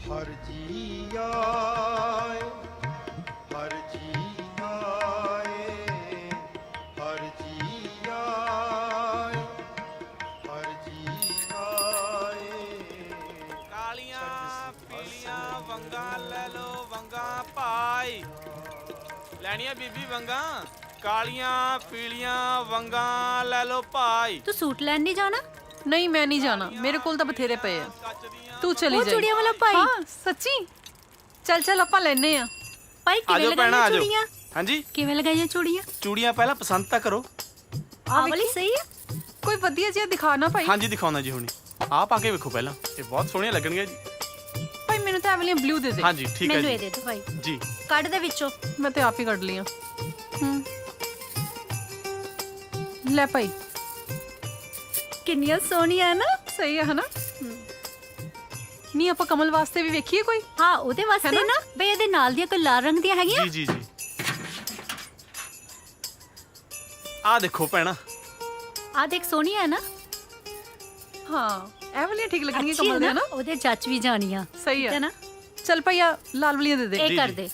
हर जी आए, हर जी आए, हर जी आए, हर जी आए। कालियां पीलियां वंगा ले लो वंगा भाई ਲੈਣੀਆਂ ਬੀਬੀ ਵੰਗਾ ਕਾਲੀਆਂ ਪੀਲੀਆਂ ਵੰਗਾ ਲੈ ਲੋ ਭਾਈ। ਤੂੰ ਸੂਟ ਲੈਣ ਨਹੀਂ ਜਾਣਾ? नहीं मैं नहीं जाना, मेरे कोल तो बथेरे पे है। तू चली ਉਹ जाई। ਚੂੜੀਆਂ ਵਾਲਾ ਭਾਈ। हाँ सच्ची चल चल ਆਪਾਂ ਲੈਨੇ ਆ। ਭਾਈ ਕਿਵੇਂ ਆਜੋ ਭੈਣਾ ਲਗਾਈਆਂ ਆਜੋ। ਚੂੜੀਆਂ? ਹਾਂਜੀ ਕਿਵੇਂ ਲਗਾਈਆਂ ਚੂੜੀਆਂ? ਚੂੜੀਆਂ ਪਹਿਲਾਂ ਪਸੰਦ ਤਾਂ ਕਰੋ। ਆਹ ਵਾਲੀ ਸਹੀ ਹੈ? ਕੋਈ ਵਧੀਆ ਜਿਹਾ ਦਿਖਾ ਨਾ ਭਾਈ। ਹਾਂਜੀ ਦਿਖਾਉਣਾ ਜੀ ਹੁਣੀ। ਆਹ ਪਾ ਕੇ ਵੇਖੋ ਪਹਿਲਾਂ, ਇਹ ਬਹੁਤ ਸੋਹਣੀਆਂ ਲੱਗਣਗੀਆਂ ਜੀ। ਭਾਈ ਮੈਨੂੰ ਤਾਂ ਇਹ ਵਾਲੀਆਂ ਬਲੂ ਦੇ ਦੇ। ਹਾਂਜੀ ਠੀਕ ਹੈ ਮੈਨੂੰ ਇਹ ਜੀ ਦੇ ਦਿਓ ਭਾਈ। ਜੀ। ਕੱਢ ਦੇ ਵਿੱਚੋਂ। ਮੈਂ ਤੇ ਆਪ ਹੀ ਕੱਢ ਲੀਆਂ। ਲੈ ਭਾਈ ਕਿੰਨੀਆਂ ਸੋਹਣੀਆਂ ਨਾ। ਸਹੀ ਹੈ ਨਾ? ਨਹੀਂ ਆਪਾਂ ਕਮਲ ਵਾਸਤੇ ਵੀ ਵੇਖੀਏ ਕੋਈ। ਹਾਂ ਉਹਦੇ ਵਾਸਤੇ ਨਾ? ਨਾ ਬਈ ਇਹਦੇ ਨਾਲ ਦੀਆਂ ਕੋਈ ਲਾਲ ਰੰਗ ਦੀਆਂ ਹੈਗੀਆਂ? ਜੀ ਜੀ ਜੀ। ਆਹ ਦੇਖੋ ਭੈਣਾ। ਆਹ ਦੇਖ ਸੋਹਣੀਆਂ ਹੈ ਨਾ। ਹਾਂ ਇਹ ਵਾਲੀਆਂ ਠੀਕ ਲੱਗਣਗੀਆਂ ਅੱਛੀ ਕਮਲ ਦੇ ਨਾ। ਉਹਦੇ ਜੱਚ ਵੀ ਜਾਣੀਆਂ। ਸਹੀ ਠੀਕ ਹੈ ਨਾ। ਚੱਲ ਭਾਈ ਆ ਲਾਲ ਵਾਲੀਆਂ ਦੇ ਦੇ। ਇਹ ਜੀ, ਕਰ ਜੀ। ਦੇ।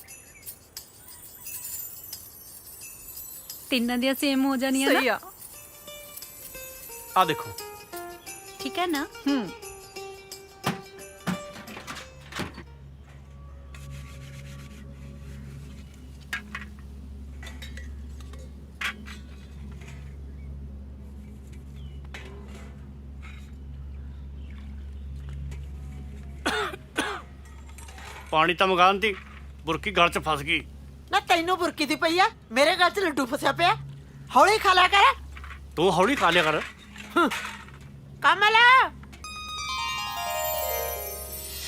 ਤਿੰਨਾਂ ਦੀਆਂ ਸੇਮ ਹੋ ਜਾਣੀਆਂ ਸਹੀ ਨਾ। ਆ। ਆਹ ਦੇਖੋ। ਠੀਕ ਹੈ ਨਾ। ਪਾਣੀ ਤਾਂ ਮੰਗਾਉਣ ਦੀ ਬੁਰਕੀ ਗਲ 'ਚ ਫਸ ਗਈ। ਨਾ ਤੈਨੂੰ ਬੁਰਕੀ ਦੀ ਪਈ ਆ, ਮੇਰੇ ਗਲ 'ਚ ਲੱਡੂ ਫਸਿਆ ਪਿਆ। ਹੌਲੀ ਖਾ ਲਿਆ ਕਰ। ਤੂੰ ਹੌਲੀ ਖਾ ਲਿਆ ਕਰ। ਕਮਲ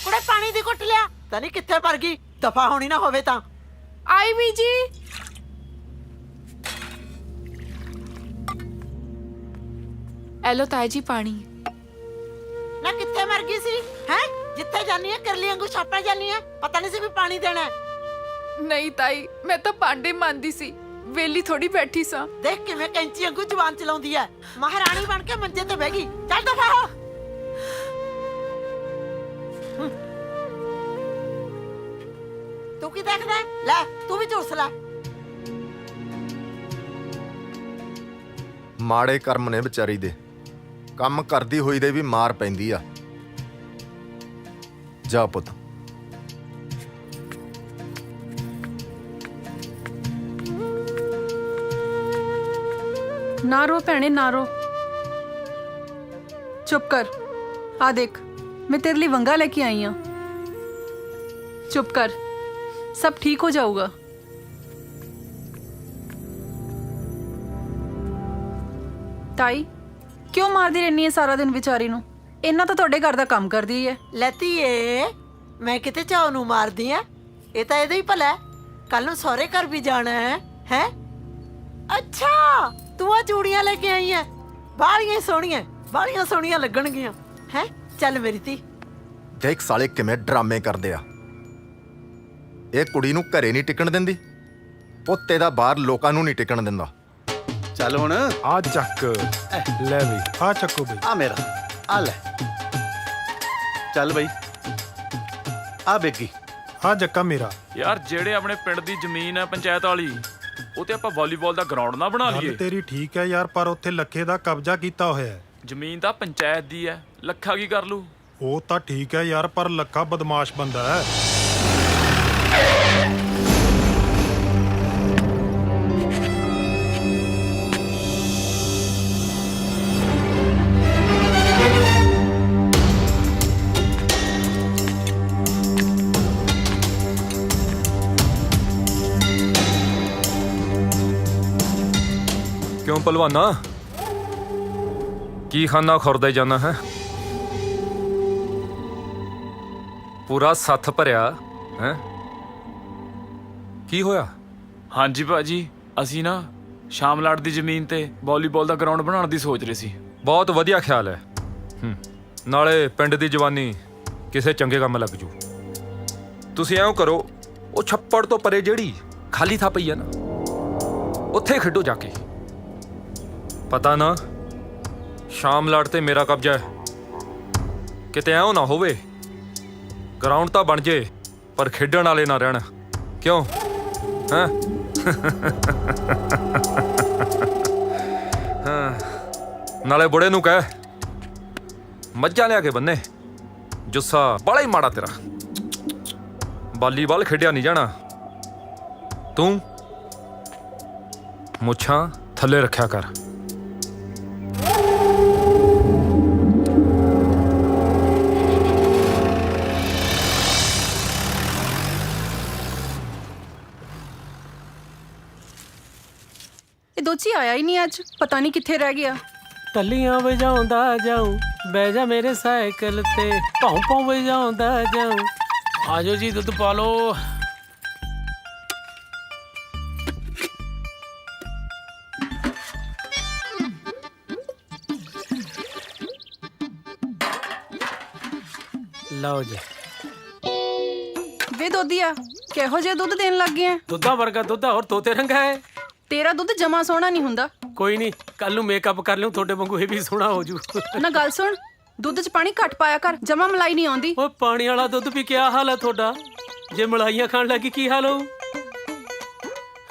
ਕੁੜੇ ਪਾਣੀ ਦੀ ਘੁੱਟ ਲਿਆ। ਤਾਂ ਨਹੀਂ ਕਿੱਥੇ ਭਰ ਗਈ, ਦਫਾ ਹੋਣੀ ਨਾ ਹੋਵੇ ਤਾਂ। ਆਈ ਵੀ ਜੀ। ਐਲੋ ਤਾਈ ਜੀ ਪਾਣੀ। ਨਾ ਕਿੱਥੇ ਮਰ ਗਈ ਸੀ ਹੈ? ਜਿੱਥੇ ਜਾਨੀ ਆ ਕਰਲੀ ਵਾਂਗੂ ਛਾਪੇ ਜਾਨੀ ਆ, ਪਤਾ ਨਹੀਂ ਸੀ ਵੀ ਪਾਣੀ ਦੇਣਾ ਹੈ। ਨਹੀਂ ਤਾਈ, ਮੈਂ ਤਾਂ ਭਾਂਡੇ ਮਾਂਦੀ ਸੀ, ਵੇਲੀ ਥੋੜੀ ਬੈਠੀ ਸਾਂ। ਦੇਖ ਕਿਵੇਂ ਕੈਂਚੀ ਵਾਂਗੂ ਜ਼ੁਬਾਨ ਚਲਾਉਂਦੀ ਐ। ਮਹਾਰਾਣੀ ਬਣ ਕੇ ਮੰਜੇ ਤੇ ਬਹਿ ਗਈ। ਚੱਲ ਦਫਾ ਹੋ। ਤੂੰ ਕੀ ਦੇਖਦਾ ਹੈ? ਲੈ ਤੂੰ ਵੀ ਝੁਰਸ ਲੈ। ਮਾੜੇ ਕਰਮ ਨੇ ਵਿਚਾਰੀ ਦੇ, ਕੰਮ ਕਰਦੀ ਹੋਈ ਦੇ ਵੀ ਮਾਰ ਪੈਂਦੀ ਆ। ਜਾ ਪੁੱਤ। ਨਾ ਰੋ ਭੈਣੇ ਨਾ ਰੋ, ਚੁੱਪ ਕਰ। ਆ ਦੇਖ मैं तेरे लिए वंगा लेके आई हूं। चुप कर, सब ठीक हो जाऊगा। ताई क्यों मारदी रहनी है सारा दिन विचारी नू? इन्ना तो तुहाडे घर दा काम करदी है। ਲੈਤੀਏ ਮੈਂ ਕਿਤੇ ਝਾਉ ਨੂੰ ਮਾਰਦੀ ਆ? ਇਹ ਤਾਂ ਇਹਦਾ ਹੀ ਭਲਾ ਹੈ। ਕੱਲ ਨੂੰ ਸਹੁਰੇ ਘਰ ਵੀ ਜਾਣਾ ਹੈ। ਹੈ ਅੱਛਾ ਤੂੰ ਆ ਚੂੜੀਆਂ ਲੈ ਕੇ ਆਈ ਹੈ। ਬਾਲੀਆਂ ਸੋਹਣੀਆਂ ਲੱਗਣਗੀਆਂ। ਹੈ ਚੱਲ ਮੇਰੀ ਧੀ। ਦੇਖ ਸਾਲੇ ਕਿਵੇਂ ਡਰਾਮੇ ਕਰਦੇ ਆ। ਇਹ ਕੁੜੀ ਨੂੰ ਘਰੇ ਨਹੀਂ ਟਿਕਣ ਦਿੰਦੀ, ਪੁੱਤੇ ਦਾ ਬਾਹਰ ਲੋਕਾਂ ਨੂੰ ਨਹੀਂ ਟਿਕਣ ਦਿੰਦਾ। ਚੱਲ ਹੁਣ ਆ ਚੱਕ ਲੈ ਬਈ, ਆ ਚੱਕੋ ਬਈ। ਆ ਮੇਰਾ, ਆ ਲੈ। ਚੱਲ ਬਈ, ਆ ਬੇਗੀ। ਆ ਜੱਕਾ ਮੇਰਾ। ਯਾਰ ਜਿਹੜੇ ਆਪਣੇ ਪਿੰਡ ਦੀ ਜ਼ਮੀਨ ਹੈ ਪੰਚਾਇਤ ਵਾਲੀ, ਉਹ ਤੇ ਆਪਾਂ ਵਾਲੀਬਾਲ ਦਾ ਗਰਾਊਂਡ ਨਾ ਬਣਾ ਗੱਲ ਲਈਏ। ਤੇਰੀ ਠੀਕ ਹੈ ਯਾਰ, ਪਰ ਉੱਥੇ ਲੱਖੇ ਦਾ ਕਬਜ਼ਾ ਕੀਤਾ ਹੋਇਆ ਹੈ। ਜ਼ਮੀਨ ਤਾਂ ਪੰਚਾਇਤ ਦੀ ਹੈ, ਲੱਖਾ ਕੀ ਕਰ ਲੂ? ਉਹ ਤਾਂ ਠੀਕ ਹੈ ਯਾਰ, ਪਰ ਲੱਖਾ ਬਦਮਾਸ਼ ਬੰਦਾ ਹੈ। क्यों पलवाना, की खाना खुरदे जाना है? पूरा सत्थ भरिया है। की होया? ਹਾਂਜੀ ਭਾਜੀ, ਅਸੀਂ ਨਾ ਸ਼ਾਮਲਾਟ ਦੀ ਜ਼ਮੀਨ ਤੇ ਵਾਲੀਬਾਲ ਦਾ ਗਰਾਊਂਡ ਬਣਾਉਣ ਦੀ ਸੋਚ ਰਹੇ ਸੀ। ਬਹੁਤ ਵਧੀਆ ਖਿਆਲ ਹੈ। ਨਾਲੇ ਪਿੰਡ ਦੀ ਜਵਾਨੀ ਕਿਸੇ ਚੰਗੇ ਕੰਮ ਲੱਗ ਜੂ। ਤੁਸੀਂ ਐਂ ਕਰੋ, ਉਹ ਛੱਪੜ ਤੋਂ ਪਰੇ ਜਿਹੜੀ ਖਾਲੀ ਥਾਂ ਪਈ ਹੈ ਨਾ, ਉੱਥੇ ਖੇਡੋ ਜਾ ਕੇ। ਪਤਾ ਨਾ ਸ਼ਾਮਲਾਟ ਤੇ ਮੇਰਾ ਕਬਜ਼ਾ ਹੈ, ਕਿਤੇ ਐਂ ਨਾ ਹੋਵੇ ਗਰਾਊਂਡ ਤਾਂ ਬਣ ਜੇ ਪਰ ਖੇਡਣ ਵਾਲੇ ਨਾ ਰਹਿਣ। ਕਿਉਂ ਹੈਂ? ਹਾਂ, ਨਾਲੇ ਬੁੜੇ ਨੂੰ ਕਹਿ ਮੱਝਾਂ ਲਿਆ ਕੇ ਬੰਨੇ। ਜੁੱਸਾ ਬੜਾ ਹੀ ਮਾੜਾ ਤੇਰਾ। ਵਾਲੀਬਾਲ ਖੇਡਿਆ ਨਹੀਂ ਜਾਣਾ। ਤੂੰ ਮੁੱਛਾਂ ਥੱਲੇ ਰੱਖਿਆ ਕਰ। ਇਹ ਦੋਚੀ ਆਇਆ ਹੀ ਨਹੀਂ ਅੱਜ, ਪਤਾ ਨਹੀਂ ਕਿੱਥੇ ਰਹਿ ਗਿਆ। ਟੱਲੀਆਂ ਵਜਾਉਂਦਾ ਜਾਉਂ, ਬਹਿ ਜਾ ਮੇਰੇ ਸਾਈਕਲ ਤੇ, ਭੌਂ ਭੌਂ ਵਜਾਉਂਦਾ ਜਾਉਂ। ਆਜੋ ਜੀ ਦੁੱਧ ਪਾ ਲਓ। ਲਓ ਜੀ। ਵੇ ਦੋਦੀਆ, ਕਿਹੋ ਜਿਹਾ ਦੁੱਧ ਦੇਣ ਲੱਗ ਗਿਆ? ਦੁੱਧਾ ਵਰਗਾ ਦੁੱਧ ਹੋਰ ਤੋਤੇ ਰੰਗਾ ਹੈ। ਤੇਰਾ ਦੁੱਧ ਜਮਾ ਸੋਹਣਾ ਨਹੀਂ ਹੁੰਦਾ। ਕੋਈ ਨਹੀਂ, ਕੱਲ ਨੂੰ ਮੇਕਅਪ ਕਰ ਲਿਓ, ਤੁਹਾਡੇ ਵਾਂਗੂ ਇਹ ਵੀ ਸੋਹਣਾ ਹੋ ਜੂ। ਨਾ ਗੱਲ ਸੁਣ, ਦੁੱਧ 'ਚ ਪਾਣੀ ਘੱਟ ਪਾਇਆ ਕਰ, ਜਮਾ ਮਲਾਈ ਨਹੀਂ ਆਉਂਦੀ। ਓਏ ਪਾਣੀ ਵਾਲਾ ਦੁੱਧ ਵੀ ਕਿਆ ਹਾਲ ਹੈ ਤੁਹਾਡਾ? ਜੇ ਮਲਾਈਆਂ ਖਾਣ ਲੱਗੀ ਕੀ ਹਾਲ ਹੋਊ?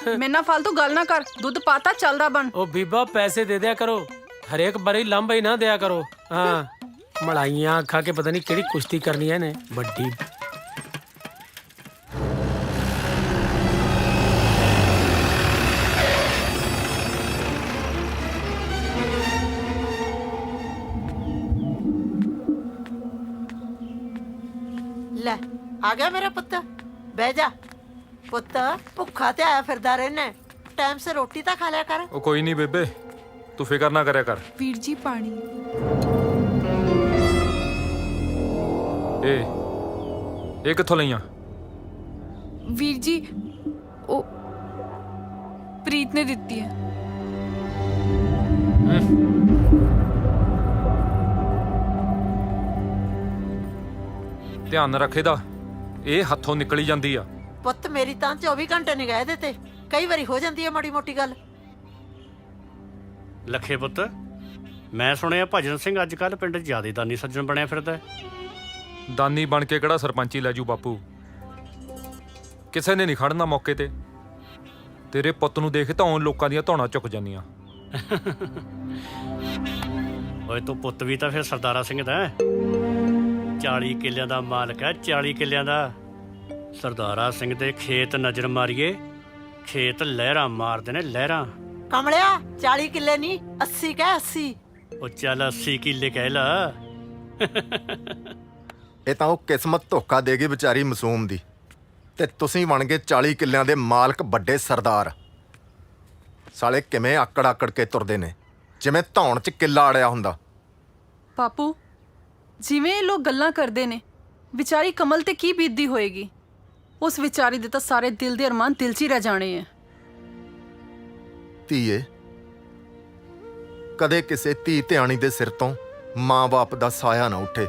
ਮੇਰੇ ਨਾਲ ਫालतू ਗੱਲ ਨਾ ਕਰ, ਦੁੱਧ ਪਾਤਾ ਚੱਲਦਾ ਬਣ। ਉਹ ਬੀਬਾ ਪੈਸੇ ਦੇ ਦਿਆ ਕਰੋ, ਹਰੇਕ ਬਾਰੀ ਲੰਬਾ ਹੀ ਨਾ ਦਿਆ ਕਰੋ। ਹਾਂ, ਮਲਾਈਆਂ ਖਾ ਕੇ ਪਤਾ ਨਹੀਂ ਕਿਹੜੀ ਕੁਸ਼ਤੀ ਕਰਨੀ ਹੈ ਨੇ ਵੱਡੀ। ਲੈ ਆ ਗਿਆ ਮੇਰਾ ਪੁੱਤ, ਬਹਿ ਜਾ। ਪੁੱਤ ਭੁੱਖਾ ਤੇ ਆਇਆ ਫਿਰਦਾ ਰਹਿਣਾ, ਟਾਈਮ ਸਿਰ ਰੋਟੀ ਤਾਂ ਖਾ ਲਿਆ ਕਰ। ਉਹ ਕੋਈ ਨਹੀਂ ਬੇਬੇ, ਤੂੰ ਫਿਕਰ ਨਾ ਕਰਿਆ ਕਰ। ਵੀਰ ਜੀ ਪਾਣੀ। ਇਹ ਕਿੱਥੋਂ ਲਈਆਂ? ਵੀਰ ਜੀ ਉਹ ਪ੍ਰੀਤ ਨੇ ਦਿੱਤੀ ਹੈ। ਧਿਆਨ ਰੱਖ ਇਹਦਾ, ਇਹ ਹੱਥੋਂ ਨਿਕਲੀ ਜਾਂਦੀ ਆ। ਪੁੱਤ ਮੇਰੀ ਤਾਂ 24 ਘੰਟੇ ਨਿਗਾਹ ਇਹਦੇ ਤੇ, ਕਈ ਵਾਰੀ ਹੋ ਜਾਂਦੀ ਹੈ ਮਾੜੀ ਮੋਟੀ ਗੱਲ। ਲੱਖੇ ਪੁੱਤ, ਮੈਂ ਸੁਣਿਆ ਭਜਨ ਸਿੰਘ ਅੱਜ ਕੱਲ ਪਿੰਡ 'ਚ ਜ਼ਿਆਦਾ ਦਾਨੀ ਸੱਜਣ ਬਣਿਆ ਫਿਰਦਾ ਹੈ। ਦਾਨੀ ਬਣ ਕੇ ਕਿਹੜਾ ਸਰਪੰਚੀ ਲੈ ਜੂ ਬਾਪੂ? ਕਿਸੇ ਨੇ ਨਹੀਂ ਖੜਨਾ ਮੌਕੇ ਤੇ। ਤੇਰੇ ਪੁੱਤ ਨੂੰ ਦੇਖ ਤਾਂ ਲੋਕਾਂ ਦੀਆਂ ਧੌਣਾਂ ਝੁਕ ਜਾਂਦੀਆਂ। ਓਏ ਤੂੰ ਪੁੱਤ ਵੀ ਤਾਂ ਫਿਰ ਸਰਦਾਰਾ ਸਿੰਘ ਦਾ ਹੈ। 40 ਕਿੱਲਿਆਂ ਦਾ ਮਾਲਕ ਹੈ, 40 ਕਿੱਲਿਆਂ ਦਾ। ਸਰਦਾਰਾ ਸਿੰਘ ਦੇ ਖੇਤ ਨਜ਼ਰ ਮਾਰੀਏ, ਖੇਤ ਲਹਿਰਾਂ ਮਾਰਦੇ ਨੇ, ਲਹਿਰਾਂ। ਕਮਲਿਆ 40 ਕਿੱਲੇ ਨਹੀਂ 80 ਕਹਿ 80। ਉਹ ਚੱਲ 80 ਕਿੱਲੇ ਕਹਿ ਲਾ। ਇਹ ਤਾਂ ਉਹ ਕਿਸਮਤ ਧੋਖਾ ਦੇਗੀ ਵਿਚਾਰੀ ਮਾਸੂਮ ਦੀ, ਤੇ ਤੁਸੀਂ ਬਣ ਗਏ 40 ਕਿੱਲਿਆਂ ਦੇ ਮਾਲਕ, ਵੱਡੇ ਸਰਦਾਰ। ਸਾਲੇ ਕਿਵੇਂ ਆਕੜ ਆਕੜ ਕੇ ਤੁਰਦੇ ਨੇ, ਜਿਵੇਂ ਧੌਣ 'ਚ ਕਿੱਲਾ ਅੜਿਆ ਹੁੰਦਾ। ਪਾਪੂ, ਜਿਵੇਂ ਇਹ ਲੋਕ ਗੱਲਾਂ ਕਰਦੇ ਨੇ, ਵਿਚਾਰੀ ਕਮਲ ਤੇ ਕੀ ਬੀਤਦੀ ਹੋਏਗੀ। ਉਸ ਵਿਚਾਰੀ ਦੇ ਤਾਂ ਸਾਰੇ ਦਿਲ ਦੇ ਅਰਮਾਨ ਦਿਲ 'ਚ ਹੀ ਰਹਿ ਜਾਣੇ ਆ। ਧੀਏ, ਕਦੇ ਕਿਸੇ ਧੀ ਧਿਆਣੀ ਦੇ ਸਿਰ ਤੋਂ ਮਾਂ-ਬਾਪ ਦਾ ਸਾਇਆ ਨਾ ਉੱਠੇ।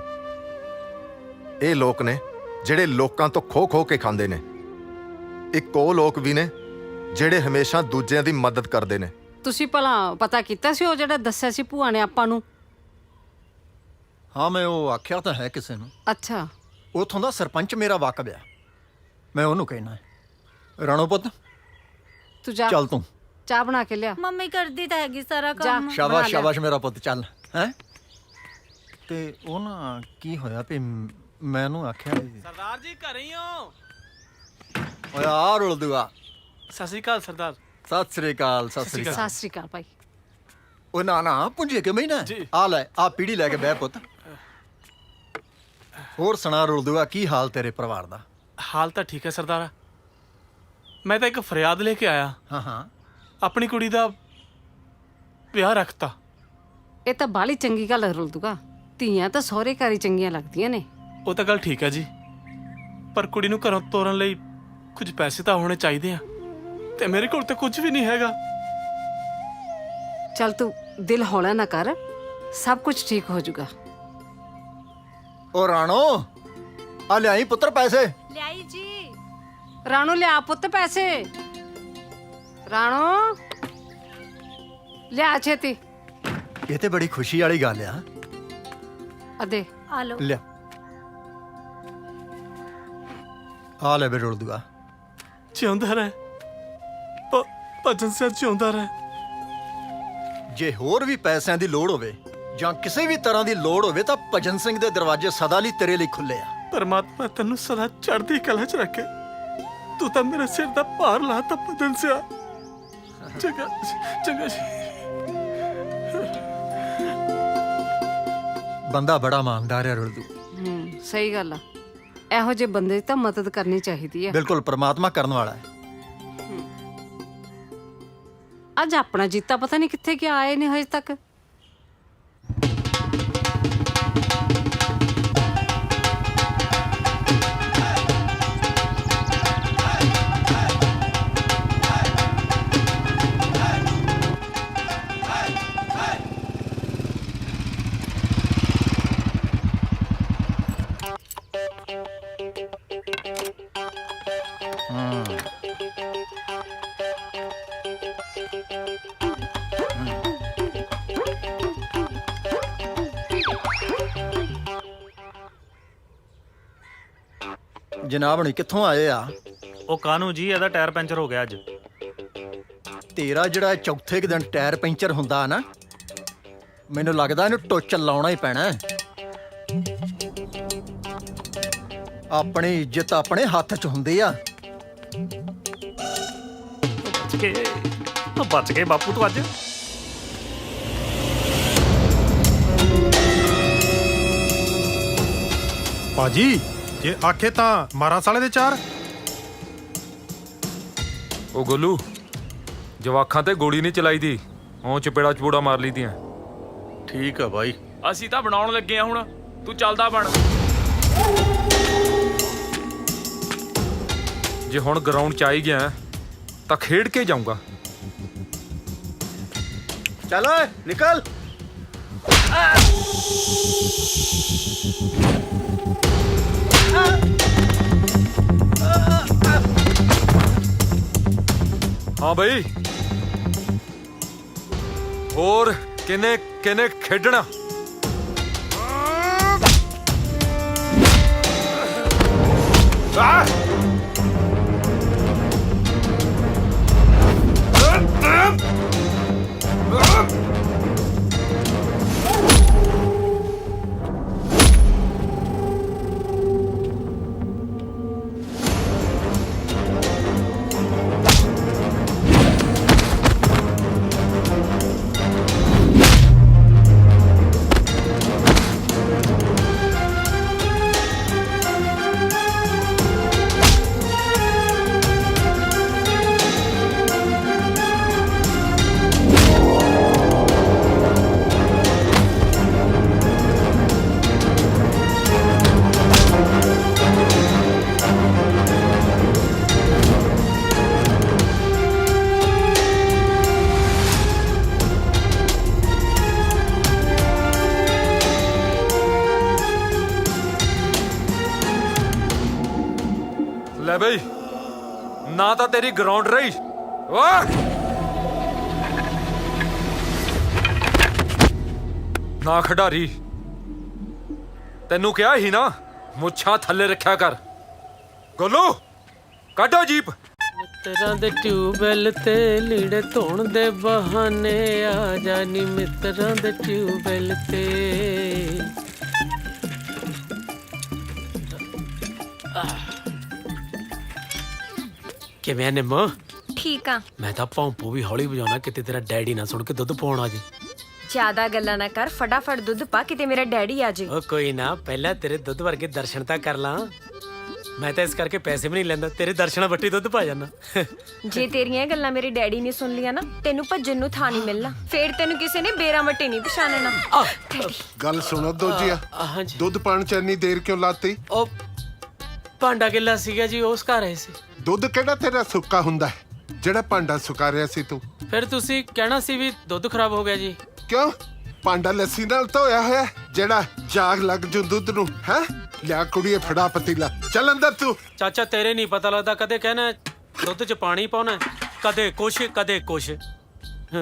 ਇਹ ਲੋਕ ਨੇ ਜਿਹੜੇ ਲੋਕਾਂ ਤੋਂ ਖੋ ਕੇ ਖਾਂਦੇ ਨੇ। ਇੱਕ ਉਹ ਲੋਕ ਵੀ ਨੇ ਜਿਹੜੇ ਹਮੇਸ਼ਾ ਦੂਜਿਆਂ ਦੀ ਮਦਦ ਕਰਦੇ ਨੇ। ਤੁਸੀਂ ਭਲਾ ਪਤਾ ਕੀਤਾ ਸੀ ਉਹ ਜਿਹੜਾ ਦੱਸਿਆ ਸੀ ਭੂਆ ਨੇ ਆਪਾਂ ਨੂੰ? ਹਾਂ, ਮੈਂ ਉਹ ਆਖਿਆ ਤਾਂ ਹੈ ਕਿਸੇ ਨੂੰ। ਅੱਛਾ, ਉਥੋਂ ਦਾ ਸਰਪੰਚ ਮੇਰਾ ਵਾਕਬ ਆ, ਮੈਂ ਉਹਨੂੰ ਕਹਿਣਾ ਹੈ। ਰਾਣੋ ਪੁੱਤ ਤੂੰ ਜਾ, ਚੱਲ ਤੂੰ। ਚਾਹ ਬਣਾ ਕੇ ਲਿਆ। ਮੰਮੀ ਕਰਦੀ ਤਾਂ ਹੈਗੀ ਸਾਰਾ ਜਾ। ਕੰਮ। ਸ਼ਾਬਾਸ਼ ਸ਼ਾਬਾਸ਼ ਮੇਰਾ ਪੁੱਤ, ਚੱਲ। ਹੈ ਤੇ ਉਹ ਨਾ ਕੀ ਹੋਇਆ ਵੀ ਮੈਂ ਉਹਨੂੰ ਆਖਿਆ ਸਰਦਾਰ ਜੀ ਘਰੇ ਹੀ ਹੋ? ਓਏ ਆ ਰੁਲ ਦੂਆ। ਸਤਿ ਸ਼੍ਰੀ ਅਕਾਲ ਸਰਦਾਰ। ਸਤਿ ਸ੍ਰੀ ਅਕਾਲ। ਸਤਿ ਸ੍ਰੀ ਅਕਾਲ। ਸਤਿ ਸ਼੍ਰੀ ਅਕਾਲ ਭਾਈ। ਉਹ ਨਾ ਪੁੰਜੇ ਕਿ ਮੈਂ ਨਾ ਆ ਲੈ ਆ ਪੀੜੀ ਲੈ ਕੇ ਬਹਿ ਪੁੱਤ। ਹੋਰ ਸੁਣਾ ਰੁਲ ਦੂਆ, ਕੀ ਹਾਲ ਤੇਰੇ ਪਰਿਵਾਰ ਦਾ? ਹਾਲ ਤਾਂ ਠੀਕ ਹੈ ਸਰਦਾਰਾ। ਮੈਂ ਤਾਂ ਇੱਕ ਫਰਿਆਦ ਲੈ ਕੇ ਆਇਆ। ਹਾਂ, ਆਪਣੀ ਕੁੜੀ ਦਾ ਵਿਆਹ ਰੱਖਤਾ। ਇਹ ਤਾਂ ਬਾਲੀ ਚੰਗੀ ਗੱਲ ਰੁਲ ਦੂਗਾ। ਧੀਆਂ ਤਾਂ ਸਹੁਰੇ ਘਰ ਹੀ ਚੰਗੀਆਂ ਲੱਗਦੀਆਂ ਨੇ। ਉਹ ਤਾਂ ਗੱਲ ਠੀਕ ਹੈ ਜੀ, ਪਰ ਕੁੜੀ ਨੂੰ ਘਰੋਂ ਤੋਰਨ ਲਈ ਕੁਝ ਪੈਸੇ ਤਾਂ ਹੋਣੇ ਚਾਹੀਦੇ ਆ, ਤੇ ਮੇਰੇ ਕੋਲ ਤਾਂ ਕੁਝ ਵੀ ਨਹੀਂ ਹੈਗਾ। ਚੱਲ ਤੂੰ ਦਿਲ ਹੌਲਾ ਨਾ ਕਰ, ਸਭ ਕੁਝ ਠੀਕ ਹੋ ਜਾਊਗਾ। ਉਹ ਰਾਣੋ ਆ ਲਿਆਈ ਪੁੱਤਰ ਪੈਸੇ। ਲਿਆਈ ਜੀ। ਰਾਣੋ ਲਿਆ ਪੁੱਤ ਪੈਸੇ। ਰਾਣੋ ਲਿਆ ਛੇਤੀ। ਇਹ ਤੇ ਬੜੀ ਖੁਸ਼ੀ ਵਾਲੀ ਗੱਲ ਆ। ਅਦੇ ਆ ਲਓ। ਲਿਆ ਆ ਲੈ ਬੇ ਰੁਲਦੂਆ। ਜਿਉਂਦਾ ਰਹਿ ਭਜਨ ਸਿੰਘ, ਜਿਉਂਦਾ ਰਹਿ। ਜੇ ਹੋਰ ਵੀ ਪੈਸਿਆਂ ਦੀ ਲੋੜ ਹੋਵੇ ਜਾਂ ਕਿਸੇ ਵੀ ਤਰ੍ਹਾਂ ਦੀ ਲੋੜ ਹੋਵੇ ਤਾਂ ਭਜਨ ਸਿੰਘ ਦੇ ਦਰਵਾਜ਼ੇ ਸਦਾ ਲਈ ਤੇਰੇ ਲਈ ਖੁੱਲੇ ਆ। ਪਰਮਾਤਮਾ ਤੈਨੂੰ ਸਦਾ ਚੜ੍ਹਦੀ ਕਲਾ 'ਚ ਰੱਖੇ। ਤੂੰ ਤਾਂ ਮੇਰੇ ਸਿਰ ਦਾ ਭਾਰ ਲਾਤਾ ਭਜਨ ਸਿੰਘ। ਚੰਗਾ ਚੰਗਾ ਜੀ। ਬੰਦਾ ਬੜਾ ਇਮਾਨਦਾਰ ਹੈ ਰੁਲਦੂ। ਸਹੀ ਗੱਲ ਆ। ਇਹੋ ਜਿਹੇ ਬੰਦੇ ਦੀ ਤਾਂ ਮਦਦ ਕਰਨੀ ਚਾਹੀਦੀ ਆ। ਬਿਲਕੁਲ, ਪਰਮਾਤਮਾ ਕਰਨ ਵਾਲਾ ਹੈ। ਅੱਜ ਆਪਣਾ ਜੀਤਾ ਪਤਾ ਨਹੀਂ ਕਿੱਥੇ ਗਿਆ, ਆਏ ਨੇ ਹਜੇ ਤੱਕ। ਜਨਾਬ ਹੁਣੀ ਕਿੱਥੋਂ ਆਏ ਆ? ਉਹ ਕਾਨੂੰ ਜੀ, ਇਹਦਾ ਟਾਇਰ ਪੈਂਚਰ ਹੋ ਗਿਆ ਅੱਜ। ਤੇਰਾ ਜਿਹੜਾ ਚੌਥੇ ਕੁ ਦਿਨ ਟਾਇਰ ਪੈਂਚਰ ਹੁੰਦਾ ਨਾ, ਮੈਨੂੰ ਲੱਗਦਾ ਇਹਨੂੰ ਟੋਚ ਲਾਉਣਾ ਹੀ ਪੈਣਾ ਹੈ। ਆਪਣੀ ਇੱਜ਼ਤ ਆਪਣੇ ਹੱਥ 'ਚ ਹੁੰਦੀ ਆ। ਬਚ ਗਏ ਬਾਪੂ ਤੂੰ ਅੱਜ। ਭਾਜੀ ਜੇ ਆਖੇ ਤਾਂ ਮਾਰਾਂ ਸਾਲੇ ਦੇ 4। ਉਹ ਗੋਲੂ, ਜਵਾਖਾਂ ਤੇ ਗੋਲੀ ਨਹੀਂ ਚਲਾਈ ਦੀ, ਉਹ ਚਪੇੜਾ ਚਪੂੜਾ ਮਾਰ ਲਈ ਦੀਆਂ। ਠੀਕ ਆ ਬਾਈ। ਅਸੀਂ ਤਾਂ ਬਣਾਉਣ ਲੱਗੇ ਆ ਹੁਣ, ਤੂੰ ਚੱਲਦਾ ਬਣ। ਜੇ ਹੁਣ ਗਰਾਊਂਡ 'ਚ ਆਈ ਗਿਆ ਤਾਂ ਖੇਡ ਕੇ ਜਾਊਂਗਾ। ਚੱਲ ਓਏ ਨਿਕਲ। ਹਾਂ ਬਈ, ਹੋਰ ਕਿਨੇ ਕਿਨੇ ਖੇਡਣਾ? ਲੈ ਬਈ, ਨਾ ਤਾਂ ਤੇਰੀ ਗਰਾਊਂਡ ਰਹੀ, ਨਾ ਖਿਡਾਰੀ। ਤੈਨੂੰ ਕਿਹਾ ਹੀ ਨਾ ਮੁੱਛਾਂ ਥੱਲੇ ਰੱਖਿਆ ਕਰ। ਗੋਲੂ ਕੱਢੋ ਜੀਪ। ਮਿੱਤਰਾਂ ਦੇ ਟਿਊਬਵੈਲ ਤੇ ਲੀੜੇ ਧੋਣ ਦੇ ਬਹਾਨੇ ਆ ਜਾਨੀ, ਮਿੱਤਰਾਂ ਦੇ ਟਿਊਬਵੈਲ ਤੇ। ਕਿਵੇਂ ਨਿੰਮੋ? ਠੀਕ ਆ। ਮੈਂ ਤਾਂ ਭੌਂਪੂ ਵੀ ਹੌਲੀ ਵਜਾਉਣਾ, ਕਿਤੇ ਤੇਰਾ ਡੈਡੀ ਨਾ ਸੁਣ ਕੇ ਦੁੱਧ ਪਾਉਣ ਆ ਜੇ। ਜ਼ਿਆਦਾ ਗੱਲਾਂ ਨਾ ਕਰ, ਫਟਾਫਟ ਦੁੱਧ ਪਾ, ਕਿਤੇ ਮੇਰਾ ਡੈਡੀ ਆ ਜੇ। ਉਹ ਕੋਈ ਨਾ, ਪਹਿਲਾਂ ਤੇਰੇ ਦੁੱਧ ਵਰਗੇ ਦਰਸ਼ਨ ਤਾਂ ਕਰ ਲਾਂ। ਮੈਂ ਤਾਂ ਇਸ ਕਰਕੇ ਪੈਸੇ ਵੀ ਨਹੀਂ ਲੈਂਦਾ, ਤੇਰੇ ਦਰਸ਼ਨਾਂ ਵੱਟੀ ਦੁੱਧ ਪਾ ਜਾਣਾ। ਜੇ ਤੇਰੀਆਂ ਇਹ ਗੱਲਾਂ ਮੇਰੇ ਡੈਡੀ ਨੇ ਸੁਣ ਲਿਆ ਨਾ, ਤੈਨੂੰ ਭੱਜਣ ਨੂੰ ਥਾਂ ਨਹੀਂ ਮਿਲਣਾ। ਫੇਰ ਤੈਨੂੰ ਕਿਸੇ ਨੇ ਬੇਰਾਂ ਵੱਟੇ ਨਹੀਂ ਪਛਾਣਨਾ। ਗੱਲ ਸੁਣੋ ਦੋਜੀਆ, ਹਾਂਜੀ। ਦੁੱਧ ਪਾਣ ਚ ਇੰਨੀ ਦੇਰ ਕਿਉਂ ਲਾਤੀ? ਉਹ ਭਾਂਡਾ ਕਿੱਲਾ ਸੀਗਾ ਜੀ, ਉਸ ਘਰ ਆਏ ਸੀ। ਦੁੱਧ ਕਿਹੜਾ ਤੇਰਾ ਸੁੱਕਾ ਹੁੰਦਾ ਹੈ ਜਿਹੜਾ ਭਾਂਡਾ ਸੁਕਾ ਰਿਆ ਸੀ ਤੂੰ? ਫਿਰ ਤੁਸੀਂ ਕਹਿਣਾ ਸੀ ਵੀ ਦੁੱਧ ਖਰਾਬ ਹੋ ਗਿਆ ਜੀ। ਕਿਉਂ? ਭਾਂਡਾ ਲੱਸੀ ਨਾਲ ਧੋਇਆ ਹੋਇਆ ਜਿਹੜਾ ਜਾਗ ਲੱਗ ਜੂ ਦੁੱਧ ਨੂੰ, ਹੈ? ਲਿਆ ਕੁੜੀਏ ਫੜਾ ਪਤੀਲਾ, ਚੱਲ ਅੰਦਰ ਤੂੰ। ਚਾਚਾ ਤੇਰੇ ਨਹੀਂ ਪਤਾ ਲੱਗਦਾ, ਕਦੇ ਕਹਿਣਾ ਦੁੱਧ 'ਚ ਪਾਣੀ ਪਾਉਣਾ, ਕਦੇ ਕੁਛ ਕਦੇ ਕੁਛ।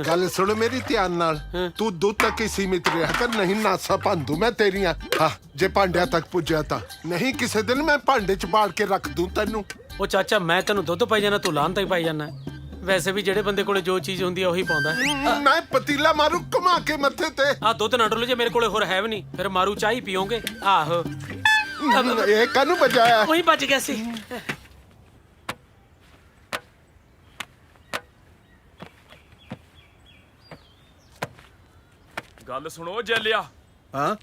ਗੱਲ ਸੁਣ ਮੇਰੀ ਧਿਆਨ ਨਾਲ। ਤੂੰ ਦੁੱਧ ਤੱਕ ਹੀ ਸੀਮਿਤ ਰਿਹਾ ਕਰ, ਨਹੀਂ ਨਾਸਾ ਭੰਦੂ ਮੈਂ ਤੇਰੀਆਂ। ਹਾਂ ਜੇ ਭਾਂਡਿਆਂ ਤੱਕ ਪੁੱਜਿਆ ਤਾਂ ਨਹੀਂ, ਕਿਸੇ ਦਿਨ ਮੈਂ ਭਾਂਡੇ ਚ ਬਾੜ ਕੇ ਰੱਖ ਦੂੰ ਤੈਨੂੰ। ਉਹ ਚਾਚਾ ਮੈਂ ਤੈਨੂੰ ਦੁੱਧ ਪਾਈ ਜਾਣਾ, ਤੂੰ ਲਾਹਨਤ ਹੀ ਪਾਈ ਜਾਣਾ। ਵੈਸੇ ਵੀ ਜਿਹੜੇ ਬੰਦੇ ਕੋਲੇ ਜੋ ਚੀਜ਼ ਹੁੰਦੀ ਆ ਉਹੀ ਪਾਉਂਦਾ। ਮੈਂ ਪਤੀਲਾ ਮਾਰੂ ਘੁਮਾ ਕੇ ਮੱਥੇ ਤੇ। ਆ ਦੁੱਧ ਨਾ ਡੋਲੋ, ਜੇ ਮੇਰੇ ਕੋਲੇ ਹੋਰ ਹੈ ਵੀ ਨਹੀਂ ਫਿਰ ਮਾਰੂ ਚਾਹ ਹੀ ਪੀਓਗੇ। ਆਹੋ ਇਹ ਕਾਹਨੂੰ ਬਜਾਇਆ? ਉਹੀ ਬਚ ਗਿਆ ਸੀ। ਗੱਲ ਸੁਣੋ ਜੈਲਿਆ। ਹਾਂ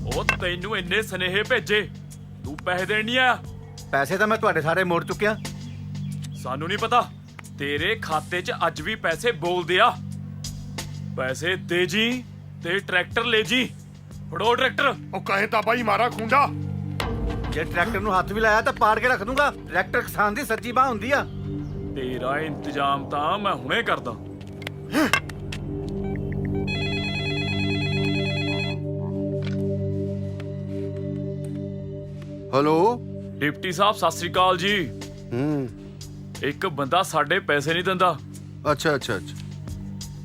ਉਹ ਤੈਨੂੰ ਇੰਨੇ ਸਨੇਹੇ ਭੇਜੇ, ਤੂੰ ਪੈਸੇ ਦੇਣ ਨਹੀਂ ਆਇਆ? ਪੈਸੇ ਤਾਂ ਮੈਂ ਤੁਹਾਡੇ ਸਾਰੇ ਮੋੜ ਚੁੱਕਿਆ। ਸਾਨੂੰ ਨਹੀਂ ਪਤਾ, ਤੇਰੇ ਖਾਤੇ 'ਚ ਅੱਜ ਵੀ ਪੈਸੇ ਬੋਲਦੇ ਆ। ਪੈਸੇ ਦੇ ਜੀ ਤੇ ਟਰੈਕਟਰ ਲੈ ਜੀ। ਫੜੋ ਟਰੈਕਟਰ। ਉਹ ਕਹੇ ਤਾਂ ਬਾਈ ਮਾਰਾ ਖੁੰਡਾ। ਜੇ ਟਰੈਕਟਰ ਨੂੰ ਹੱਥ ਵੀ ਲਾਇਆ ਤਾਂ ਪਾੜ ਕੇ ਰੱਖ ਦੂੰਗਾ। ਟਰੈਕਟਰ ਕਿਸਾਨ ਦੀ ਸੱਜੀ ਬਾਹ ਹੁੰਦੀ ਆ। ਤੇਰਾ ਇੰਤਜ਼ਾਮ ਤਾਂ ਮੈਂ ਹੁਣੇ ਕਰਦਾ। ਹੈਲੋ ਡਿਪਟੀ ਸਾਹਿਬ ਸਤਿ ਸ੍ਰੀ ਅਕਾਲ ਜੀ। ਇੱਕ ਬੰਦਾ ਸਾਡੇ ਪੈਸੇ ਨਹੀਂ ਦਿੰਦਾ, ਅੱਛਾ ਅੱਛਾ ਅੱਛਾ।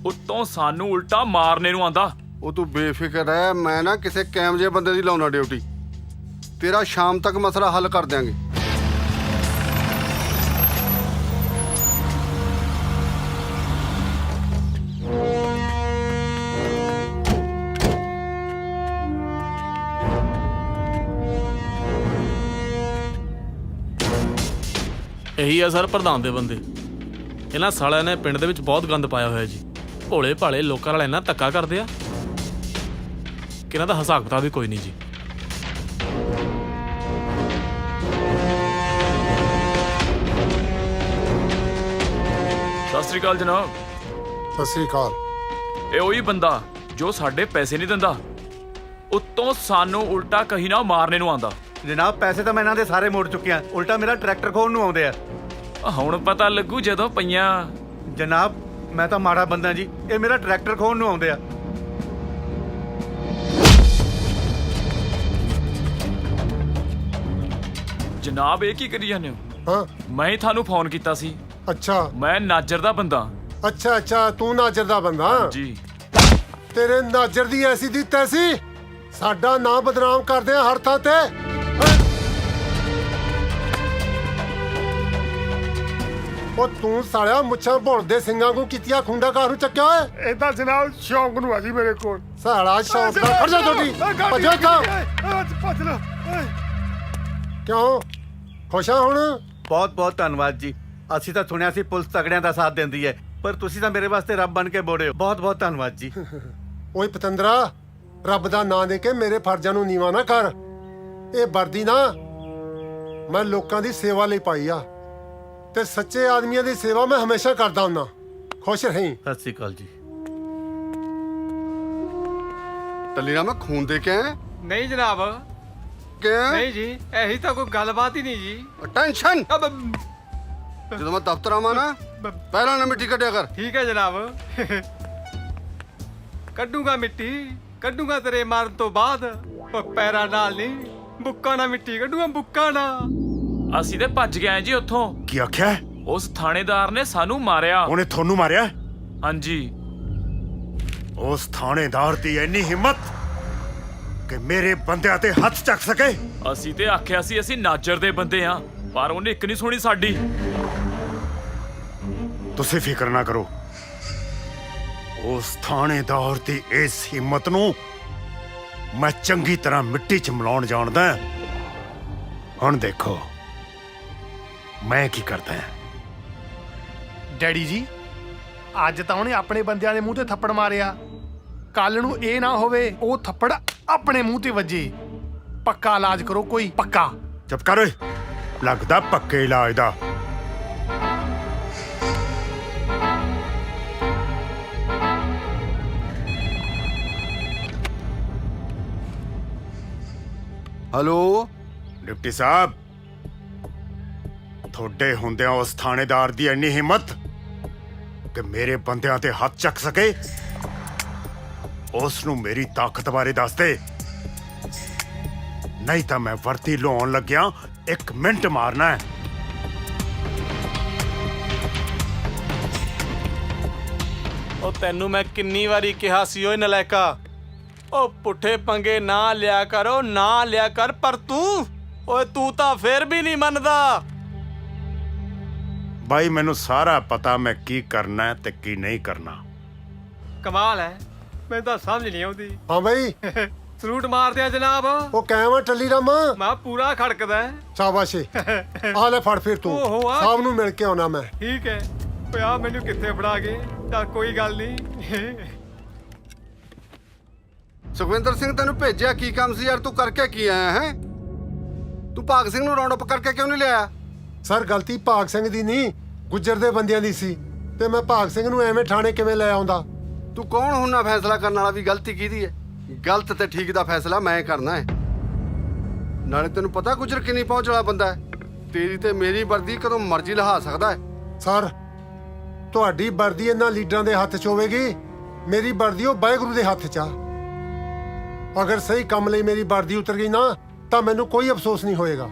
ਉੱਤੋਂ ਸਾਨੂੰ ਉਲਟਾ ਮਾਰਨੇ ਨੂੰ ਆਂਦਾ। ਉਹ ਤੂੰ ਬੇਫਿਕਰ ਰਹਿ, ਮੈਂ ਨਾ ਕਿਸੇ ਕੈਮ ਜਿਹੇ ਬੰਦੇ ਦੀ ਲਾਉਣਾ ਡਿਊਟੀ। ਤੇਰਾ ਸ਼ਾਮ ਤੱਕ ਮਸਲਾ ਹੱਲ ਕਰ ਦਿਆਂਗੇ। ਇਹੀ ਆ ਸਰ ਪ੍ਰਧਾਨ ਦੇ ਬੰਦੇ। ਇਹਨਾਂ ਸਾਲਿਆਂ ਨੇ ਪਿੰਡ ਦੇ ਵਿੱਚ ਬਹੁਤ ਗੰਦ ਪਾਇਆ ਹੋਇਆ ਜੀ। ਭੋਲੇ ਭਾਲੇ ਲੋਕਾਂ ਨਾਲ ਇੰਨਾ ਧੱਕਾ ਕਰਦੇ ਆ ਕਿ ਇਹਨਾਂ ਦਾ ਹਿਸਾਬ ਕਿਤਾਬ ਵੀ ਕੋਈ ਨਹੀਂ ਜੀ। ਸਤਿ ਸ੍ਰੀ ਅਕਾਲ ਜਨਾਬ। ਸਤਿ ਸ੍ਰੀ ਅਕਾਲ। ਇਹ ਉਹੀ ਬੰਦਾ ਜੋ ਸਾਡੇ ਪੈਸੇ ਨਹੀਂ ਦਿੰਦਾ, ਉੱਤੋਂ ਸਾਨੂੰ ਉਲਟਾ ਕਹੀ ਨਾ ਮਾਰਨੇ ਨੂੰ ਆਂਦਾ। ਜਨਾਬ ਪੈਸੇ ਤਾਂ ਮੈਂ ਇਹਨਾਂ ਦੇ ਸਾਰੇ ਮੋੜ ਚੁੱਕਿਆ, ਉਲਟਾ ਮੇਰਾ ਟਰੈਕਟਰ ਖੋਣ ਨੂੰ ਆਉਂਦੇ ਆ। ਹੁਣ ਪਤਾ ਲੱਗੂ ਜਦੋਂ ਪਈਆਂ। ਜਨਾਬ ਮੈਂ ਤਾਂ ਮਾੜਾ ਬੰਦਾ ਜੀ, ਇਹ ਮੇਰਾ ਟਰੈਕਟਰ ਖੋਣ ਨੂੰ ਆਉਂਦੇ ਆ। ਜਨਾਬ ਇਹ ਕੀ ਕਰੀ ਜਾਂਦੇ ਹੋ? ਹਾਂ ਮੈਂ ਹੀ ਤੁਹਾਨੂੰ ਫੋਨ ਕੀਤਾ ਸੀ। ਅੱਛਾ ਮੈਂ ਨਾਜਰ ਦਾ ਬੰਦਾ। ਅੱਛਾ ਅੱਛਾ, ਤੂੰ ਨਾਜਰ ਦਾ ਬੰਦਾ ਜੀ। ਤੇਰੇ ਨਾਜਰ ਦੀ ਐਸੀ ਦੀ ਤੈਸੀ ਸਾਡਾ ਨਾਂ ਬਦਨਾਮ ਕਰਦੇ ਆ ਹਰ ਥਾਂ ਤੇ। ਉਹ ਤੂੰ ਸਾਲਿਆ ਮੁੱਛਾਂ ਭੁੱਲਦੇ ਸਿੰਘਾਂ ਨੂੰ ਕੀਤੀਆਂ ਖੁੰਡਾ ਕਾਹਨੂੰ ਚੱਕਿਆ ਓਏ? ਇਹ ਤਾਂ ਜਨਾਬ ਸ਼ੌਂਕ ਨੂੰ ਆ ਜੀ ਮੇਰੇ ਕੋਲ। ਸਾਲਾ ਸ਼ੌਂਕ ਦਾ ਖੜ ਜਾ ਛੋਟੀ ਭੱਜੋ ਤਾਂ। ਭੱਜ ਲੋ। ਕਿਉਂ ਖੁਸ਼ ਆ ਹੁਣ? ਬਹੁਤ ਬਹੁਤ ਧੰਨਵਾਦ ਜੀ। ਅਸੀਂ ਤਾਂ ਸੁਣਿਆ ਸੀ ਪੁਲਿਸ ਤਗੜਿਆਂ ਦਾ ਸਾਥ ਦਿੰਦੀ ਹੈ, ਪਰ ਤੁਸੀਂ ਤਾਂ ਮੇਰੇ ਵਾਸਤੇ ਰੱਬ ਬਣ ਕੇ ਬੋੜੇ ਹੋ। ਬਹੁਤ ਬਹੁਤ ਧੰਨਵਾਦ ਜੀ। ਓਏ ਪਤੰਦਰਾ, ਰੱਬ ਦਾ ਨਾਂ ਦੇ ਕੇ ਮੇਰੇ ਫਰਜ਼ਾਂ ਨੂੰ ਨੀਵਾਂ ਨਾ ਕਰ। ਇਹ ਵਰਦੀ ਨਾ ਮੈਂ ਲੋਕਾਂ ਦੀ ਸੇਵਾ ਲਈ ਪਾਈ ਆ, ਤੇ ਸੱਚੇ ਆਦਮੀਆਂ ਦੀ ਸੇਵਾ ਮੈਂ ਹਮੇਸ਼ਾ ਕਰਦਾ ਹੁੰਨਾ। ਖੁਸ਼ ਰਹੀਂ। ਸਤਿ ਸ੍ਰੀ ਅਕਾਲ ਜੀ। ਟੱਲੀ ਨਾ ਮੈਂ ਖੂਨ ਦੇ ਕੇ ਆਇਆ। ਨਹੀਂ ਜਨਾਬ, ਕਿਉਂ? ਨਹੀਂ ਜੀ, ਇਹੀ ਤਾਂ ਕੋਈ ਗੱਲਬਾਤ ਹੀ ਨਹੀਂ ਜੀ। ਟੈਨਸ਼ਨ ਜਦੋਂ ਮੈਂ ਦਫ਼ਤਰ ਆਵਾਂ ਨਾ ਪਹਿਲਾਂ ਨਾ ਮਿੱਟੀ ਕੱਢਿਆ ਕਰ। ਠੀਕ ਹੈ ਜਨਾਬ। ਕੱਢੂਗਾ ਮਿੱਟੀ, ਕੱਢੂਗਾ ਤੇਰੇ ਮਾਰਨ ਤੋਂ ਬਾਅਦ। ਉਹ ਪੈਰਾਂ ਨਾਲ ਨਹੀਂ, ਬੁੱਕਾਂ ਨਾਲ ਮਿੱਟੀ ਕੱਢੂਗਾ, ਬੁੱਕਾਂ ਨਾਲ। ਅਸੀਂ ਤੇ ਭੱਜ ਗਏ ਜੀ ਉੱਥੋਂ। ਕੀ ਆਖਿਆ? ਉਸ ਥਾਣੇਦਾਰ ਨੇ ਸਾਨੂੰ ਮਾਰਿਆ। ਉਹਨੇ ਤੁਹਾਨੂੰ ਮਾਰਿਆ? ਹਾਂਜੀ। ਉਸ ਥਾਣੇਦਾਰ ਦੀ ਇੰਨੀ ਹਿੰਮਤ ਕਿ ਮੇਰੇ ਬੰਦਿਆਂ ਤੇ ਹੱਥ ਚੱਕ ਸਕੇ। ਅਸੀਂ ਤੇ ਆਖਿਆ ਸੀ ਅਸੀਂ ਨਾਜਰ ਦੇ ਬੰਦੇ ਆ, ਪਰ ਉਹਨੇ ਇੱਕ ਨਹੀਂ ਸੁਣੀ ਸਾਡੀ। ਤੁਸੀਂ ਫਿਕਰ ਨਾ ਕਰੋ, ਉਸ ਥਾਣੇਦਾਰ ਦੀ ਇਸ ਹਿੰਮਤ ਨੂੰ ਮੈਂ ਚੰਗੀ ਤਰ੍ਹਾਂ ਮਿੱਟੀ 'ਚ ਮਿਲਾਉਣ ਜਾਣਦਾ। ਹੁਣ ਦੇਖੋ ਮੈਂ ਕੀ ਕਰਦਾ। ਡੈਡੀ ਜੀ, ਅੱਜ ਤਾਂ ਉਹਨੇ ਆਪਣੇ ਬੰਦਿਆਂ ਦੇ ਮੂੰਹ ਤੇ ਥੱਪੜ ਮਾਰਿਆ, ਕੱਲ ਨੂੰ ਇਹ ਨਾ ਹੋਵੇ ਉਹ ਥੱਪੜ ਆਪਣੇ ਮੂੰਹ ਤੇ ਵੱਜੇ। ਪੱਕਾ ਇਲਾਜ ਕਰੋ ਕੋਈ, ਪੱਕਾ। ਚੁੱਪ ਕਰ ਓਏ, ਲੱਗਦਾ ਪੱਕੇ ਇਲਾਜ ਦਾ। ਹੈਲੋ ਡਿਪਟੀ ਸਾਹਿਬ, ਤੁਹਾਡੇ ਹੁੰਦਿਆਂ ਉਸ ਥਾਣੇਦਾਰ ਦੀ ਇੰਨੀ ਹਿੰਮਤ ਕਿ ਮੇਰੇ ਬੰਦਿਆਂ ਤੇ ਹੱਥ ਚੱਕ ਸਕੇ। ਉਸ ਨੂੰ ਮੇਰੀ ਤਾਕਤ ਬਾਰੇ ਦੱਸ ਦੇ, ਨਹੀਂ ਤਾਂ ਮੈਂ ਵਰਤੀ ਲਾਉਣ ਲੱਗਿਆ 1 ਮਿੰਟ ਮਾਰਨਾ ਹੈ। ਉਹ ਤੈਨੂੰ ਮੈਂ ਕਿੰਨੀ ਵਾਰੀ ਕਿਹਾ ਸੀ ਓਏ ਨਲਾਇਕਾ, ਉਹ ਪੁੱਠੇ ਪੰਗੇ ਨਾ ਲਿਆ ਕਰੋ, ਨਾ ਲਿਆ ਕਰ, ਪਰ ਤੂੰ ਤਾਂ ਫੇਰ ਵੀ ਨਹੀਂ ਮੰਨਦਾ। ਬਾਈ ਮੈਨੂੰ ਸਾਰਾ ਪਤਾ ਮੈਂ ਕੀ ਕਰਨਾ ਹੈ ਤੇ ਕੀ ਨਹੀਂ ਕਰਨਾ। ਕਮਾਲ ਹੈ, ਮੈਨੂੰ ਤਾਂ ਸਮਝ ਨਹੀਂ ਆਉਂਦੀ। ਹਾਂ ਬਈ, ਸਲੂਟ ਮਾਰਦੇ ਆ ਜਨਾਬ। ਉਹ ਕਾਇਮ ਆ ਟੱਲੀ ਰਾਮਾ। ਮੈਂ ਪੂਰਾ ਖੜਕਦਾ ਹੈ। ਸ਼ਾਬਾਸ਼ ਏ। ਆ ਲੈ ਫੜ ਫਿਰ ਤੂੰ, ਓਹੋ, ਆ ਸਾਹਿਬ ਨੂੰ ਮਿਲ ਕੇ ਆਉਣਾ ਮੈਂ। ਠੀਕ ਹੈ, ਓਏ ਆ ਮੈਨੂੰ ਕਿੱਥੇ ਫੜਾ ਗਏ? ਤਾਂ ਕੋਈ ਗੱਲ ਨਹੀਂ। ਸੁਖਵਿੰਦਰ ਸਿੰਘ ਤੈਨੂੰ ਭੇਜਿਆ ਕੀ ਕੰਮ ਸੀ ਯਾਰ? ਤੂੰ ਕਰਕੇ ਕੀ ਆਇਆ ਹੈ? ਤੂੰ ਭਾਗ ਸਿੰਘ ਨੂੰ ਰਾਉਂਡ ਅਪ ਕਰਕੇ ਕਿਉਂ ਨਹੀਂ ਲਿਆਇਆ? ਸਰ ਗਲਤੀ ਭਾਗ ਸਿੰਘ ਦੀ ਨਹੀਂ, ਗੁੱਜਰ ਦੇ ਬੰਦਿਆਂ ਦੀ ਸੀ, ਤੇ ਮੈਂ ਭਾਗ ਸਿੰਘ ਨੂੰ ਐਵੇਂ ਥਾਣੇ ਕਿਵੇਂ ਲੈ ਆਉਂਦਾ? ਤੂੰ ਕੌਣ ਹੁੰਨਾ ਫੈਸਲਾ ਕਰਨ ਵਾਲਾ ਵੀ ਗਲਤੀ ਕਿਹਦੀ ਹੈ? ਗਲਤ ਤੇ ਠੀਕ ਦਾ ਫੈਸਲਾ ਮੈਂ ਕਰਨਾ ਹੈ। ਨਾਲੇ ਤੈਨੂੰ ਪਤਾ ਗੁੱਜਰ ਕਿੰਨੀ ਪਹੁੰਚ ਵਾਲਾ ਬੰਦਾ ਹੈ। ਤੇਰੀ ਤੇ ਮੇਰੀ ਵਰਦੀ ਕਦੋਂ ਮਰਜ਼ੀ ਲਹਾ ਸਕਦਾ ਹੈ। ਸਰ ਤੁਹਾਡੀ ਵਰਦੀ ਇਹਨਾਂ ਲੀਡਰਾਂ ਦੇ ਹੱਥ 'ਚ ਹੋਵੇਗੀ, ਮੇਰੀ ਵਰਦੀ ਉਹ ਵਾਹਿਗੁਰੂ ਦੇ ਹੱਥ 'ਚ ਆ। ਅਗਰ ਸਹੀ ਕੰਮ ਲਈ ਮੇਰੀ ਵਰਦੀ ਉਤਰ ਗਈ ਨਾ, ਤਾਂ ਮੈਨੂੰ ਕੋਈ ਅਫਸੋਸ ਨਹੀਂ ਹੋਏਗਾ।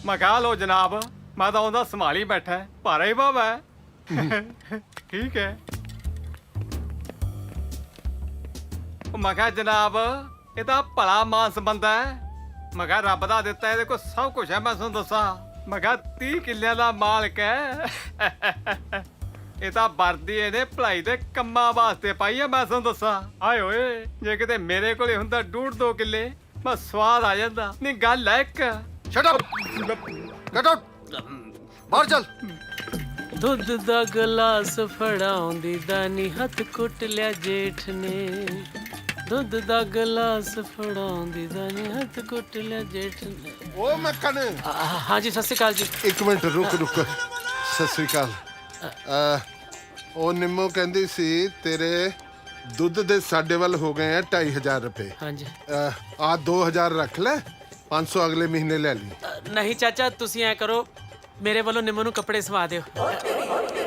ਮੈਂ ਕਹਾ ਲੋ ਜਨਾਬ, ਮੈਂ ਤਾਂ ਉਹਦਾ ਸੰਭਾਲੀ ਬੈਠਾ, ਭਾਰਾ ਹੀ ਬਾਬਾ ਹੈ। ਠੀਕ ਹੈ। ਮੈਂ ਕਿਹਾ ਜਨਾਬ, ਇਹ ਤਾਂ ਭਲਾ ਮਾਨਸ ਬੰਦਾ ਹੈ। ਮੈਂ ਕਿਹਾ ਰੱਬ ਦਾ ਦਿੱਤਾ, ਇਹਦੇ ਕੋਲ ਸਭ ਕੁਝ ਹੈ। ਮੈਂ ਤੁਹਾਨੂੰ ਦੱਸਾਂ, ਮੈਂ ਕਿਹਾ 30 ਕਿੱਲਿਆਂ ਦਾ ਮਾਲਕ ਹੈ। ਇਹ ਤਾਂ ਵਰਦੀ ਇਹਨੇ ਭਲਾਈ ਦੇ ਕੰਮਾਂ ਵਾਸਤੇ ਪਾਈ ਆ। ਮੈਂ ਤੁਹਾਨੂੰ ਦੱਸਾਂ, ਆਏ ਓਏ, ਜੇ ਕਿਤੇ ਮੇਰੇ ਕੋਲੇ ਹੁੰਦਾ 1.5-2 ਕਿੱਲੇ, ਮੈਂ ਸਵਾਦ ਆ ਜਾਂਦਾ। ਨਹੀਂ ਗੱਲ ਹੈ ਇੱਕ। ਸ਼ਟ ਅਪ, ਗੈਟ ਆਊਟ, ਬਾਹਰ ਚੱਲ। ਦੁੱਧ ਦਾ ਗਲਾਸ ਫੜਾਉਂਦੀ ਦਾਨੀ, ਹੱਥ ਕੁੱਟ ਲਿਆ ਜੇਠ ਨੇ। ਦੁੱਧ ਦਾ ਗਲਾਸ ਫੜਾਉਂਦੀ ਦਾਨੀ, ਹੱਥ ਕੁੱਟ ਲਿਆ ਜੇਠ ਨੇ। ਉਹ ਮੱਖਣ। ਹਾਂਜੀ ਸਤਿ ਸ਼੍ਰੀ ਅਕਾਲ ਜੀ। ਇੱਕ ਮਿੰਟ ਰੁਕ। ਸਤਿ ਸ੍ਰੀ ਅਕਾਲ। ਉਹ ਨਿੰਮੋ ਕਹਿੰਦੀ ਸੀ ਤੇਰੇ ਦੁੱਧ ਦੇ ਸਾਡੇ ਵੱਲ ਹੋ ਗਏ ਆ 2500 ਰੁਪਏ। ਹਾਂਜੀ। ਆ 2000 ਰੱਖ ਲੈ, 500 ਅਗਲੇ ਮਹੀਨੇ ਲੈ ਲਈ। ਨਹੀਂ ਚਾਚਾ, ਤੁਸੀਂ ਐ ਕਰੋ, ਮੇਰੇ ਵੱਲੋਂ ਨਿੰਮੋ ਨੂੰ ਕੱਪੜੇ ਸਵਾ ਦਿਓ।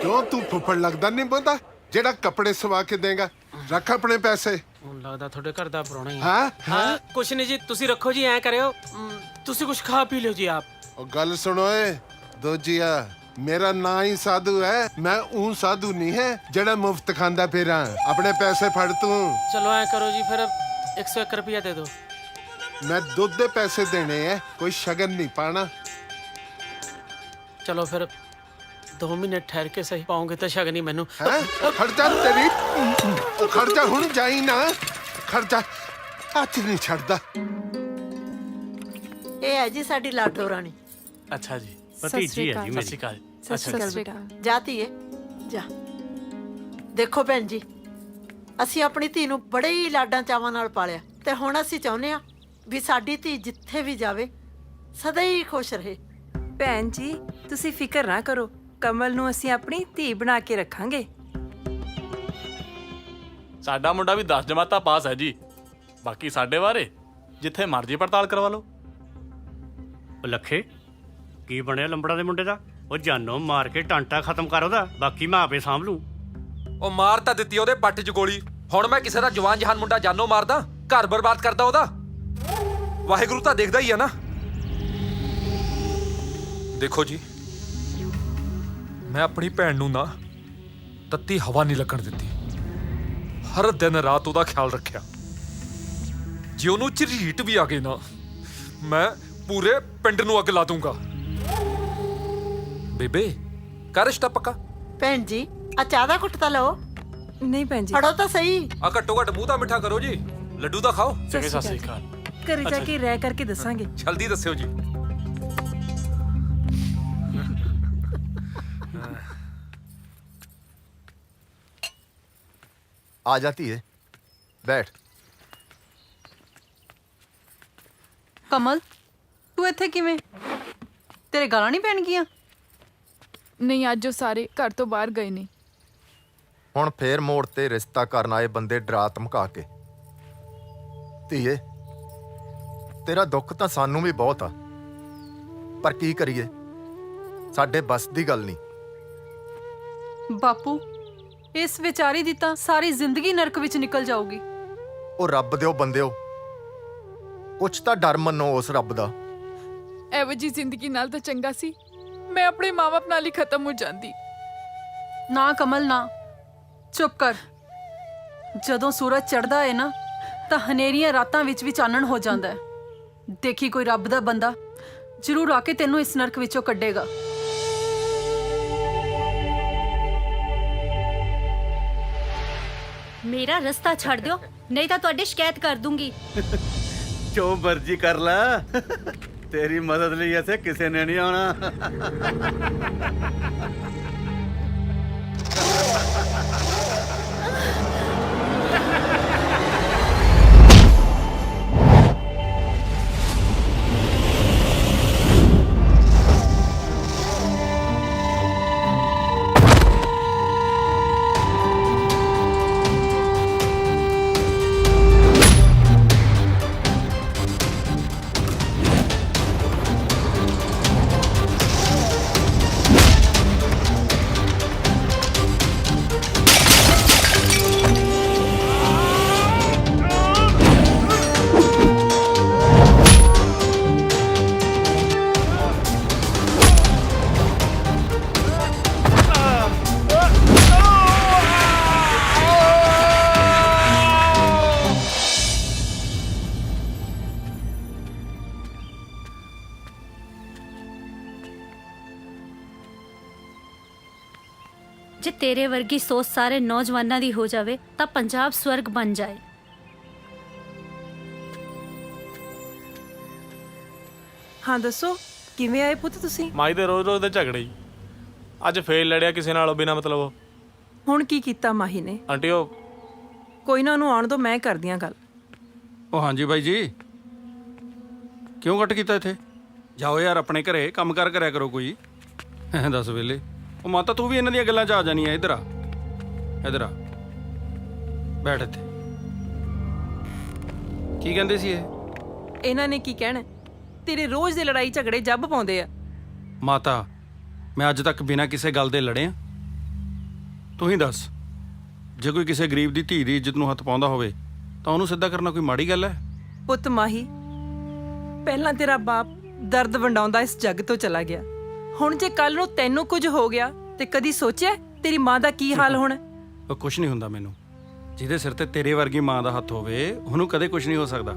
ਕਿਉਂ ਤੂੰ ਫੁੱਫੜ ਲੱਗਦਾ ਨਹੀਂ ਬੰਦਾ ਜਿਹੜਾ ਕੱਪੜੇ ਸਵਾ ਕੇ ਦੇਗਾ? ਰੱਖ ਆਪਣੇ ਪੈਸੇ। ਹੁਣ ਲੱਗਦਾ ਤੁਹਾਡੇ ਘਰ ਦਾ ਪ੍ਰਾਹੁਣਾ ਹੀ। ਹਾਂ ਕੁਛ ਨਹੀਂ ਜੀ, ਤੁਸੀਂ ਰੱਖੋ ਜੀ। ਐ ਕਰਿਓ, ਤੁਸੀਂ ਕੁਛ ਖਾ ਪੀ ਲਿਓ ਜੀ ਆਪ। ਉਹ ਗੱਲ ਸੁਣੋ ਏ ਦੋਜੀਆ, ਮੇਰਾ ਨਾਂ ਹੀ ਸਾਧੂ ਹੈ। ਮੈਂ ਉਹ ਸਾਧੂ ਨਹੀਂ ਹੈ ਜਿਹੜਾ ਮੁਫਤ ਖਾਂਦਾ ਫਿਰਾਂ। ਆਪਣੇ ਪੈਸੇ ਫੜ ਤੂੰ। ਚਲੋ ਐ ਕਰੋ ਜੀ, ਫਿਰ 101 ਰੁਪਇਆ ਦੇ ਦਿਓ। ਮੈਂ ਦੁੱਧ ਦੇ ਪੈਸੇ ਦੇਣੇ ਐ, ਕੋਈ ਸ਼ਗਨ ਨਹੀਂ ਪਾਣਾ। ਚਲੋ ਫਿਰ 2 ਮਹੀਨੇ ਠਹਿਰ ਕੇ ਸਹੀ ਪਾਉਂਗੇ ਤਾਂ ਸ਼ਗਨੀ ਮੈਨੂੰ। ਖਰਚਾ ਤੇਰੀ, ਉਹ ਖਰਚਾ ਹੁਣ ਜਾਈ ਨਾ। ਖਰਚਾ ਹੱਥ ਨਹੀਂ ਛੱਡਦਾ। ਇਹ ਹੈ ਜੀ ਸਾਡੀ ਲਾਡੋ ਰਾਣੀ। ਅੱਛਾ ਜੀ, ਭਤੀਜੀ ਹੈ ਜੀ ਸਤਿ ਸ਼੍ਰੀ ਅਕਾਲ। ਸਤਿ ਸ਼੍ਰੀ ਅਕਾਲ। ਜਾਤੀ ਹੈ ਜਾ। ਦੇਖੋ ਭੈਣ ਜੀ, ਅਸੀਂ ਆਪਣੀ ਧੀ ਨੂੰ ਬੜੇ ਹੀ ਲਾਡਾਂ ਚਾਵਾਂ ਨਾਲ ਪਾਲਿਆ, ਤੇ ਹੁਣ ਅਸੀਂ ਚਾਹੁੰਦੇ ਆ ਵੀ ਸਾਡੀ ਧੀ ਜਿੱਥੇ ਵੀ ਜਾਵੇ ਸਦਾ ਹੀ ਖੁਸ਼ ਰਹੇ। ਭੈਣ ਜੀ ਤੁਸੀਂ ਫਿਕਰ ਨਾ ਕਰੋ, ਕਮਲ ਨੂੰ ਅਸੀਂ ਆਪਣੀ ਧੀ ਬਣਾ ਕੇ ਰੱਖਾਂਗੇ। ਸਾਡਾ ਮੁੰਡਾ ਵੀ 10 ਜਮਾਤਾਂ ਪਾਸ ਹੈ ਜੀ। ਬਾਕੀ ਸਾਡੇ ਬਾਰੇ ਜਿੱਥੇ ਮਰਜ਼ੀ ਪੜਤਾਲ ਕਰਵਾ ਲਓ। ਲੱਖੇ, ਕੀ ਬਣਿਆ ਲੰਬੜਾ ਦੇ ਮੁੰਡੇ ਦਾ? ਉਹ ਜਾਨੋਂ ਮਾਰ ਕੇ ਟਾਂਟਾ ਖਤਮ ਕਰ ਉਹਦਾ, ਬਾਕੀ ਮੈਂ ਆਪੇ ਸਾਂਭ ਲੂੰ। ਉਹ ਮਾਰ ਤਾਂ ਦਿੱਤੀ ਉਹਦੇ ਪੱਟ 'ਚ ਗੋਲੀ। ਹੁਣ ਮੈਂ ਕਿਸੇ ਦਾ ਜਵਾਨ ਜਹਾਨ ਮੁੰਡਾ ਜਾਨੋਂ ਮਾਰਦਾ, ਘਰ ਬਰਬਾਦ ਕਰਦਾ ਉਹਦਾ? ਵਾਹਿਗੁਰੂ ਤਾਂ ਦੇਖਦਾ ਹੀ ਆ ਨਾ। ਦੇਖੋ ਜੀ, ਮੈਂ ਆਪਣੀ ਭੈਣ ਨੂੰ ਨਾ ਤੱਤੀ ਹਵਾ ਨਹੀਂ ਲੱਗਣ ਦਿੱਤੀ। ਹਰ ਦਿਨ ਰਾਤ ਉਹਦਾ ਖਿਆਲ ਰੱਖਿਆ। ਜੇ ਉਹਨੂੰ ਝਰੀਟ ਵੀ ਆ ਗਈ ਨਾ, ਮੈਂ ਪੂਰੇ ਪਿੰਡ ਨੂੰ ਅੱਗ ਲਾ ਦੂੰਗਾ। ਬੇਬੇ, ਕਰ ਰਿਸ਼ਤਾ ਪੱਕਾ? ਭੈਣ ਜੀ, ਆ ਚਾਹ ਦਾ ਘੁੱਟ ਤਾਂ ਲਓ। ਨਹੀਂ ਭੈਣ ਜੀ, ਫੜੋ ਤਾਂ ਸਹੀ। ਆ ਘੱਟੋ ਘੱਟ ਮੂੰਹ ਤਾਂ ਮਿੱਠਾ ਕਰੋ ਜੀ, ਲੱਡੂ ਤਾਂ ਖਾਓ। ਸਤਿ ਸ਼੍ਰੀ ਅਕਾਲ। ਘਰੇ ਜਾ ਕੇ ਰਹਿ ਕਰਕੇ ਦੱਸਾਂਗੇ। ਜਲਦੀ ਦੱਸਿਓ ਜੀ। ਆ ਜਾਤੀ ਹੈ, ਬੈਠ। ਕਮਲ, ਤੂੰ ਇੱਥੇ ਕਿਵੇਂ? ਤੇਰੇ ਗਾਲਾਂ ਨਹੀਂ ਪੈਣ ਗਈਆਂ? ਨਹੀਂ, ਅੱਜ ਉਹ ਸਾਰੇ ਘਰ ਤੋਂ ਬਾਹਰ ਗਏ ਨੇ। ਹੁਣ ਫੇਰ ਮੋੜ ਤੇ ਰਿਸ਼ਤਾ ਕਰਨ ਆਏ ਬੰਦੇ ਡਰਾ ਧਮਕਾ ਕੇ। ਧੀਏ, ਤੇਰਾ ਦੁੱਖ ਤਾਂ ਸਾਨੂੰ ਵੀ ਬਹੁਤ ਆ, ਪਰ ਕੀ ਕਰੀਏ, ਸਾਡੇ ਬਸ ਦੀ ਗੱਲ ਨਹੀਂ। ਬਾਪੂ, ਇਸ ਵਿਚਾਰੀ ਦੀ ਤਾਂ ਸਾਰੀ ਜ਼ਿੰਦਗੀ ਨਰਕ ਵਿੱਚ ਨਿਕਲ ਜਾਊਗੀ। ਉਹ ਰੱਬ ਦਿਓ ਬੰਦਿਓ, ਕੁਛ ਤਾਂ ਡਰ ਮੰਨੋ ਉਸ ਰੱਬ ਦਾ। ਇਹੋ ਜਿਹੀ ਜ਼ਿੰਦਗੀ ਨਾਲ ਤਾਂ ਚੰਗਾ ਸੀ ਮੈਂ ਆਪਣੇ ਮਾਂ-ਬਾਪ ਨਾਲ ਹੀ ਖਤਮ ਹੋ ਜਾਂਦੀ। ਨਾ ਕਮਲ ਨਾ, ਚੁੱਪ ਕਰ। ਜਦੋਂ ਸੂਰਜ ਚੜ੍ਹਦਾ ਹੈ ਨਾ ਤਾਂ ਹਨੇਰੀਆਂ ਰਾਤਾਂ ਵਿੱਚ ਵੀ ਚਾਨਣ ਹੋ ਜਾਂਦਾ ਹੈ। ਦੇਖੀ ਕੋਈ ਰੱਬ ਦਾ ਬੰਦਾ ਜ਼ਰੂਰ ਆ ਕੇ ਤੈਨੂੰ ਇਸ ਨਰਕ ਵਿੱਚੋਂ ਕੱਢੇਗਾ। ਮੇਰਾ ਰਸਤਾ ਛੱਡ ਦਿਓ, ਨਹੀਂ ਤਾਂ ਤੁਹਾਡੀ ਸ਼ਿਕਾਇਤ ਕਰ ਦੂੰਗੀ। ਜੋ ਮਰਜ਼ੀ ਕਰ ਲੈ, ਤੇਰੀ ਮਦਦ ਲਈ ਇੱਥੇ ਕਿਸੇ ਨੇ ਨਹੀਂ ਆਉਣਾ। ਜੇ ਤੇਰੇ ਵਰਗੀ ਸੋਚ ਸਾਰੇ ਨੌਜਵਾਨਾਂ ਦੀ ਹੋ ਜਾਵੇ ਤਾਂ ਪੰਜਾਬ ਸਵਰਗ ਬਣ ਜਾਏ। ਹਾਂ ਦੱਸੋ, ਕਿਵੇਂ ਆਏ ਪੁੱਤ ਤੁਸੀਂ? ਮਾਈ ਦੇ ਰੋਜ਼-ਰੋਜ਼ ਦੇ ਝਗੜੇ ਜੀ। ਅੱਜ ਫੇਰ ਲੜਿਆ ਕਿਸੇ ਨਾਲ ਬਿਨਾਂ ਮਤਲਬ। ਹੁਣ ਕੀ ਕੀਤਾ ਮਾਹੀ ਨੇ? ਆਂਟੀ ਉਹ ਕੋਈ ਨਾ, ਉਹਨੂੰ ਆਉਣ ਦੋ, ਮੈਂ ਕਰਦੀ ਆਂ ਗੱਲ। ਉਹ ਹਾਂਜੀ ਬਾਈ ਜੀ, ਕਿਉਂ ਕੱਟ ਕੀਤਾ ਇੱਥੇ? ਜਾਓ ਯਾਰ ਆਪਣੇ ਘਰੇ ਕੰਮ ਕਰ ਕਰਿਆ ਕਰੋ ਕੋਈ। ਦੱਸ ਵੇਲੇ ਉਹ ਮਾਤਾ, ਤੂੰ ਵੀ ਇਹਨਾਂ ਦੀਆਂ ਗੱਲਾਂ 'ਚ ਆ ਜਾਣੀ ਆ। ਇੱਧਰ ਆ, ਇੱਧਰ ਆ, ਬੈਠ ਇੱਥੇ। ਕੀ ਕਹਿੰਦੇ ਸੀ ਇਹ? ਇਹਨਾਂ ਨੇ ਕੀ ਕਹਿਣਾ? ਤੇਰੇ ਰੋਜ਼ ਦੇ ਲੜਾਈ ਝਗੜੇ ਜੱਬ ਪਾਉਂਦੇ ਆ। ਮਾਤਾ, ਮੈਂ ਅੱਜ ਤੱਕ ਬਿਨਾਂ ਕਿਸੇ ਗੱਲ ਦੇ ਲੜਿਆ? ਤੂੰ ਹੀ ਦੱਸ, ਜੇ ਕੋਈ ਕਿਸੇ ਗਰੀਬ ਦੀ ਧੀ ਦੀ ਇੱਜ਼ਤ ਨੂੰ ਹੱਥ ਪਾਉਂਦਾ ਹੋਵੇ ਤਾਂ ਉਹਨੂੰ ਸਿੱਧਾ ਕਰਨਾ ਕੋਈ ਮਾੜੀ ਗੱਲ ਹੈ? ਪੁੱਤ ਮਾਹੀ, ਪਹਿਲਾਂ ਤੇਰਾ ਬਾਪ ਦਰਦ ਵੰਡਾਉਂਦਾ ਇਸ ਜੱਗ ਤੋਂ ਚਲਾ ਗਿਆ। ਹੁਣ ਜੇ ਕੱਲ ਨੂੰ ਤੈਨੂੰ ਕੁਝ ਹੋ ਗਿਆ ਤੇ ਕਦੀ ਸੋਚਿਆ ਤੇਰੀ ਮਾਂ ਦਾ ਕੀ ਹਾਲ ਹੋਣਾ? ਉਹ ਕੁਛ ਨਹੀਂ ਹੁੰਦਾ ਮੈਨੂੰ। ਜਿਹਦੇ ਸਿਰ ਤੇ ਤੇਰੇ ਵਰਗੀ ਮਾਂ ਦਾ ਹੱਥ ਹੋਵੇ ਉਹਨੂੰ ਕਦੇ ਕੁਛ ਨਹੀਂ ਹੋ ਸਕਦਾ।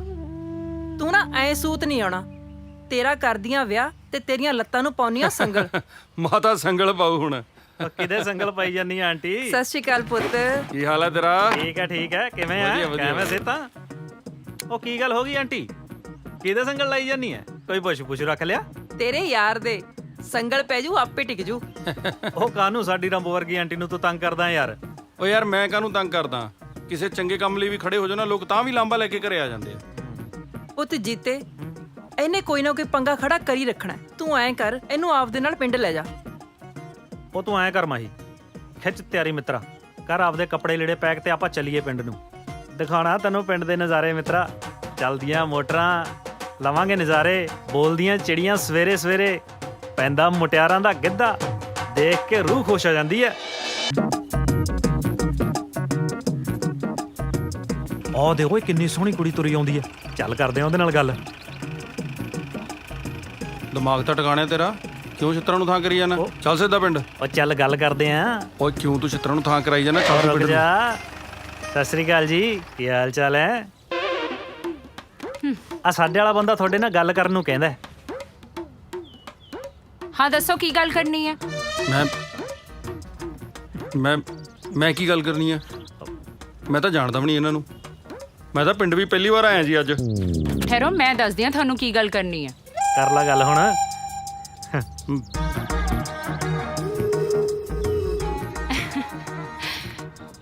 ਤੂੰ ਨਾ ਐ ਸੂਤ ਨਹੀਂ ਆਉਣਾ। ਤੇਰਾ ਕਰਦੀਆਂ ਵਿਆਹ ਤੇ ਤੇਰੀਆਂ ਲੱਤਾਂ ਨੂੰ ਪਾਉਣੀਆਂ ਸੰਗਲ। ਮਾਤਾ ਸੰਗਲ ਪਾਉ ਹੁਣ। ਕਿਹਦੇ ਸੰਗਲ ਪਾਈ ਜਾਨੀ ਆ ਆਂਟੀ? ਸਤਿ ਸ਼੍ਰੀ ਅਕਾਲ ਪੁੱਤ। ਕੀ ਹਾਲ ਹੈ ਤੇਰਾ? ਠੀਕ ਹੈ। ਕਿਵੇਂ ਆ? ਕਿਵੇਂ ਸਿਹਤਾਂ? ਉਹ ਕੀ ਗੱਲ ਹੋ ਗਈ ਆਂਟੀ? ਕਿਹਦੇ ਸੰਗਲ ਲਾਈ ਜਾਨੀ ਹੈ? ਕੋਈ ਪੁੱਛ ਰੱਖ ਲਿਆ? ਤੇਰੇ ਯਾਰ ਦੇ ਸੰਗਲ ਪੈ ਜੂ, ਆਪੇ ਟਿਕ ਜੂ। ਉਹ ਕਾਹਨੂੰ ਸਾਡੀ ਰੰਬੋ ਵਰਗੀ ਆਂਟੀ ਨੂੰ ਤੂੰ ਤੰਗ ਕਰਦਾ ਯਾਰ? ਓ ਯਾਰ ਮੈਂ ਕਾਹਨੂੰ ਤੰਗ ਕਰਦਾ? ਕਿਸੇ ਚੰਗੇ ਕੰਮ ਲਈ ਵੀ ਖੜੇ ਹੋ ਜਾਓ ਨਾ, ਲੋਕ ਤਾਂ ਵੀ ਲਾਂਬਾ ਲੈ ਕੇ ਘਰੇ ਆ ਜਾਂਦੇ ਆ। ਪੁੱਤ ਜੀਤੇ, ਇਹਨੇ ਕੋਈ ਨਾ ਕੋਈ ਪੰਗਾ ਖੜਾ ਕਰੀ ਰੱਖਣਾ। ਤੂੰ ਐਂ ਕਰ, ਇਹਨੂੰ ਆਪਦੇ ਨਾਲ ਪਿੰਡ ਲੈ ਜਾ। ਉਹ ਤੂੰ ਐਂ ਕਰ ਮਾਹੀ, ਖਿੱਚ ਤਿਆਰੀ ਮਿੱਤਰਾ, ਕਰ ਆਪਦੇ ਕੱਪੜੇ ਲੀੜੇ ਪੈਕ ਤੇ ਆਪਾਂ ਚੱਲੀਏ ਪਿੰਡ ਨੂੰ। ਦਿਖਾਣਾ ਤੈਨੂੰ ਪਿੰਡ ਦੇ ਨਜ਼ਾਰੇ ਮਿੱਤਰਾ। ਚੱਲਦੀਆਂ ਮੋਟਰਾਂ, ਲਵਾਂਗੇ ਨਜ਼ਾਰੇ, ਬੋਲਦੀਆਂ ਚਿੜੀਆਂ ਸਵੇਰੇ ਸਵੇਰੇ, ਪੈਂਦਾ ਮੁਟਿਆਰਾਂ ਦਾ ਗਿੱਧਾ, ਦੇਖ ਕੇ ਰੂਹ ਖੁਸ਼ ਹੋ ਜਾਂਦੀ ਹੈ। ਆਹ ਦੇਖੋ ਕਿੰਨੀ ਸੋਹਣੀ ਕੁੜੀ ਤੁਰੀ ਆਉਂਦੀ ਹੈ। ਚੱਲ ਕਰਦੇ ਆ ਉਹਦੇ ਨਾਲ ਗੱਲ। ਦਿਮਾਗ ਤਾਂ ਟਿਕਾਣਿਆ ਤੇਰਾ? ਕਿਉਂ ਛਿੱਤਰਾਂ ਨੂੰ ਥਾਂ ਕਰੀ ਜਾਣਾ? ਚੱਲ ਸਿੱਧਾ ਪਿੰਡ। ਉਹ ਚੱਲ ਗੱਲ ਕਰਦੇ ਆ। ਓਏ ਕਿਉਂ ਤੂੰ ਛਿੱਤਰਾਂ ਨੂੰ ਥਾਂ ਕਰਾਈ ਜਾਣਾ? ਰੁਕ ਜਾ। ਸਤਿ ਸ੍ਰੀ ਅਕਾਲ ਜੀ, ਕੀ ਹਾਲ ਚਾਲ ਹੈ? ਆ ਸਾਡੇ ਵਾਲਾ ਬੰਦਾ ਤੁਹਾਡੇ ਨਾਲ ਗੱਲ ਕਰਨ ਨੂੰ ਕਹਿੰਦਾ। ਹਾਂ ਦੱਸੋ, ਕੀ ਗੱਲ ਕਰਨੀ ਹੈ? ਮੈਂ ਕੀ ਗੱਲ ਕਰਨੀ ਹੈ? ਮੈਂ ਤਾਂ ਜਾਣਦਾ ਵੀ ਨਹੀਂ ਇਹਨਾਂ ਨੂੰ। ਮੈਂ ਤਾਂ ਪਿੰਡ ਵੀ ਪਹਿਲੀ ਵਾਰ ਆਇਆ ਜੀ ਅੱਜ। ਠਹਿਰੋ, ਮੈਂ ਦੱਸਦੀ ਹਾਂ ਤੁਹਾਨੂੰ ਕੀ ਗੱਲ ਕਰਨੀ ਹੈ। ਕਰ ਲੈ ਗੱਲ ਹੁਣ।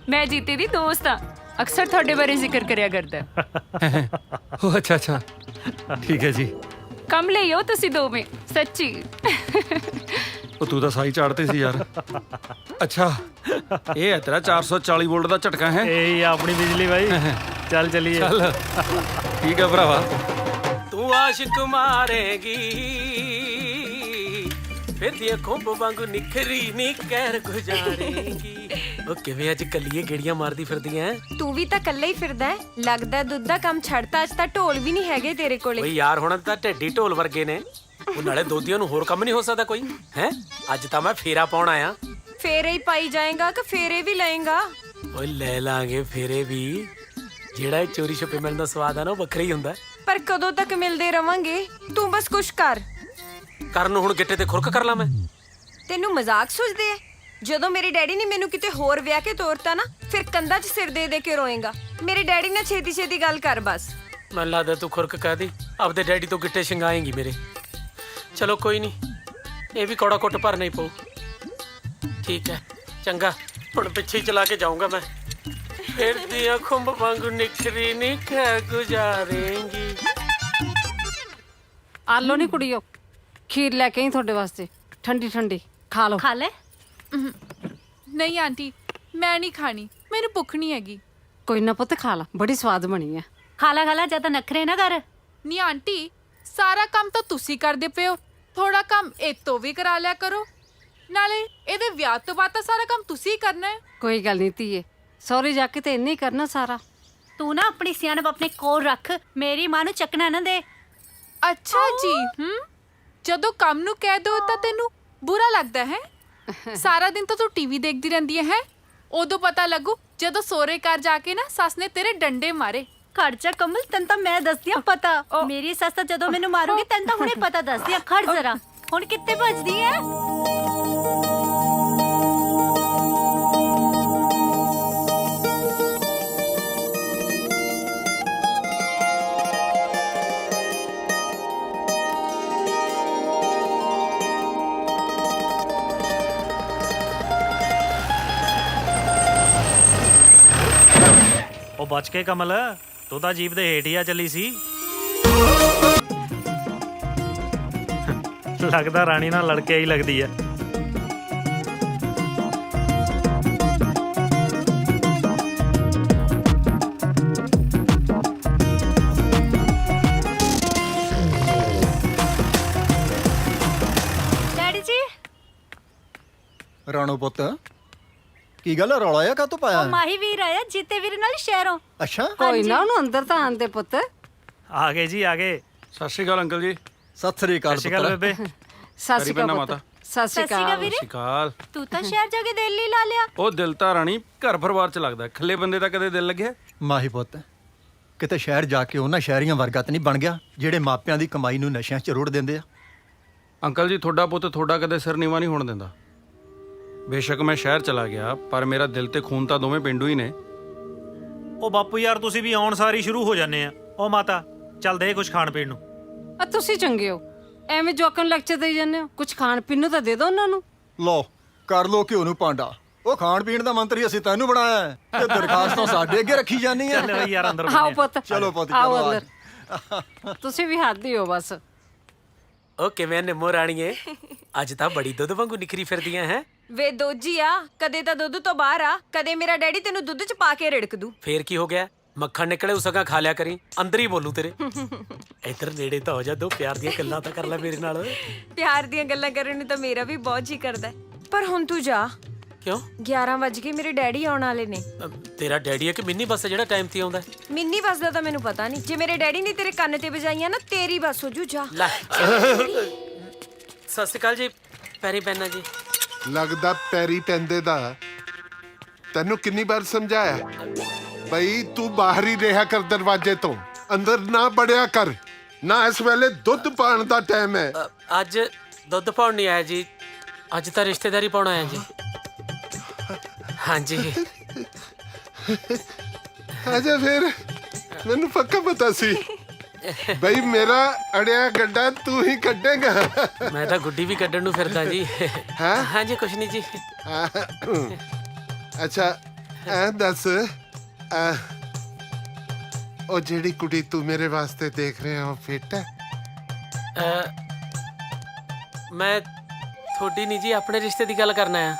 ਮੈਂ ਜੀਤੇ ਦੀ ਦੋਸਤ ਆ, ਅਕਸਰ ਤੁਹਾਡੇ ਬਾਰੇ ਜ਼ਿਕਰ ਕਰਿਆ ਕਰਦਾ। ਓ ਅੱਛਾ ਠੀਕ ਹੈ ਜੀ। ਕੰਮ ਲਈ ਹੋ ਤੁਸੀਂ ਦੋਵੇਂ, ਸੱਚੀ। ਉਹ ਤੂੰ ਤਾਂ ਸਾਈ ਝਾੜਤੇ ਸੀ ਯਾਰ। ਅੱਛਾ, ਇਹ ਹੈ ਤੇਰਾ 440 ਵੋਲਟ ਦਾ ਝਟਕਾ ਹੈ? ਇਹ ਆਪਣੀ ਬਿਜਲੀ ਬਾਈ। ਚੱਲ ਚਲੀਏ। ਚੱਲ ਠੀਕ ਹੈ ਭਰਾਵਾ। ਤੂੰ ਆਸ਼ਿਕ ਮਾਰੇਗੀ ਫਿਰ ਦੀ ਖੁੰਬ ਵਾਂਗੂ ਨਿਖਰੀ ਨੀ ਕਹਿਰ ਗੁਜ਼ਾਰੇਗੀ। ਉਹ ਕਿਵੇਂ ਅੱਜ ਕੱਲੀਏ ਗੇੜੀਆਂ ਮਾਰਦੀ ਫਿਰਦੀ ਐ? ਤੂੰ ਵੀ ਤਾਂ ਕੱਲਾ ਹੀ ਫਿਰਦਾ ਹੈ। ਲੱਗਦਾ ਦੁੱਧ ਦਾ ਕੰਮ ਛੱਡਤਾ, ਅੱਜ ਤਾਂ ਢੋਲ ਵੀ ਨਹੀਂ ਹੈਗੇ ਤੇਰੇ ਕੋਲੇ। ਓਏ ਯਾਰ ਹੁਣ ਤਾਂ ਢੇਡੀ ਢੋਲ ਵਰਗੇ ਨੇ। ਉਹ ਨਾਲੇ ਦੋਧੀਆਂ ਨੂੰ ਹੋਰ ਕੰਮ ਨਹੀਂ ਹੋ ਸਕਦਾ ਕੋਈ ਹੈ? ਅੱਜ ਤਾਂ ਮੈਂ ਫੇਰਾ ਪਾਉਣ ਆਇਆ। ਫੇਰੇ ਹੀ ਪਾਈ ਜਾਏਗਾ ਕਿ ਫੇਰੇ ਵੀ ਲਏਗਾ? ਓਏ ਲੈ ਲਾਂਗੇ ਫੇਰੇ ਵੀ। ਜਿਹੜਾ ਇਹ ਚੋਰੀ ਛੁਪੇ ਮਿਲਣ ਦਾ ਸਵਾਦ ਆ ਨਾ, ਉਹ ਵੱਖਰਾ ਹੀ ਹੁੰਦਾ। ਪਰ ਕਦੋਂ ਤੱਕ ਮਿਲਦੇ ਰਵਾਂਗੇ? ਤੂੰ ਬਸ ਕੁਛ ਕਰ। ਕਰਨ ਨੂੰ ਹੁਣ ਗਿੱਟੇ ਤੇ ਖੁਰਕ ਕਰ ਲਾਂ ਮੈਂ? ਤੈਨੂੰ ਮਜ਼ਾਕ ਸੁਝਦੇ ਐ? ਜਦੋਂ ਮੇਰੇ ਡੈਡੀ ਨੇ ਮੈਨੂੰ ਕਿਤੇ ਹੋਰ ਵਿਆਹ ਕੇ ਤੋਰਤਾ ਨਾ, ਫਿਰ ਕੰਧਾਂ 'ਚ ਸਿਰ ਦੇ ਦੇ ਕੇ ਰੋਏਗਾ। ਮੇਰੇ ਡੈਡੀ ਨਾਲ ਛੇਤੀ ਛੇਤੀ ਗੱਲ ਕਰ ਬਸ। ਮੈਨੂੰ ਲੱਗਦਾ ਤੂੰ ਖੁਰਕ ਕਹਿ ਦੀ, ਆਪਦੇ ਡੈਡੀ ਤੋਂ ਗਿੱਟੇ ਛਿੰਗਾਏਂਗੀ ਮੇਰੇ। ਚਲੋ ਕੋਈ ਨਹੀਂ, ਇਹ ਵੀ ਕੌੜਾ ਕੁੱਟ ਭਰਨਾ ਹੀ ਪਊ। ਠੀਕ ਹੈ, ਚੰਗਾ, ਹੁਣ ਪਿੱਛੇ ਹੀ ਚਲਾ ਕੇ ਜਾਊਂਗਾ ਮੈਂ। ਫਿਰ ਦੀਆਂ ਖੁੰਬ ਵਾਂਗੂ ਨਿਖਰੀ ਨਿਖਰ ਗੁਜ਼ਾਰੇਂਗੀ। ਆਲੋ ਨਹੀਂ ਕੁੜੀਓ, ਖੀਰ ਲੈ ਕੇ ਆਈ ਤੁਹਾਡੇ ਵਾਸਤੇ, ਠੰਡੀ ਠੰਡੀ ਖਾ ਲਓ। ਖਾ ਲੈ। ਨਹੀਂ ਆਂਟੀ, ਮੈਂ ਨਹੀਂ ਖਾਣੀ, ਮੈਨੂੰ ਭੁੱਖ ਨਹੀਂ ਹੈਗੀ। ਕੋਈ ਨਾ ਪੁੱਤ, ਖਾ ਲਾ, ਬੜੀ ਸਵਾਦ ਬਣੀ ਆ। ਖਾ ਲੈ ਜਿਆਦਾ ਨਖਰੇ ਨਾ ਕਰ। ਨਹੀਂ ਆਂਟੀ, ਸਾਰਾ ਕੰਮ ਤਾਂ ਤੁਸੀਂ ਕਰਦੇ ਪਏ ਹੋ, ਥੋੜਾ ਕੰਮ ਇਹ ਤੋਂ ਵੀ ਕਰਾ ਲਿਆ ਕਰੋ। ਨਾਲੇ ਇਹਦੇ ਵਿਆਹ ਤੋਂ ਬਾਅਦ ਤਾਂ ਸਾਰਾ ਕੰਮ ਤੁਸੀਂ ਹੀ ਕਰਨਾ ਹੈ। ਕੋਈ ਗੱਲ ਨਹੀਂ ਧੀਏ, ਸੌਰੀ ਜਾ ਕੇ ਤੇ ਇੰਨੇ ਹੀ ਕਰਨਾ ਸਾਰਾ। ਤੂੰ ਨਾ ਆਪਣੀ ਸਿਆਣਪ ਆਪਣੇ ਕੋਲ ਰੱਖ, ਮੇਰੀ ਮਾਂ ਨੂੰ ਚੱਕਣਾ ਨਾ ਦੇ। ਅੱਛਾ ਜੀ। ਜਦੋਂ ਕੰਮ ਨੂੰ ਕਹਿ ਦੋ ਤਾਂ ਤੈਨੂੰ ਬੁਰਾ ਲੱਗਦਾ ਹੈ? ਸਾਰਾ ਦਿਨ ਤਾਂ ਤੂੰ ਟੀਵੀ ਦੇਖਦੀ ਰਹਿੰਦੀ ਹੈ। ਉਦੋਂ ਪਤਾ ਲੱਗੂ ਜਦੋਂ ਸੋਹਰੇ ਘਰ ਜਾ ਕੇ ਨਾ ਸੱਸ ਨੇ ਤੇਰੇ ਡੰਡੇ ਮਾਰੇ। ਖਰਚਾ ਕਮਲ, ਤੈਨੂੰ ਤਾਂ ਮੈਂ ਦੱਸਦੀ ਆ ਪਤਾ। ਮੇਰੀ ਸੱਸ ਤਾਂ ਜਦੋਂ ਮੈਨੂੰ ਮਾਰੂਗੀ ਤੈਨੂੰ ਤਾਂ ਹੁਣੇ ਪਤਾ ਦੱਸਦੀ ਆ। ਖੜ ਜ਼ਰਾ, ਹੁਣ ਕਿੱਥੇ ਭੱਜਦੀ ਐ? ਉਹ ਬਚ ਕੇ ਕਮਲ, ਤੂੰ ਤਾਂ ਜੀਪ ਦੇ ਹੇਠ ਹੀ ਆ ਚੱਲੀ ਸੀ। ਲੱਗਦਾ ਰਾਣੀ ਨਾਲ ਲੜ ਕੇ ਹੀ ਲੱਗਦੀ ਆ। ਡੈਡੀ ਜੀ। ਰਾਣੋ ਪੁੱਤ, ਕੀ ਗੱਲ ਰੌਲਾ ਆ ਕਾਹਤੋਂ ਪਾਇਆ? ਮਾਹੀ ਵੀਰ ਆਇਆ ਜੀਤੇ ਵੀਰ ਨਾਲ ਸ਼ਹਿਰੋਂ। ਅੱਛਾ, ਕੋਈ ਨਾ, ਉਹਨੂੰ ਅੰਦਰ ਤਾਂ ਆਂਦੇ ਪੁੱਤ। ਆ ਗਏ ਜੀ, ਆ ਗਏ। ਸਤਿ ਸ਼੍ਰੀ ਅਕਾਲ ਅੰਕਲ ਜੀ। ਸਤਿ ਸ੍ਰੀ ਅਕਾਲ ਬੇਬੇ। ਸਤਿ ਸ਼੍ਰੀ ਅਕਾਲ ਪੁੱਤ। ਸਤਿ ਸ਼੍ਰੀ ਅਕਾਲ। ਤੂੰ ਤਾਂ ਸ਼ਹਿਰ ਜਾ ਕੇ ਦਿਲ ਹੀ ਲਾ ਲਿਆ। ਉਹ ਦਿਲ ਤਾਂ ਰਾਣੀ ਘਰ ਪਰਿਵਾਰ ਚ ਲੱਗਦਾ, ਖੱਲੇ ਬੰਦੇ ਦਾ ਕਦੇ ਦਿਲ ਲੱਗਿਆ? ਮਾਹੀ ਪੁੱਤ, ਕਿਤੇ ਸ਼ਹਿਰ ਜਾ ਕੇ ਉਹਨਾਂ ਸ਼ਹਿਰੀਆਂ ਵਰਗਾ ਤਾਂ ਨਹੀਂ ਬਣ ਗਿਆ ਜਿਹੜੇ ਮਾਪਿਆਂ ਦੀ ਕਮਾਈ ਨੂੰ ਨਸ਼ਿਆਂ 'ਚ ਰੋੜ ਦਿੰਦੇ ਆ। ਅੰਕਲ ਜੀ, ਤੁਹਾਡਾ ਪੁੱਤ ਤੁਹਾਡਾ ਕਦੇ ਸਿਰ ਨੀਵਾ ਨਹੀਂ ਹੋਣ ਦਿੰਦਾ। ਬੇਸ਼ੱਕ ਮੈਂ ਸ਼ਹਿਰ ਚਲਾ ਗਿਆ, ਪਰ ਮੇਰਾ ਦਿਲ ਤੇ ਖੂਨ ਤਾਂ ਦੋਵੇਂ ਪਿੰਡੂ ਹੀ ਨੇ। ਉਹ ਬਾਪੂ ਯਾਰ, ਤੁਸੀਂ ਵੀ ਆਉਣ ਸਾਰੀ ਸ਼ੁਰੂ ਹੋ ਜਾਂਦੇ ਆ। ਉਹ ਮਾਤਾ, ਚੱਲ ਦੇ ਕੁਝ ਖਾਣ ਪੀਣ ਨੂੰ। ਆ ਤੁਸੀਂ ਚੰਗੇ ਹੋ, ਐਵੇਂ ਜੋਕਾਂ ਨੂੰ ਲੈਕਚਰ ਦੇਈ ਜਾਂਦੇ ਹੋ। ਕੁਝ ਖਾਣ ਪੀਣ ਨੂੰ ਤਾਂ ਦੇ ਦਿਓ ਉਹਨਾਂ ਨੂੰ। ਲੋ ਕਰ ਲੋ ਘਿਓ ਨੂੰ ਭਾਂਡਾ। ਉਹ ਖਾਣ ਪੀਣ ਦਾ ਮੰਤਰੀ ਅਸੀਂ ਤੈਨੂੰ ਬਣਾਇਆ ਹੈ ਤੇ ਦਰਖਾਸਤਾਂ ਸਾਡੇ ਅੱਗੇ ਰੱਖੀ ਜਾਂਦੀ ਹੈ। ਚੱਲ ਯਾਰ ਅੰਦਰ ਆਓ ਪੁੱਤ, ਚਲੋ ਪੁੱਤ, ਆਓ ਚਲੋ ਅੰਦਰ। ਤੁਸੀਂ ਵੀ ਹੱਥ ਹੀ ਹੋ ਬਸ। ਉਹ ਕਿਵੇਂ ਨਿੰਮੋ ਰਾਣੀਏ, ਅੱਜ ਤਾਂ ਬੜੀ ਦੁੱਧ ਵਾਂਗੂ ਨਿਖਰੀ ਫਿਰਦੀਆਂ ਹੈ। ਵੇ ਦੋਜੀ ਆ, ਕਦੇ ਤਾਂ ਦੁੱਧ ਤੋਂ ਬਾਹਰ ਆ, ਕਦੇ ਮੇਰਾ ਡੈਡੀ ਤੈਨੂੰ ਦੁੱਧ 'ਚ ਪਾ ਕੇ ਰਿੜਕ ਦੂ। ਫੇਰ ਕੀ ਹੋ ਗਿਆ? ਮੱਖਣ ਨਿਕਲੇ ਉਸਕਾ ਖਾ ਲਿਆ ਕਰੀ, ਅੰਦਰ ਹੀ ਬੋਲੂ ਤੇਰੇ। ਇੱਧਰ ਨੇੜੇ ਤਾਂ ਹੋ ਜਾ, ਦੋ ਪਿਆਰ ਦੀਆਂ ਗੱਲਾਂ ਤਾਂ ਕਰ ਲੈ ਮੇਰੇ ਨਾਲ। ਪਿਆਰ ਦੀਆਂ ਗੱਲਾਂ ਕਰਨ ਨੂੰ ਤਾਂ ਮੇਰਾ ਵੀ ਬਹੁਤ ਜੀ ਕਰਦਾ ਹੈ। ਪਰ ਹੁਣ ਤੂੰ ਜਾ। ਕਿਉਂ? 11 ਵਜ ਗਏ, ਮੇਰੇ ਡੈਡੀ ਆਉਣ ਵਾਲੇ ਨੇ। ਤੇਰਾ ਡੈਡੀ ਹੈ ਕਿ ਮਿੰਨੀ ਬੱਸ ਜਿਹੜਾ ਟਾਈਮ ਤੇ ਆਉਂਦਾ? ਮਿੰਨੀ ਬੱਸ ਦਾ ਤਾਂ ਮੈਨੂੰ ਪਤਾ ਨਹੀਂ। ਜੇ ਮੇਰੇ ਡੈਡੀ ਨੇ ਤੇਰੇ ਕੰਨ ਤੇ ਵਜਾਈਆਂ ਨਾ, ਤੇਰੀ ਬੱਸ ਹੋ ਜੂ। ਜਾ। ਸਤਿ ਸ਼੍ਰੀ ਅਕਾਲ ਜੀ, ਪੈਰੀ ਪੈਨਾ ਜੀ। ਲੱਗਦਾ ਪੈਰੀ ਪੈਂਦੇ ਦਾ। ਤੈਨੂੰ ਕਿੰਨੀ ਵਾਰ ਸਮਝਾਇਆ ਬਈ ਤੂੰ ਬਾਹਰ ਹੀ ਰਿਹਾ ਕਰ, ਦਰਵਾਜ਼ੇ ਤੋਂ ਅੰਦਰ ਨਾ ਵੜਿਆ ਕਰ। ਨਾ ਇਸ ਵੇਲੇ ਦੁੱਧ ਪਾਣ ਦਾ ਟਾਈਮ ਹੈ। ਅੱਜ ਦੁੱਧ ਪਾਉਣ ਨਹੀਂ ਆਇਆ ਜੀ, ਅੱਜ ਤਾਂ ਰਿਸ਼ਤੇਦਾਰੀ ਪਾਉਣ ਆਇਆ ਜੀ। ਹਾਂਜੀ। ਅਜੇ ਫਿਰ ਮੈਨੂੰ ਪੱਕਾ ਪਤਾ ਸੀ ਬਈ ਮੇਰਾ ਅੜਿਆ ਗੱਡਾ ਤੂੰ ਹੀ ਕੱਢੇਗਾ। ਮੈਂ ਤਾਂ ਗੁੱਡੀ ਵੀ ਕੱਢਣ ਨੂੰ ਫਿਰਦਾ ਜੀ। ਹਾਂ ਹਾਂਜੀ, ਕੁਛ ਨਹੀਂ ਜੀ। ਅੱਛਾ ਐ ਦੱਸ, ਉਹ ਜਿਹੜੀ ਕੁੜੀ ਤੂੰ ਮੇਰੇ ਵਾਸਤੇ ਦੇਖ ਰਿਹਾ ਉਹ ਫਿੱਟ ਹੈ? ਮੈਂ ਤੁਹਾਡੀ ਨਹੀਂ ਜੀ, ਆਪਣੇ ਰਿਸ਼ਤੇ ਦੀ ਗੱਲ ਕਰਨਾ ਆ।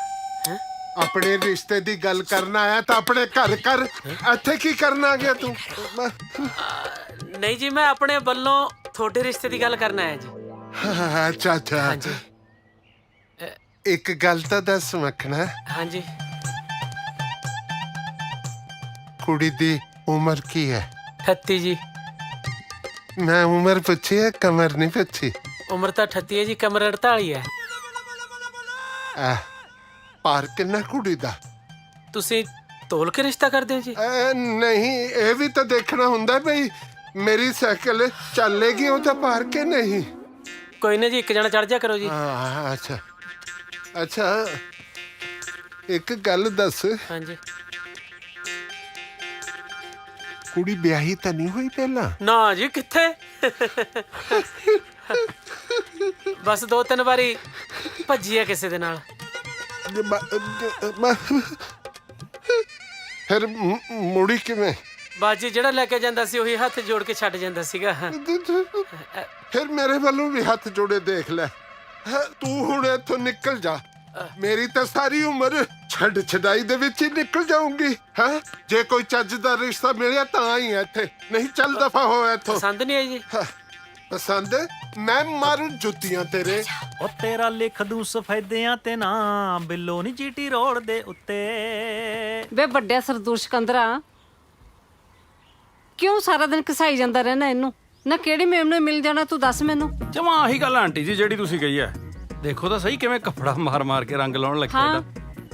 ਆਪਣੇ ਰਿਸ਼ਤੇ ਦੀ ਗੱਲ ਕਰਨਾ ਆਇਆ ਤਾਂ ਆਪਣੇ ਘਰ ਕਰ, ਇੱਥੇ ਕੀ ਕਰਨ ਆ ਗਿਆ ਤੂੰ? ਨਹੀਂ ਜੀ, ਮੈਂ ਆਪਣੇ ਵੱਲੋਂ ਤੁਹਾਡੇ ਰਿਸ਼ਤੇ ਦੀ ਗੱਲ ਕਰਨਾ ਆਇਆ ਜੀ। ਅੱਛਾ ਅੱਛਾ। ਹਾਂਜੀ। ਇੱਕ ਗੱਲ ਤਾਂ ਦੱਸ ਮੱਖਣਾ। ਹਾਂਜੀ। ਕੁੜੀ ਦੀ ਉਮਰ ਕੀ ਹੈ? 38 ਜੀ। ਮੈਂ ਉਮਰ ਪੁੱਛੀ ਹੈ, ਕਮਰ ਨਹੀਂ ਪੁੱਛੀ। ਉਮਰ ਤਾਂ 38 ਹੈ ਜੀ, ਕਮਰ 48 ਹੈ। ਭਾਰ ਕਿੰਨਾ ਕੁੜੀ ਦਾ? ਤੁਸੀਂ ਤੋਲ ਕੇ ਰਿਸ਼ਤਾ ਕਰਦੇ ਹੋ ਜੀ? ਨਹੀਂ, ਇਹ ਵੀ ਤਾਂ ਦੇਖਣਾ ਹੁੰਦਾ ਬਈ ਮੇਰੀ ਸਾਈਕਲ ਚੱਲੇਗੀ ਉਹਦਾ ਭਾਰ ਕੇ ਨਹੀਂ। ਕੋਈ ਨਾ ਜੀ, ਇੱਕ ਜਣਾ ਚੜ ਜਾ ਕਰੋ ਜੀ। ਅੱਛਾ ਅੱਛਾ, ਇੱਕ ਗੱਲ ਦੱਸ। ਹਾਂਜੀ। ਕੁੜੀ ਵਿਆਹੀ ਤਾਂ ਨਹੀਂ ਹੋਈ ਪਹਿਲਾਂ? ਨਾ ਜੀ, ਕਿੱਥੇ। ਬਸ 2-3 ਵਾਰੀ ਭੱਜੀ ਹੈ ਕਿਸੇ ਦੇ ਨਾਲ। ਫਿਰ ਮੁੜੀ ਕਿਵੇਂ? ਬਾਜੀ ਜਿਹੜਾ ਲੈ ਕੇ ਜਾਂਦਾ ਸੀ ਉਹੀ ਹੱਥ ਜੋੜ ਕੇ ਛੱਡ ਜਾਂਦਾ ਸੀਗਾ। ਫਿਰ ਮੇਰੇ ਵੱਲੋਂ ਵੀ ਹੱਥ ਜੋੜੇ ਦੇਖ ਲੈ। ਤੂੰ ਹੁਣ ਇੱਥੋਂ ਨਿਕਲ ਜਾ। ਮੇਰੀ ਤਾਂ ਸਾਰੀ ਉਮਰ ਛੱਡ ਛਡਾਈ ਦੇ ਵਿੱਚ ਹੀ ਨਿਕਲ ਜਾਊਂਗੀ। ਹੈ ਜੇ ਕੋਈ ਚੱਜ ਦਾ ਰਿਸ਼ਤਾ ਮਿਲਿਆ ਤਾਂ ਹੀ ਇੱਥੇ, ਨਹੀਂ ਚੱਲ ਦਫਾ ਹੋ ਇੱਥੋਂ। ਪਸੰਦ ਨਹੀਂ ਆਈ ਜੀ? ਪਸੰਦ? ਮੈਂ ਮਾਰੂ ਜੁੱਤੀਆਂ ਤੇਰੇ। ਉਹ ਤੇਰਾ ਲਿਖ ਦੂੰ ਸਫੈਦਿਆਂ ਤੇ ਨਾ ਬਿੱਲੋ ਨੀ ਜੀਟੀ ਰੋਡ ਦੇ ਉੱਤੇ। ਵੇ ਵੱਡਿਆ ਸਰਦੂਰ ਸਿਕੰਦਰਾ, ਕਿਉਂ ਸਾਰਾ ਦਿਨ ਘਸਾਈ ਜਾਂਦਾ ਰਹਿਣਾ ਇਹਨੂੰ? ਨਾ ਕਿਹੜੀ ਮੇਮ ਨੂੰ ਮਿਲ ਜਾਣਾ, ਤੂੰ ਦੱਸ ਮੈਨੂੰ। ਜਮਾ ਆਹੀ ਗੱਲ ਆਂਟੀ ਜੀ ਜਿਹੜੀ ਤੁਸੀਂ ਕਹੀ ਹੈ। ਦੇਖੋ ਤਾਂ ਸਹੀ ਕਿਵੇਂ ਕੱਪੜਾ ਮਾਰ ਮਾਰ ਕੇ ਰੰਗ ਲਾਉਣ ਲੱਗਿਆ ਇਹਦਾ।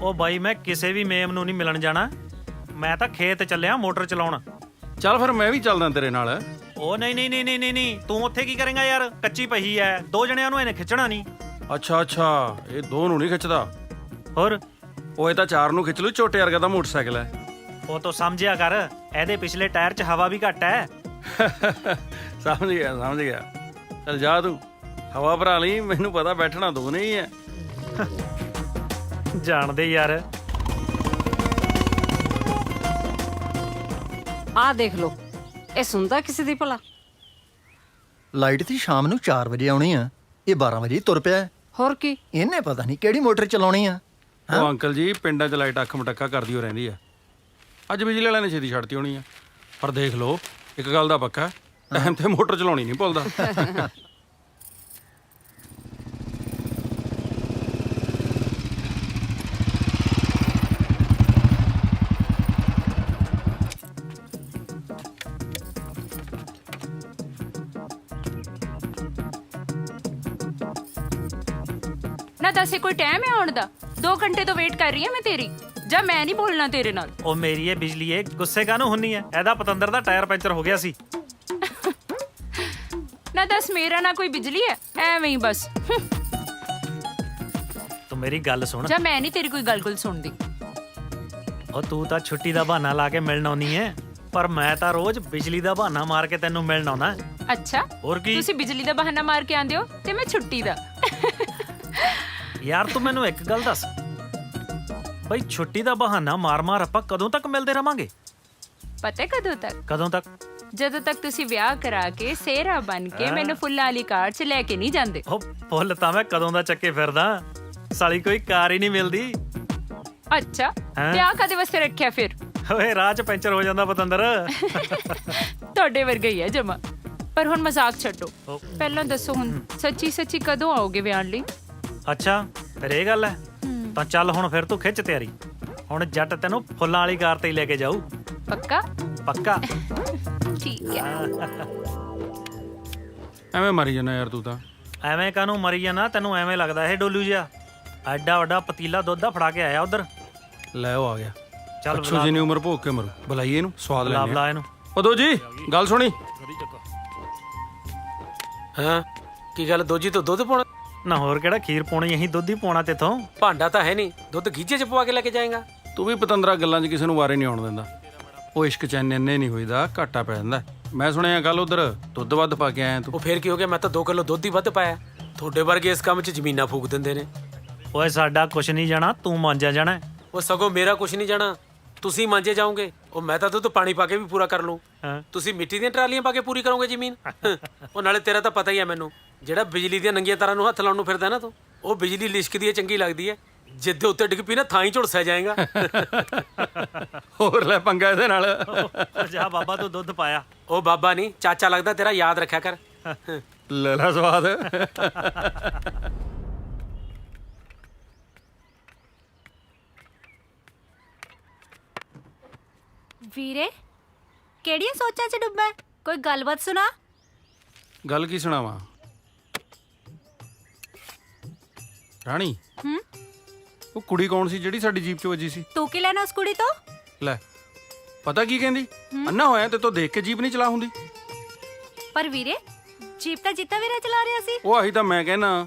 ਉਹ ਬਾਈ, ਮੈਂ ਕਿਸੇ ਵੀ ਮੇਮ ਨੂੰ ਨਹੀਂ ਮਿਲਣ ਜਾਣਾ। ਮੈਂ ਤਾਂ ਖੇਤ ਚੱਲਿਆ ਮੋਟਰ ਚਲਾਉਣ। ਚੱਲ ਫਿਰ ਮੈਂ ਵੀ ਚੱਲਦਾ ਤੇਰੇ ਨਾਲ। ਉਹ ਨਹੀਂ ਨਹੀਂ ਨਹੀਂ ਨਹੀਂ ਨਹੀਂ, ਤੂੰ ਉੱਥੇ ਕੀ ਕਰੇਂਗਾ ਯਾਰ? ਕੱਚੀ ਪਹੀ ਐ, 2 ਜਣਿਆਂ ਨੂੰ ਇਹਨੇ ਖਿੱਚਣਾ ਨਹੀਂ। ਅੱਛਾ ਅੱਛਾ, ਇਹ 2 ਨੂੰ ਨਹੀਂ ਖਿੱਚਦਾ। ਹੋਰ ਉਹ ਇਹ ਤਾਂ 4 ਨੂੰ ਖਿੱਚ ਲੂ, ਛੋਟੇ ਵਰਗਾ ਦਾ ਮੋਟਰਸਾਈਕਲ ਹੈ। ਉਹ ਤਾਂ ਸਮਝਿਆ ਕਰ, ਇਹਦੇ ਪਿਛਲੇ ਟਾਇਰ 'ਚ ਹਵਾ ਵੀ ਘੱਟ ਐ। ਸਮਝ ਗਿਆ। ਚੱਲ ਜਾ ਤੂੰ, ਹਵਾ ਭਰਾ ਲਈ। ਮੈਨੂੰ ਪਤਾ ਬੈਠਣਾ 2 ਨਹੀਂ ਹੈ। ਜਾਣਦੇ ਯਾਰ। ਆਹ ਦੇਖ ਲੋ, ਇਹ ਸੁਣਦਾ ਕਿਸੇ ਦੀ ਭਲਾ? ਲਾਈਟ ਦੀ ਸ਼ਾਮ ਨੂੰ 4 ਵਜੇ ਆਉਣੀ ਆ, ਇਹ 12 ਵਜੇ ਤੁਰ ਪਿਆ। ਹੋਰ ਕੀ, ਇਹਨੇ ਪਤਾ ਨਹੀਂ ਕਿਹੜੀ ਮੋਟਰ ਚਲਾਉਣੀ ਆ। ਉਹ ਅੰਕਲ ਜੀ, ਪਿੰਡਾਂ 'ਚ ਲਾਈਟ ਅੱਖ ਮਟੱਕਾ ਕਰਦੀ ਹੋ ਰਹਿੰਦੀ ਆ। ਅੱਜ ਬਿਜਲੀ ਵਾਲਿਆਂ ਨੇ ਛੇਤੀ ਛੱਡਤੀ ਹੋਣੀ ਆ। ਪਰ ਦੇਖ ਲਓ, ਇੱਕ ਗੱਲ ਦਾ ਪੱਕਾ, ਟਾਈਮ ਤੇ ਮੋਟਰ ਚਲਾਉਣੀ ਨਹੀਂ ਭੁੱਲਦਾ। ਨਾ ਦੱਸੇ ਕੋਈ ਟਾਈਮ ਹੈ ਆਉਣ ਦਾ? 2 ਘੰਟੇ ਤੋਂ ਵੇਟ ਕਰ ਰਹੀ ਹਾਂ ਮੈਂ ਤੇਰੀ। ਜਾਂ ਮੈਂ ਨਹੀਂ ਬੋਲਣਾ ਤੇਰੇ ਨਾਲ। ਉਹ ਮੇਰੀ ਇਹ ਬਿਜਲੀ ਏ, ਗੁੱਸੇ ਕਾਹਨੂੰ ਹੁੰਨੀ ਐ? ਇਹਦਾ ਪਤੰਦਰ ਦਾ ਟਾਇਰ ਪੈਂਚਰ ਹੋ ਗਿਆ ਸੀ। ਨਾ ਦੱਸ, ਮੇਰਾ ਨਾ ਕੋਈ ਬਿਜਲੀ ਹੈ, ਐਵੇਂ ਹੀ ਬਸ। ਤੂੰ ਮੇਰੀ ਗੱਲ ਸੁਣ। ਜਾਂ ਮੈਂ ਨਹੀਂ ਤੇਰੀ ਕੋਈ ਗੱਲ ਸੁਣਦੀ। ਉਹ ਤੂੰ ਤਾਂ ਛੁੱਟੀ ਦਾ ਬਹਾਨਾ ਲਾ ਕੇ ਮਿਲਣ ਆਉਣੀ ਐ, ਪਰ ਮੈਂ ਤਾਂ ਰੋਜ਼ ਬਿਜਲੀ ਦਾ ਬਹਾਨਾ ਮਾਰ ਕੇ ਤੈਨੂੰ ਮਿਲਣ ਆਉਣਾ। ਅੱਛਾ, ਹੋਰ ਕੀ? ਤੁਸੀਂ ਬਿਜਲੀ ਦਾ ਬਹਾਨਾ ਮਾਰ ਕੇ ਆਂਦੇ ਹੋ ਤੇ ਮੈਂ ਛੁੱਟੀ ਦਾ। ਯਾਰ ਤੂੰ ਮੈਨੂੰ ਇੱਕ ਗੱਲ ਦੱਸ, ਬਈ ਛੁੱਟੀ ਦਾ ਬਹਾਨਾ ਮਾਰ-ਮਾਰ ਆਪਾਂ ਕਦੋਂ ਤੱਕ ਮਿਲਦੇ ਰਵਾਂਗੇ? ਪਤਾ ਕਦੋਂ ਤੱਕ? ਕਦੋਂ ਤੱਕ? ਜਦੋਂ ਤੱਕ ਤੁਸੀਂ ਵਿਆਹ ਕਰਾ ਕੇ ਸੇਰਾ ਬਣ ਕੇ ਮੈਨੂੰ ਫੁੱਲਾਂ ਵਾਲੀ ਕਾਰ 'ਚ ਲੈ ਕੇ ਨਹੀਂ ਜਾਂਦੇ। ਉਹ ਫੁੱਲ ਤਾਂ ਮੈਂ ਕਦੋਂ ਦਾ ਚੱਕੇ ਫਿਰਦਾ, ਸਾਲੀ ਕੋਈ ਕਾਰ ਹੀ ਨਹੀਂ ਮਿਲਦੀ। ਅੱਛਾ, ਤੇ ਆ ਕਦੇ ਵਾਸਤੇ ਰੱਖਿਆ ਫਿਰ? ਓਏ ਰਾਹ 'ਚ ਪੈਂਚਰ ਹੋ ਜਾਂਦਾ ਪਤੰਦਰ। ਤੁਹਾਡੇ ਵਰਗਾ ਹੀ ਹੈ ਜਮਾ। ਪਰ ਹੁਣ ਮਜ਼ਾਕ ਛੱਡੋ, ਪਹਿਲਾਂ ਦੱਸੋ ਹੁਣ ਸੱਚੀ ਕਦੋਂ ਆਓਗੇ ਵਿਆਹ ਲਈ? ਅੱਛਾ, ਫਿਰ ਇਹ ਗੱਲ ਹੈ। ਤਾਂ ਚੱਲ ਹੁਣ ਫਿਰ ਤੂੰ ਖਿੱਚ ਤਿਆਰੀ। ਹੁਣ ਜੱਟ ਤੈਨੂੰ ਫੁੱਲਾਂ ਵਾਲੀ ਕਾਰ ਤੇ ਹੀ ਲੈ ਕੇ ਜਾਊ। ਪੱਕਾ? ਪੱਕਾ। ਠੀਕ ਹੈ। ਐਵੇਂ ਮਰੀ ਜਾਣਾ ਯਾਰ ਤੂੰ ਤਾਂ। ਐਵੇਂ ਕਾਹਨੂੰ ਮਰੀ ਜਾਣਾ? ਤੈਨੂੰ ਐਵੇਂ ਲੱਗਦਾ ਇਹ ਡੋਲੂ ਜਿਹਾ? ਐਡਾ ਵੱਡਾ ਪਤੀਲਾ ਦੁੱਧ ਦਾ ਫੜਾ ਕੇ ਆਇਆ ਉਧਰ। ਲੈ ਉਹ ਆ ਗਿਆ। ਚੱਲ ਅੱਛੋ ਜਿੰਨੀ ਉਮਰ ਭੋਗ ਕੇ ਮਰੂ। ਬੁਲਾਈਏ ਇਹਨੂੰ, ਸਵਾਦ ਲੈਣੇ। ਬੁਲਾ ਇਹਨੂੰ। ਉਹ ਦੋ ਜੀ, ਗੱਲ ਸੁਣੀ। ਹਾਂ, ਕੀ ਗੱਲ? ਦੋਜੀ ਤੋਂ ਦੁੱਧ ਪਾਉਣਾ? ਨਾ ਹੋਰ ਕਿਹੜਾ ਖੀਰ ਪਾਉਣੀ, ਅਸੀਂ ਦੁੱਧ ਹੀ ਪਾਉਣਾ ਤੇਥੋਂ। ਭਾਂਡਾ ਤਾਂ ਹੈ ਨਹੀਂ, ਦੁੱਧ ਗੀਜੇ 'ਚ ਪਵਾ ਕੇ ਲੈ ਕੇ ਜਾਏਗਾ? ਤੂੰ ਵੀ ਪਤੰਦਰਾ ਗੱਲਾਂ 'ਚ ਕਿਸੇ ਨੂੰ ਵਾਰੇ ਨਹੀਂ ਆਉਣ ਦਿੰਦਾ। ਉਹ ਇਸ਼ਕ 'ਚ ਇੰਨੇ ਨਹੀਂ ਹੋਈਦਾ, ਘਾਟਾ ਪੈ ਜਾਂਦਾ। ਮੈਂ ਸੁਣਿਆ ਕੱਲ ਉਧਰ ਦੁੱਧ ਵੱਧ ਪਾ ਕੇ ਆਇਆ ਤੂੰ। ਉਹ ਫੇਰ ਕੀ ਹੋ ਗਿਆ? ਮੈਂ ਤਾਂ 2 ਕਿਲੋ ਦੁੱਧ ਹੀ ਵੱਧ ਪਾਇਆ। ਤੁਹਾਡੇ ਵਰਗੇ ਇਸ ਕੰਮ 'ਚ ਜ਼ਮੀਨਾਂ ਫੂਕ ਦਿੰਦੇ ਨੇ। ਓਏ ਸਾਡਾ ਕੁਛ ਨਹੀਂ ਜਾਣਾ, ਤੂੰ ਮਾਂਜਿਆ ਜਾਣਾ। ਉਹ ਸਗੋਂ ਮੇਰਾ ਕੁਛ ਨਹੀਂ ਜਾਣਾ, ਤੁਸੀਂ ਮਾਂਜੇ ਜਾਓਗੇ। ਉਹ ਮੈਂ ਤਾਂ ਦੁੱਧ ਪਾਣੀ ਪਾ ਕੇ ਵੀ ਪੂਰਾ ਕਰ ਲੂੰ, ਤੁਸੀਂ ਮਿੱਟੀ ਦੀਆਂ ਟਰਾਲੀਆਂ ਪਾ ਕੇ ਪੂਰੀ ਕਰੋਗੇ ਜ਼ਮੀਨ। ਉਹ ਨਾਲੇ ਤੇਰਾ ਤਾਂ ਪਤਾ ਹੀ ਹੈ ਮੈਨੂੰ, ਜਿਹੜਾ ਬਿਜਲੀ ਦੀਆਂ ਨੰਗੀਆਂ ਤਾਰਾਂ ਨੂੰ ਹੱਥ ਲਾਉਣ ਨੂੰ ਫਿਰਦਾ ਨਾ ਤੂੰ, ਉਹ ਬਿਜਲੀ ਲਿਸ਼ਕਦੀ ਹੈ ਚੰਗੀ ਲੱਗਦੀ ਹੈ, ਜਿੱਦੇ ਉੱਤੇ ਡਿੱਗ ਪਈ ਨਾ ਥਾਂ ਹੀ ਝੁਲਸਿਆ ਜਾਏਗਾ। ਹੋਰ ਲੈ ਪੰਗਾ ਇਹਦੇ ਨਾਲ। ਜਾ ਬਾਬਾ ਤੂੰ ਦੁੱਧ ਪਾਇਆ। ਉਹ ਬਾਬਾ ਨਹੀਂ, ਚਾਚਾ ਲੱਗਦਾ ਤੇਰਾ, ਯਾਦ ਰੱਖਿਆ ਕਰ। ਲੈ ਲੈ ਸਵਾਦ। ਵੀਰੇ, ਕਿਹੜੀਆਂ ਸੋਚਾਂ 'ਚ ਡੁੱਬਾ? ਕੋਈ ਗੱਲਬਾਤ ਸੁਣਾ। ਗੱਲ ਕੀ ਸੁਣਾਵਾਂ? ਰਾਣੀ ਹੂੰ ਉਹ ਕੁੜੀ ਕੌਣ ਸੀ ਜਿਹੜੀ ਸਾਡੀ ਜੀਪ 'ਚ ਵੱਜੀ ਸੀ? ਤੂੰ ਕੀ ਲੈਣਾ ਉਸ ਕੁੜੀ ਤੋਂ? ਲੈ ਪਤਾ ਕੀ ਕਹਿੰਦੀ, ਅੰਨਾ ਹੋਇਆ ਤੇ ਤੂੰ ਦੇਖ ਕੇ ਜੀਪ ਨਹੀਂ ਚਲਾ ਹੁੰਦੀ। ਪਰ ਵੀਰੇ ਜੀਪ ਤਾਂ ਜੀਤਾ ਵੀਰਾ ਚਲਾ ਰਿਹਾ ਸੀ। ਉਹ ਆਹੀ ਤਾਂ ਮੈਂ ਕਹਿਣਾ,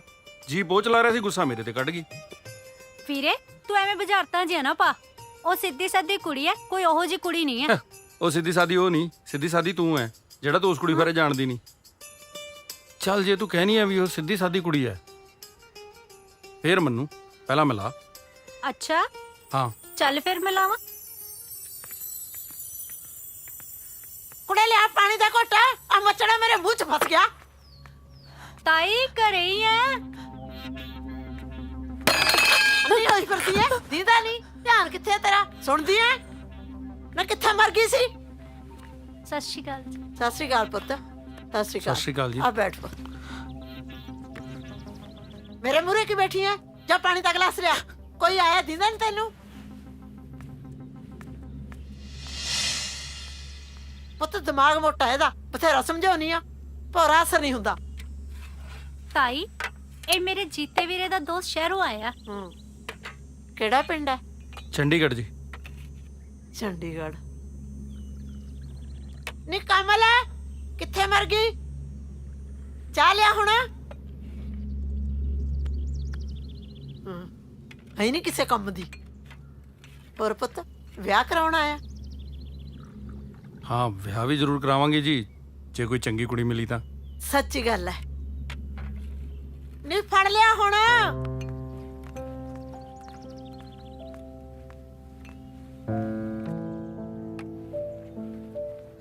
ਜੀਪ ਉਹ ਚਲਾ ਰਿਹਾ ਸੀ, ਗੁੱਸਾ ਮੇਰੇ ਤੇ ਕੱਢ ਗਈ। ਵੀਰੇ ਤੂੰ ਐਵੇਂ ਬੁਝਾਰਤਾਂ ਜਿਹਾ ਨਾ ਪਾ। ਉਹ ਸਿੱਧੀ ਸਾਦੀ ਕੁੜੀ ਹੈ, ਕੋਈ ਉਹੋ ਜੀ ਕੁੜੀ ਨਹੀਂ ਹੈ। ਉਹ ਸਿੱਧੀ ਸਾਦੀ ਉਹ ਨਹੀਂ, ਸਿੱਧੀ ਸਾਦੀ ਤੂੰ ਐ ਜਿਹੜਾ ਤੂੰ ਉਸ ਕੁੜੀ ਬਾਰੇ ਜਾਣਦੀ ਨਹੀਂ। ਚੱਲ ਜੇ ਤੂੰ ਕਹਿਨੀ ਆ ਵੀ ਉਹ ਸਿੱਧੀ ਸਾਦੀ ਕੁੜੀ ਐ ਫੇਰ ਮੈਨੂੰ ਪਹਿਲਾਂ ਮਿਲਾ। ਅੱਛਾ ਹਾਂ ਚੱਲ ਫਿਰ ਮਿਲਾਵਾਂ। ਕੁੜੇ ਲਿਆ ਪਾਣੀ ਦਾ ਘੁੱਟ, ਆ ਮੱਛੜਾ ਮੇਰੇ ਮੂੰਹ 'ਚ ਫਸ ਗਿਆ। ਤਾਈ ਘਰੇ ਹੀ ਹੈ। ਨਹੀਂ ਹੋਈ ਕਰਦੀ ਹੈ, ਦੀਦਾ ਨਹੀਂ। ਧਿਆਨ ਕਿੱਥੇ ਤੇਰਾ? ਸੁਣਦੀ ਐ ਨਾ? ਕਿੱਥੇ ਮਰ ਗਈ ਸੀ? ਸਤਿ ਸ਼੍ਰੀ ਅਕਾਲ। ਸਤਿ ਸ਼੍ਰੀ ਅਕਾਲ ਪੁੱਤ, ਸਤਿ ਸ਼੍ਰੀ ਅਕਾਲ। ਸਤਿ ਸ਼੍ਰੀ ਅਕਾਲ ਜੀ। ਆ ਬੈਠ ਪੁੱਤ। ਮੇਰੇ ਮੂਹਰੇ ਕੀ ਬੈਠੀ ਐ? ਜਾ ਪਾਣੀ ਦਾ ਗਲਾਸ ਲਿਆ। ਕੋਈ ਆਇਆ ਦੀਦਾ ਨਹੀਂ ਤੈਨੂੰ? ਪੁੱਤ ਦਿਮਾਗ ਮੋਟਾ ਇਹਦਾ, ਬਥੇਰਾ ਸਮਝਾਉਣੀ ਆ, ਪਰ ਅਸਰ ਨਹੀਂ ਹੁੰਦਾ। ਤਾਈ ਇਹ ਮੇਰੇ ਜੀਤੇ ਵੀਰੇ ਦਾ ਦੋਸਤ ਸ਼ਹਿਰੋਂ ਆਇਆ। ਕਿਹੜਾ ਪਿੰਡ ਹੈ? ਚੰਡੀਗੜ੍ਹ ਜੀ। ਚੰਡੀਗੜ੍ਹ। ਨੀ ਕਮਲ ਕਿੱਥੇ ਮਰ ਗਈ? ਚਾਹ ਲਿਆ ਹੁਣ। ਹੈ ਨਹੀਂ ਕਿਸੇ ਕੰਮ ਦੀ। ਪਰ ਪੁੱਤ ਵਿਆਹ ਕਰਾਉਣਾ ਆਇਆ? ਹਾਂ ਵਿਆਹ ਵੀ ਜ਼ਰੂਰ ਕਰਾਵਾਂਗੇ ਜੀ, ਜੇ ਕੋਈ ਚੰਗੀ ਕੁੜੀ ਮਿਲੀ ਤਾਂ। ਸੱਚੀ ਗੱਲ ਹੈ। ਨੀ ਫੜ ਲਿਆ ਹੁਣ।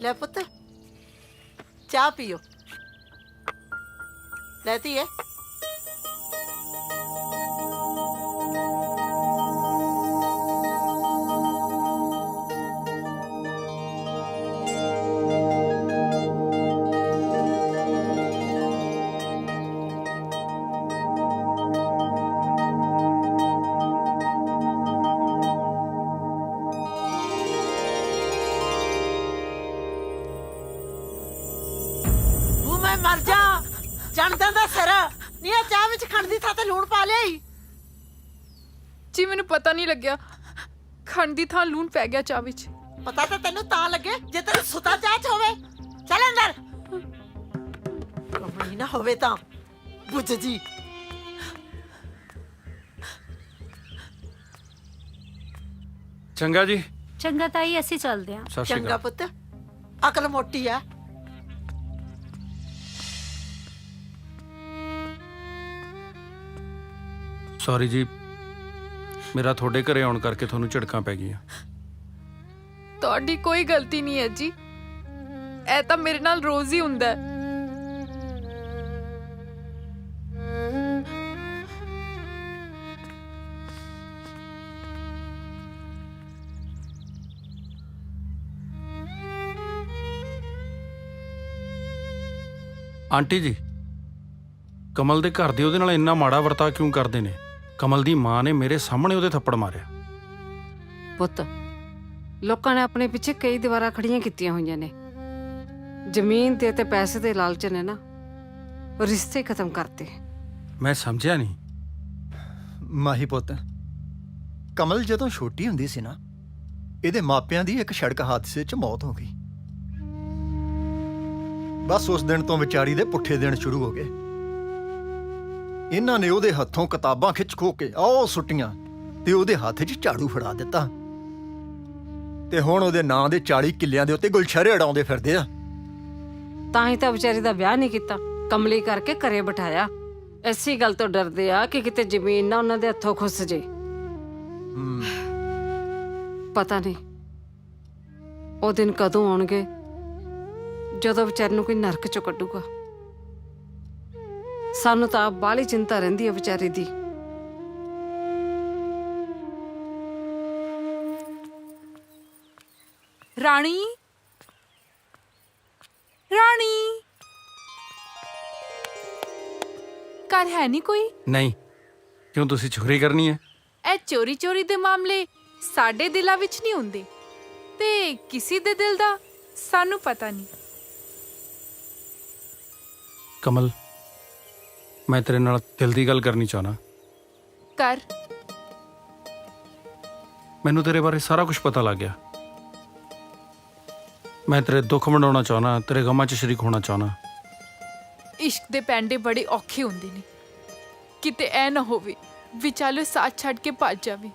ਲੈ ਪੁੱਤ ਚਾਹ ਪੀਓ। ਲੈਤੀ ਹੈ? ਮਰ ਜਾ ਜਾਣਦਾ ਦਾ ਸਰ ਨੀ। ਇਹ ਚਾਹ ਵਿੱਚ ਖੰਡ ਦੀ ਥਾਂ ਤੇ ਲੂਣ ਪਾ ਲਿਆਈ। ਜੀ ਮੈਨੂੰ ਪਤਾ ਨਹੀਂ ਲੱਗਿਆ, ਖੰਡ ਦੀ ਥਾਂ ਲੂਣ ਪੈ ਗਿਆ ਚਾਹ ਵਿੱਚ। ਪਤਾ ਤਾਂ ਤੈਨੂੰ ਤਾਂ ਲੱਗੇ ਜੇ ਤੇਰੀ ਸੁਤਾ ਚਾਹ 'ਚ ਹੋਵੇ। ਚੱਲ ਅੰਦਰ। ਕਮਲੀ ਨਾ ਹੋਵੇ ਤਾਂ ਬੁੱਝ ਜੀ। ਚੰਗਾ ਜੀ। ਚੰਗਾ ਤਾਈ ਅਸੀਂ ਚੱਲਦੇ ਹਾਂ। ਸਤਿ ਸ਼੍ਰੀ ਚੰਗਾ ਅਕਾਲ। ਪੁੱਤ, ਅਕਲ ਮੋਟੀ ਆ। ਸੌਰੀ ਜੀ, ਮੇਰਾ ਤੁਹਾਡੇ ਘਰੇ ਆਉਣ ਕਰਕੇ ਤੁਹਾਨੂੰ ਝਿੜਕਾਂ ਪੈ ਗਈਆਂ। ਤੁਹਾਡੀ ਕੋਈ ਗਲਤੀ ਨਹੀਂ ਹੈ ਜੀ, ਇਹ ਤਾਂ ਮੇਰੇ ਨਾਲ ਰੋਜ਼ ਹੀ ਹੁੰਦਾ ਹੈ। ਆਂਟੀ ਜੀ, ਕਮਲ ਦੇ ਘਰ ਦੇ ਉਹਦੇ ਨਾਲ ਇੰਨਾ ਮਾੜਾ ਵਰਤਾਅ ਕਿਉਂ ਕਰਦੇ ਨੇ? ਕਮਲ ਦੀ ਮਾਂ ਨੇ ਮੇਰੇ ਸਾਹਮਣੇ ਉਹਦੇ ਥੱਪੜ ਮਾਰਿਆ। ਪੁੱਤ ਲੋਕਾਂ ਨੇ ਆਪਣੇ ਪਿੱਛੇ ਕਈ ਦੀਵਾਰਾਂ ਖੜੀਆਂ ਕੀਤੀਆਂ ਹੋਈਆਂ ਨੇ। ਜ਼ਮੀਨ ਤੇ ਪੈਸੇ ਦੇ ਲਾਲਚ ਨੇ ਨਾ ਰਿਸ਼ਤੇ ਖਤਮ ਕਰਤੇ। ਮੈਂ ਸਮਝਿਆ ਨਹੀਂ। ਮਾਹੀ ਪੁੱਤ, ਕਮਲ ਜਦੋਂ ਛੋਟੀ ਹੁੰਦੀ ਸੀ ਨਾ, ਇਹਦੇ ਮਾਪਿਆਂ ਦੀ ਇੱਕ ਸੜਕ ਹਾਦਸੇ 'ਚ ਮੌਤ ਹੋ ਗਈ। ਬਸ ਉਸ ਦਿਨ ਤੋਂ ਵਿਚਾਰੀ ਦੇ ਪੁੱਠੇ ਦਿਨ ਸ਼ੁਰੂ ਹੋ ਗਏ। ਇਹਨਾਂ ਨੇ ਉਹਦੇ ਹੱਥੋਂ ਕਿਤਾਬਾਂ ਖਿੱਚ ਖੋ ਕੇ ਆਹ ਸੁੱਟੀਆਂ ਤੇ ਉਹਦੇ ਹੱਥ 'ਚ ਝਾੜੂ ਫੜਾ ਦਿੱਤਾ। ਤੇ ਹੁਣ ਉਹਦੇ ਨਾਂ ਦੇ 40 ਕਿੱਲਿਆਂ ਦੇ ਉੱਤੇ ਗੁਲਸ਼ਰੇ ਉਡਾਉਂਦੇ ਫਿਰਦੇ ਆ। ਤਾਂ ਹੀ ਤਾਂ ਵਿਚਾਰੀ ਦਾ ਵਿਆਹ ਨਹੀਂ ਕੀਤਾ, ਕਮਲੀ ਕਰਕੇ ਘਰੇ ਬਿਠਾਇਆ। ਐਸੀ ਗੱਲ ਤੋਂ ਡਰਦੇ ਆ ਕਿ ਕਿਤੇ ਜ਼ਮੀਨ ਨਾ ਉਹਨਾਂ ਦੇ ਹੱਥੋਂ ਖੁੱਸ ਜੇ। ਪਤਾ ਨਹੀਂ ਉਹ ਦਿਨ ਕਦੋਂ ਆਉਣਗੇ ਜਦੋਂ ਵਿਚਾਰੇ ਨੂੰ ਕੋਈ ਨਰਕ ਚੋਂ ਕੱਢੂਗਾ। ਸਾਨੂੰ ਤਾਂ ਬਾਹਲੀ ਚਿੰਤਾ ਰਹਿੰਦੀ ਹੈ ਵਿਚਾਰੀ ਦੀ। ਰਾਣੀ, ਰਾਣੀ ਘਰ ਹੈ ਨਹੀਂ ਕੋਈ? ਨਹੀਂ, ਕਿਉਂ ਤੁਸੀਂ ਚੋਰੀ ਕਰਨੀ ਹੈ? ਇਹ ਚੋਰੀ ਚੋਰੀ ਦੇ ਮਾਮਲੇ ਸਾਡੇ ਦਿਲਾਂ ਵਿੱਚ ਨਹੀਂ ਹੁੰਦੇ ਤੇ ਕਿਸੇ ਦੇ ਦਿਲ ਦਾ ਸਾਨੂੰ ਪਤਾ ਨਹੀਂ। ਕਮਲ, ਮੈਂ ਤੇਰੇ ਨਾਲ ਦਿਲ ਦੀ ਗੱਲ ਕਰਨੀ ਚਾਹਣਾ। ਕਰ। ਮੈਨੂੰ ਤੇਰੇ ਬਾਰੇ ਸਾਰਾ ਕੁਝ ਪਤਾ ਲੱਗ ਗਿਆ। ਮੈਂ ਤੇਰੇ ਦੁੱਖ ਵੰਡਾਉਣਾ ਚਾਹਣਾ, ਤੇਰੇ ਗਮਾਂ 'ਚ ਸ਼ਰੀਕ ਹੋਣਾ ਚਾਹਣਾ। ਇਸ਼ਕ ਦੇ ਪੈਂਡੇ ਬੜੇ ਔਖੇ ਹੁੰਦੇ ਨੇ, ਕਿਤੇ ਐ ਨਾ ਹੋਵੇ ਵਿਚਾਲੇ ਸਾਥ ਛੱਡ ਕੇ ਭੱਜ ਜਾਵੇ।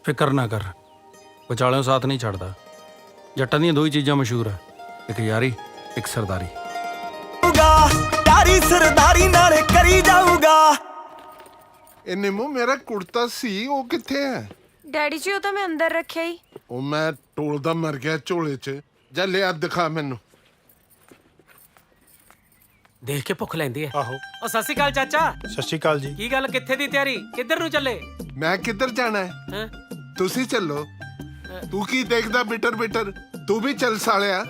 ਫਿਕਰ ਨਾ ਕਰ, ਵਿਚਾਲਿਓਂ ਸਾਥ ਨਹੀਂ ਛੱਡਦਾ। ਜੱਟਾਂ ਦੀਆਂ ਦੋ ਹੀ ਚੀਜ਼ਾਂ ਮਸ਼ਹੂਰ ਆ, ਇੱਕ ਯਾਰੀ, ਇੱਕ ਸਰਦਾਰੀ। ਯਾਰੀ ਸਰਦਾਰੀ ਨਾਲੇ ਕਰੀ ਜਾਊਗਾ। ਇਹ ਨਿੰਮੋ ਮੇਰਾ ਕੁੜਤਾ ਸੀ, ਉਹ ਕਿੱਥੇ ਹੈ? ਡੈਡੀ ਜੀ ਉਹ ਤਾਂ ਮੈਂ ਅੰਦਰ ਰੱਖਿਆ ਹੀ। ਉਹ ਮੈਂ ਟੋਲਦਾ ਮਰ ਗਿਆ ਝੋਲੇ 'ਚ। ਜਾ ਲਿਆ ਦਿਖਾ ਮੈਨੂੰ। ਦੇਖ ਕੇ ਭੁੱਖ ਲੈਂਦੀ ਹੈ। ਆਹੋ। ਉਹ ਸਤਿ ਸ਼੍ਰੀ ਅਕਾਲ ਚਾਚਾ। ਸਤਿ ਸ਼੍ਰੀ ਅਕਾਲ ਜੀ। ਕੀ ਗੱਲ, ਕਿੱਥੇ ਦੀ ਤਿਆਰੀ, ਕਿੱਧਰ ਨੂੰ ਚੱਲੇ? ਮੈਂ ਕਿੱਧਰ ਜਾਣਾ ਹੈ? ਹੈਂ? ਤੁਸੀਂ ਚੱਲੋ। ਤੂੰ ਕੀ ਦੇਖਦਾ ਬਿਟਰ ਬਿਟਰ? ਤੂੰ ਵੀ ਚੱਲ ਸਾਲਿਆ।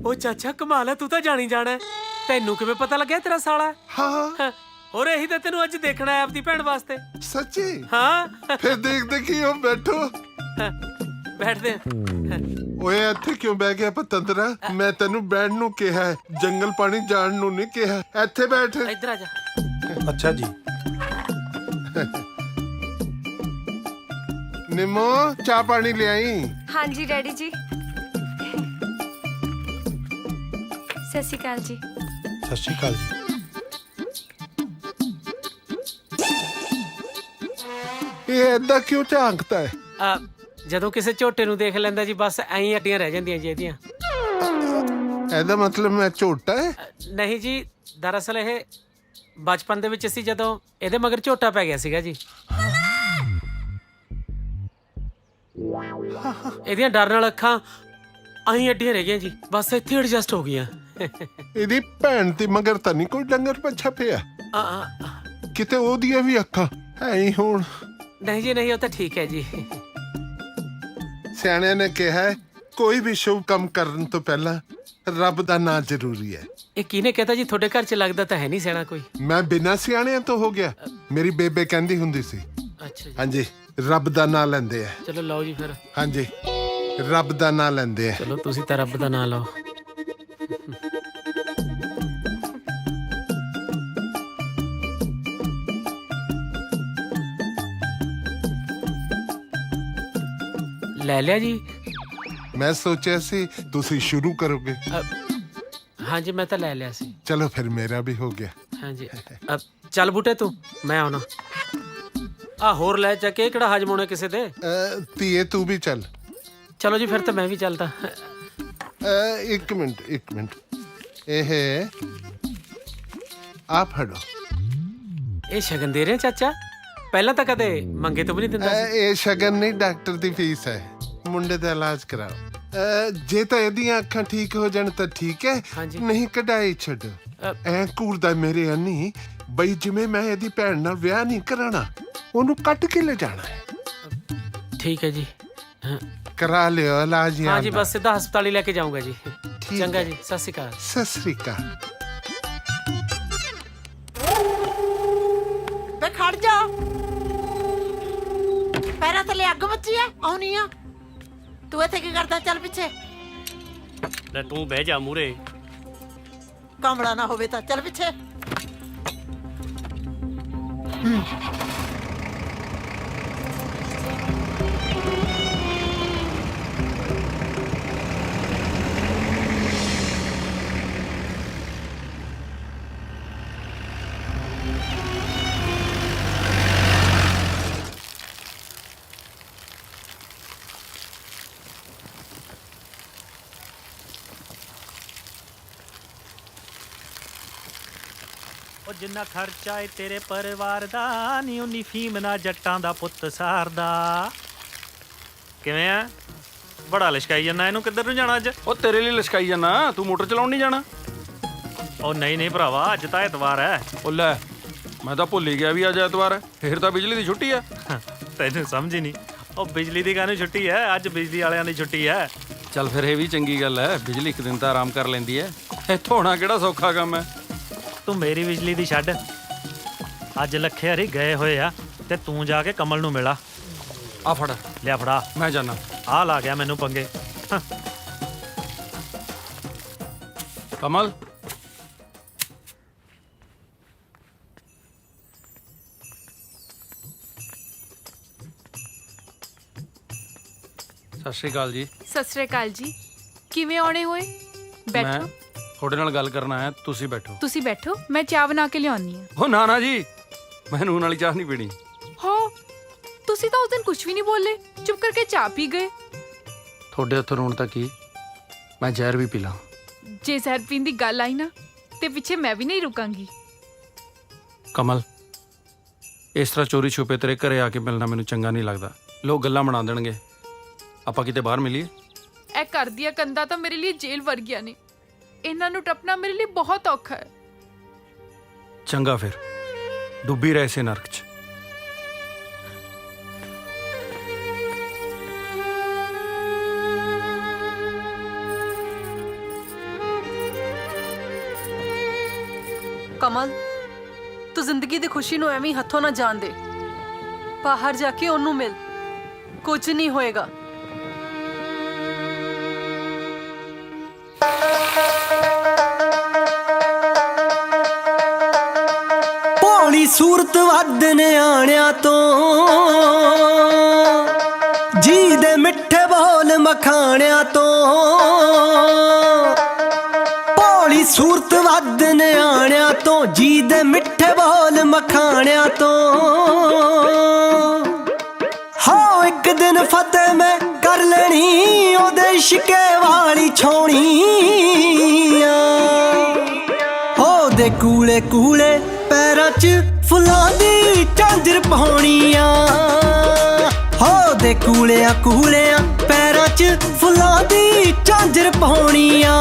ਉਹ ਚਾਚਾ ਕਮਾਲ ਹੈ, ਤੂੰ ਤਾਂ ਜਾਣੀ ਜਾਣਾ ਹੈ। ਤੈਨੂੰ ਕਿਵੇਂ ਪਤਾ ਲੱਗਿਆ ਤੇਰਾ ਸਾਲਾ? ਹਾਂ। ਹੋਰ ਇਹੀ ਤਾਂ ਤੈਨੂੰ ਅੱਜ ਦੇਖਣਾ ਹੈ ਆਪਦੀ ਭੈਣ ਵਾਸਤੇ। ਸੱਚੀ? ਹਾਂ। ਫਿਰ ਦੇਖਦੇ ਕੀ ਹੋ, ਬੈਠੋ। ਬੈਠਦੇ ਆ। ਓਏ ਇੱਥੇ ਕਿਉਂ ਬਹਿ ਗਿਆ ਪਤੰਦਰਾ? ਮੈਂ ਤੈਨੂੰ ਬੈਠਣ ਨੂੰ ਕਿਹਾ ਹੈ, ਜੰਗਲ ਪਾਣੀ ਜਾਣ ਨੂੰ ਨਹੀਂ ਕਿਹਾ। ਇੱਥੇ ਬੈਠ। ਇੱਧਰ ਆ ਜਾ। ਅੱਛਾ ਜੀ। ਨਿੰਮੋ ਚਾਹ ਪਾਣੀ ਲਿਆਈ। ਹਾਂਜੀ ਡੈਡੀ ਜੀ। ਸਤਿ ਸ਼੍ਰੀ ਅਕਾਲ ਜੀ। ਸਤਿ ਸ਼੍ਰੀ ਅਕਾਲ ਜੀ। ਇਹ ਏਦਾਂ ਕਿਉਂ ਝਾਂਕਦਾ ਹੈ? ਜਦੋਂ ਕਿਸੇ ਝੋਟੇ ਨੂੰ ਦੇਖ ਲੈਂਦਾ ਜੀ, ਬਸ ਐਂ ਹੀ ਅੱਡੀਆਂ ਰਹਿ ਜਾਂਦੀਆਂ ਜੀ ਇਹਦੀਆਂ। ਇਹਦਾ ਮਤਲਬ ਮੈਂ ਝੋਟਾ ਹੈ? ਨਹੀਂ ਜੀ, ਦਰਅਸਲ ਇਹ ਬਚਪਨ ਦੇ ਵਿੱਚ ਅਸੀਂ ਜਦੋਂ ਇਹਦੇ ਮਗਰ ਝੋਟਾ ਪੈ ਗਿਆ ਸੀਗਾ ਜੀ। ਇਹਦੀਆਂ ਡਰ ਨਾਲ ਅੱਖਾਂ ਐਂ ਅੱਡੀਆਂ ਰਹਿ ਗਈਆਂ ਜੀ, ਬਸ ਇੱਥੇ ਐਡਜਸਟ ਹੋ ਗਈਆਂ। ਇਹਦੀ ਭੈਣ ਤੇ ਮਗਰ ਤਾਂ ਨਹੀਂ ਕੋਈ ਡੰਗਰ ਪੱਛਾ ਪਿਆ? ਕਿਤੇ ਉਹਦੀਆਂ ਵੀ ਅੱਖਾਂ ਹੈ ਹੀ ਹੋਣ। ਨਹੀਂ ਜੀ ਨਹੀਂ, ਉਹ ਤਾਂ ਠੀਕ ਹੈ ਜੀ। ਸਿਆਣਿਆਂ ਨੇ ਕਿਹਾ ਹੈ, ਕੋਈ ਵੀ ਸ਼ੁਭ ਕੰਮ ਕਰਨ ਤੋਂ ਪਹਿਲਾਂ ਰੱਬ ਦਾ ਨਾਂ ਜ਼ਰੂਰੀ ਹੈ। ਇਹ ਕਿਹਨੇ ਕਹਤਾ ਜੀ? ਤੁਹਾਡੇ ਘਰ 'ਚ ਲੱਗਦਾ ਤਾਂ ਹੈ ਨਹੀਂ ਸਿਆਣਾ ਕੋਈ। ਮੈਂ ਬਿਨਾਂ ਸਿਆਣਿਆਂ ਤੋਂ ਹੋ ਗਿਆ। ਮੇਰੀ ਬੇਬੇ ਕਹਿੰਦੀ ਹੁੰਦੀ ਸੀ। ਅੱਛਾ ਜੀ। ਹਾਂਜੀ, ਰੱਬ ਦਾ ਨਾਂ ਲੈਂਦੇ ਆ। ਚਲੋ ਲਓ ਜੀ ਫਿਰ। ਹਾਂਜੀ, ਰੱਬ ਦਾ ਨਾਂ ਲੈਂਦੇ ਆ। ਚਲੋ ਤੁਸੀਂ ਤਾਂ ਰੱਬ ਦਾ ਨਾਂ ਲਓ। ਲੈ ਲਿਆ ਜੀ? ਮੈਂ ਸੋਚਿਆ ਸੀ ਤੁਸੀਂ ਸ਼ੁਰੂ ਕਰੋਗੇ। ਹਾਂਜੀ ਮੈਂ ਤਾਂ ਲੈ ਲਿਆ ਸੀ। ਚਲੋ ਫਿਰ ਮੇਰਾ ਵੀ ਹੋ ਗਿਆ। ਹਾਂਜੀ ਚੱਲ ਬੂਟੇ ਤੂੰ, ਮੈਂ ਆਉਣਾ। ਆ ਹੋਰ ਲੈ ਜਾ ਕੇ ਕਿਹੜਾ ਹਜਮ ਹੋਣਾ ਕਿਸੇ ਦੇ। ਧੀਏ ਤੂੰ ਵੀ ਚੱਲ। ਚਲੋ ਜੀ ਫਿਰ ਤਾਂ ਮੈਂ ਵੀ ਚੱਲਦਾ। ਇੱਕ ਮਿੰਟ। ਇਹ ਆ ਫੜੋ। ਇਹ ਸ਼ਗਨ ਦੇ ਰਹੇ ਚਾਚਾ? ਪਹਿਲਾਂ ਤਾਂ ਕਦੇ ਮੰਗੇ ਤੋਂ ਵੀ ਨਹੀਂ ਦਿੰਦਾ ਸੀ। ਇਹ ਸ਼ਗਨ ਨਹੀਂ, ਡਾਕਟਰ ਦੀ ਫੀਸ ਹੈ। ਮੁੰਡੇ ਦਾ ਇਲਾਜ ਕਰਾਓ। ਜੇ ਤਾਂ ਇਹਦੀਆਂ ਅੱਖਾਂ ਠੀਕ ਹੋ ਜਾਣ ਤਾਂ ਠੀਕ ਹੈ, ਨਹੀਂ ਕਢਾਈ ਛੱਡੋ। ਐ ਘੂਰਦਾ ਮੇਰੇ ਅੰਨੀ ਬਈ ਜਿਵੇਂ ਮੈਂ ਇਹਦੀ ਭੈਣ ਨਾਲ ਵਿਆਹ ਨਹੀਂ ਕਰਾਣਾ, ਉਹਨੂੰ ਕੱਟ ਕੇ ਲੈ ਜਾਣਾ ਹੈ। ਠੀਕ ਹੈ ਜੀ, ਕਰਾ ਲਿਓ ਇਲਾਜ। ਹਾਂ ਜੀ, ਬਸ ਸਿੱਧਾ ਹਸਪਤਾਲ ਹੀ ਲੈ ਕੇ ਜਾਊਂਗਾ ਜੀ। ਚੰਗਾ ਜੀ, ਸਤਿ ਸ਼੍ਰੀ ਅਕਾਲ। ਸਤਿ ਸ਼੍ਰੀ ਅਕਾਲ। ਵੇ ਖੜ ਜਾ, ਪੈਰਾਂ ਥੱਲੇ ਅੱਗ ਮੱਚੀ ਆ। ਆਉਣੀ ਆ ਤੂੰ ਇੱਥੇ ਕੀ ਕਰਦਾ? ਚੱਲ ਪਿੱਛੇ। ਲੈ ਤੂੰ ਬਹਿ ਜਾ ਮੂਰੇ। ਕਮਲਾ ਨਾ ਹੋਵੇ ਤਾਂ ਚੱਲ ਪਿੱਛੇ। ਉਹ ਜਿੰਨਾ ਖਰਚਾ ਏ ਤੇਰੇ ਪਰਿਵਾਰ ਦਾ, ਨੀ ਉਨੀ ਫੀਮ ਨਾ ਜੱਟਾਂ ਦਾ ਪੁੱਤ ਸਾਰਦਾ। ਕਿਵੇਂ ਆ? ਬੜਾ ਲਿਸ਼ਕਾਈ ਜਾਂਦਾ। ਇਹਨੂੰ ਕਿੱਧਰ ਨੂੰ ਜਾਣਾ ਅੱਜ? ਉਹ ਤੇਰੇ ਲਈ ਲਿਸ਼ਕਾਈ ਜਾਣਾ, ਤੂੰ ਮੋਟਰ ਚਲਾਉਣ ਨਹੀਂ ਜਾਣਾ? ਉਹ ਨਹੀਂ ਭਰਾਵਾ, ਅੱਜ ਤਾਂ ਐਤਵਾਰ ਹੈ। ਉਹ ਲੈ, ਮੈਂ ਤਾਂ ਭੁੱਲ ਹੀ ਗਿਆ ਵੀ ਅੱਜ ਐਤਵਾਰ ਹੈ। ਫੇਰ ਤਾਂ ਬਿਜਲੀ ਦੀ ਛੁੱਟੀ ਹੈ। ਤੈਨੂੰ ਸਮਝ ਹੀ ਨਹੀਂ। ਉਹ ਬਿਜਲੀ ਦੀ ਕਾਹਨੂੰ ਛੁੱਟੀ ਹੈ? ਅੱਜ ਬਿਜਲੀ ਵਾਲਿਆਂ ਦੀ ਛੁੱਟੀ ਹੈ। ਚੱਲ ਫਿਰ ਇਹ ਵੀ ਚੰਗੀ ਗੱਲ ਹੈ, ਬਿਜਲੀ ਇੱਕ ਦਿਨ ਤਾਂ ਆਰਾਮ ਕਰ ਲੈਂਦੀ ਹੈ। ਇੱਥੋਂ ਹੋਣਾ ਕਿਹੜਾ ਸੌਖਾ ਕੰਮ ਹੈ। ਤੂੰ ਮੇਰੀ ਬਿਜਲੀ ਦੀ ਛੱਡ, ਅੱਜ ਲੱਖੇ ਹਰੀ ਗਏ ਹੋਏ ਆ ਤੇ ਤੂੰ ਜਾ ਕੇ ਕਮਲ ਨੂੰ ਮਿਲਾ। ਆ ਫੜ। ਲਿਆ ਫੜਾ। ਮੈਂ ਜਾਣਾ। ਆ ਲਾ ਗਿਆ ਮੈਨੂੰ ਪੰਗੇ। ਸਤਿ ਸ਼੍ਰੀ ਅਕਾਲ ਜੀ। ਸਤਿ ਸ੍ਰੀ ਅਕਾਲ ਜੀ। ਕਿਵੇਂ ਆਉਣੇ ਹੋਏ? ਮੈਂ ਬੈਠੋ। ਤੁਹਾਡੇ ਨਾਲ ਗੱਲ ਕਰਨ ਆਇਆ, ਤੁਸੀਂ ਬੈਠੋ। ਤੁਸੀਂ ਬੈਠੋ, ਮੈਂ ਚਾਹ ਬਣਾ ਕੇ ਲਿਆਉਣੀ ਆ। ਉਹ ਨਾ ਨਾ ਜੀ, ਮੈਂ ਨੂਨ ਵਾਲੀ ਚਾਹ ਨਹੀਂ ਪੀਣੀ। ਹਾਂ, ਤੁਸੀਂ ਤਾਂ ਉਸ ਦਿਨ ਕੁਝ ਵੀ ਨਹੀਂ ਬੋਲੇ, ਚੁੱਪ ਕਰਕੇ ਚਾਹ ਪੀ ਗਏ। ਤੁਹਾਡੇ ਹੱਥੋਂ ਰੋਣ ਤਾਂ ਕੀ, ਮੈਂ ਜ਼ਹਿਰ ਵੀ ਪੀ ਲਾਂ। ਜੇ ਜ਼ਹਿਰ ਪੀਣ ਦੀ ਗੱਲ ਆਈ ਨਾ ਤੇ ਪਿੱਛੇ ਮੈਂ ਵੀ ਨਹੀਂ ਰੁਕਾਂਗੀ। ਕਮਲ, ਇਸ ਤਰ੍ਹਾਂ ਚੋਰੀ ਛੁਪੇ ਤੇਰੇ ਘਰੇ ਆ ਕੇ ਮਿਲਣਾ ਮੈਨੂੰ ਚੰਗਾ ਨਹੀਂ ਲੱਗਦਾ। ਲੋਕ ਗੱਲਾਂ ਬਣਾ ਦੇਣਗੇ। ਆਪਾਂ ਕਿਤੇ ਬਾਹਰ ਮਿਲੀਏ? ਇਹ ਘਰ ਦੀਆਂ ਕੰਧਾਂ ਤਾਂ ਮੇਰੇ ਲਈ ਜੇਲ੍ਹ ਵਰਗੀਆਂ ਨੇ। ਇਹਨਾਂ ਨੂੰ ਟੱਪਣਾ ਮੇਰੇ ਲਈ ਬਹੁਤ ਔਖਾ ਹੈ। ਚੰਗਾ ਫਿਰ, ਡੁੱਬੀ ਰਹੇ ਇਸੇ ਨਰਕ 'ਚ। ਕਮਲ, ਤੂੰ ਜ਼ਿੰਦਗੀ ਦੀ ਖੁਸ਼ੀ ਨੂੰ ਐਵੇਂ ਹੀ ਹੱਥੋਂ ਨਾ ਜਾਣ ਦੇ। ਬਾਹਰ ਜਾ ਕੇ ਉਹਨੂੰ ਮਿਲ, ਕੁਝ ਨਹੀਂ ਹੋਏਗਾ। ਭੋਲੀ ਸੂਰਤ ਵੱਧ ਨਿਆਣਿਆਂ ਤੋਂ, ਜੀ ਦੇ ਮਿੱਠੇ ਬੋਲ ਮਖਾਣਿਆਂ ਤੋਂ। ਭੋਲੀ ਸੂਰਤ ਵੱਧ ਨਿਆਣਿਆਂ ਤੋਂ, ਜੀ ਦੇ ਮਿੱਠੇ ਬੋਲ ਮਖਾਣਿਆਂ ਤੋਂ। ਹੋ ਇੱਕ ਦਿਨ ਫਤਿਹ ਮੈਂ ਕਰ ਲੈਣੀ ਉਹਦੇ ਇਸ਼ਕੇ ਵਾਲੀ ਛੋਣੀਆਂ। ਉਹਦੇ ਕੂਲੇ ਕੂਲੇ ਪੈਰਾਂ 'ਚ ਫੁੱਲਾਂ ਦੀ ਝਾਂਜਰ ਪਾਉਣੀਆਂ। ਉਹਦੇ ਕੂਲਿਆਂ ਕੂਲਿਆਂ ਪੈਰਾਂ 'ਚ ਫੁੱਲਾਂ ਦੀ ਝਾਂਜਰ ਪਾਉਣੀਆਂ।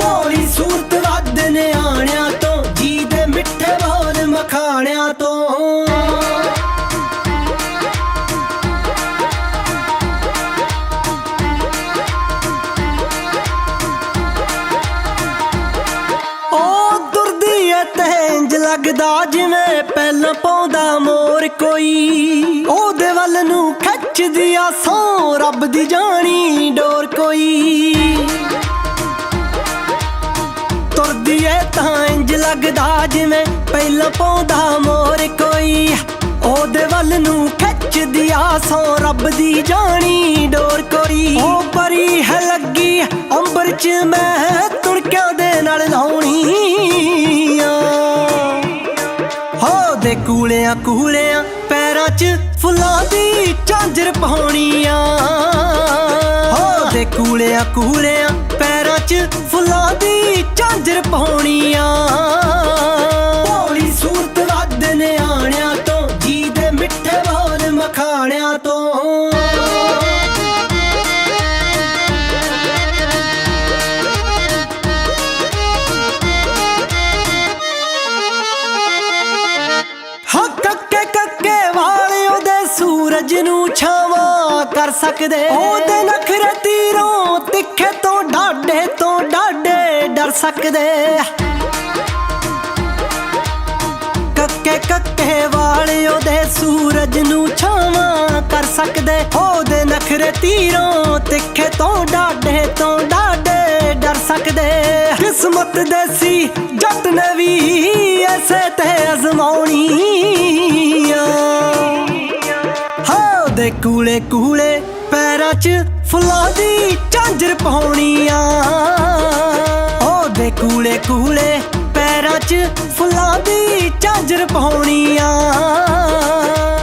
ਭੋਲੀ ਸੂਰਤ ਵੱਧ ਨਿਆਣਿਆਂ ਤੋਂ, ਜੀ ਦੇ ਮਿੱਠੇ ਬੋਲ ਮਖਾਣਿਆਂ ਤੋਂ। ਲੱਗਦਾ ਜਿਵੇਂ ਪਹਿਲਾਂ ਪਾਉਂਦਾ ਮੋਰ ਕੋਈ, ਉਹਦੇ ਵੱਲ ਨੂੰ ਖਿੱਚਦੀ ਆ ਸੌ ਰੱਬ ਦੀ ਜਾਣੀ ਡੋਰ ਕੋਈ। ਤੁਰਦੀ ਏ ਤਾਂ ਇੰਜ ਲੱਗਦਾ ਜਿਵੇਂ ਪਹਿਲਾਂ ਪਾਉਂਦਾ ਮੋਰ ਕੋਈ, ਉਹਦੇ ਵੱਲ ਨੂੰ ਖਿੱਚਦੀ ਆ ਸੌ ਰੱਬ ਦੀ ਜਾਣੀ ਡੋਰ ਕੋਈ। ਉਹ ਪਰੀ ਹੈ ਲੱਗੀ ਅੰਬਰ 'ਚ ਮੈਂ ਤੁਣਕਿਆਂ ਦੇ ਨਾਲ ਲਾਉਣੀਆਂ। ਉਹਦੇ ਕੂਲਿਆਂ ਕੂਲਿਆਂ ਪੈਰਾਂ 'ਚ ਫੁੱਲਾਂ ਦੀ ਝਾਂਜਰ ਪਾਉਣੀਆਂ। ਉਹਦੇ ਕੂਲਿਆਂ ਕੂਲਿਆਂ ਪੈਰਾਂ 'ਚ ਫੁੱਲਾਂ ਦੀ ਝਾਂਜਰ ਪਾਉਣੀਆਂ। ਭੋਲੀ ਸੂਰਤ ਵੱਧ ਨਿਆਣਿਆਂ ਤੋਂ, ਜੀ ਦੇ ਮਿੱਠੇ ਬੋਲ ਮਖਾਣਿਆਂ ਤੋਂ। ਸੂਰਜ ਨੂੰ ਛਾਵਾਂ ਕਰ ਸਕਦੇ, ਉਹਦੇ ਨਖਰੇ ਤੀਰੋਂ ਤਿੱਖੇ ਤੋਂ ਡਾਢੇ ਡਰ ਸਕਦੇ। ਕੱਕੇ ਕੱਕੇ ਵਾਲੇ ਉਹਦੇ ਸੂਰਜ ਨੂੰ ਛਾਵਾਂ ਕਰ ਸਕਦੇ, ਉਹਦੇ ਨਖਰੇ ਤੀਰੋਂ ਤਿੱਖੇ ਤੋਂ ਡਾਢੇ ਡਰ ਸਕਦੇ। ਕਿਸਮਤ ਦੇਸੀ ਜੱਟ ਨੇ ਵੀ ਐਸੇ ਤੇ ਅਜ਼ਮਾਉਣੀ। ਉਹਦੇ ਕੂਲੇ ਕੂਲੇ ਪੈਰਾਂ 'ਚ ਫੁੱਲਾਂ ਦੀ ਝਾਂਜਰ ਪਾਉਣੀਆਂ। ਉਹਦੇ ਕੂਲੇ ਕੂਲੇ ਪੈਰਾਂ 'ਚ ਫੁੱਲਾਂ ਦੀ ਝਾਂਜਰ ਪਾਉਣੀਆਂ।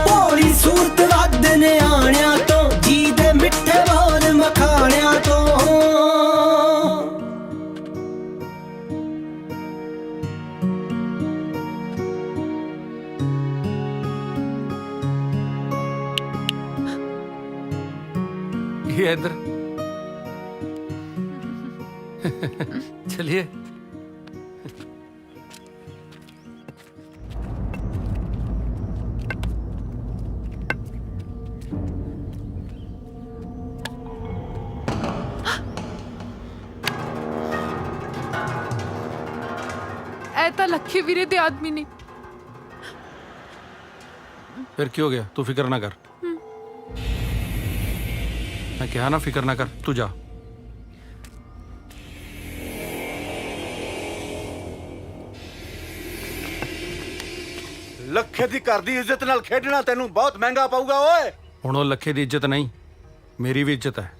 ਭੋਲੀ ਸੂਰਤ ਵੱਧ ਨਿਆਣਿਆਂ ਤੋਂ, ਜੀ ਦੇ ਮਿੱਠੇ ਬੋਲ ਮਖਾਣਿਆਂ ਤੋਂ। ये इधर चलिए। ਇਹ ਤਾਂ ਲੱਖੇ ਵੀਰੇ ਦੇ ਆਦਮੀ ਨੇ। फिर क्यों गया? तू फिक्र ना कर। मैं कहा ना फिक्र ना कर, तू जा। ਲੱਖੇ ਦੀ ਘਰ ਦੀ ਇੱਜ਼ਤ ਨਾਲ ਖੇਡਣਾ ਤੈਨੂੰ ਬਹੁਤ ਮਹਿੰਗਾ ਪਊਗਾ ਓਏ। ਹੁਣ ਉਹ ਲੱਖੇ ਦੀ ਇੱਜ਼ਤ ਨਹੀਂ, ਮੇਰੀ ਵੀ ਇੱਜ਼ਤ ਹੈ।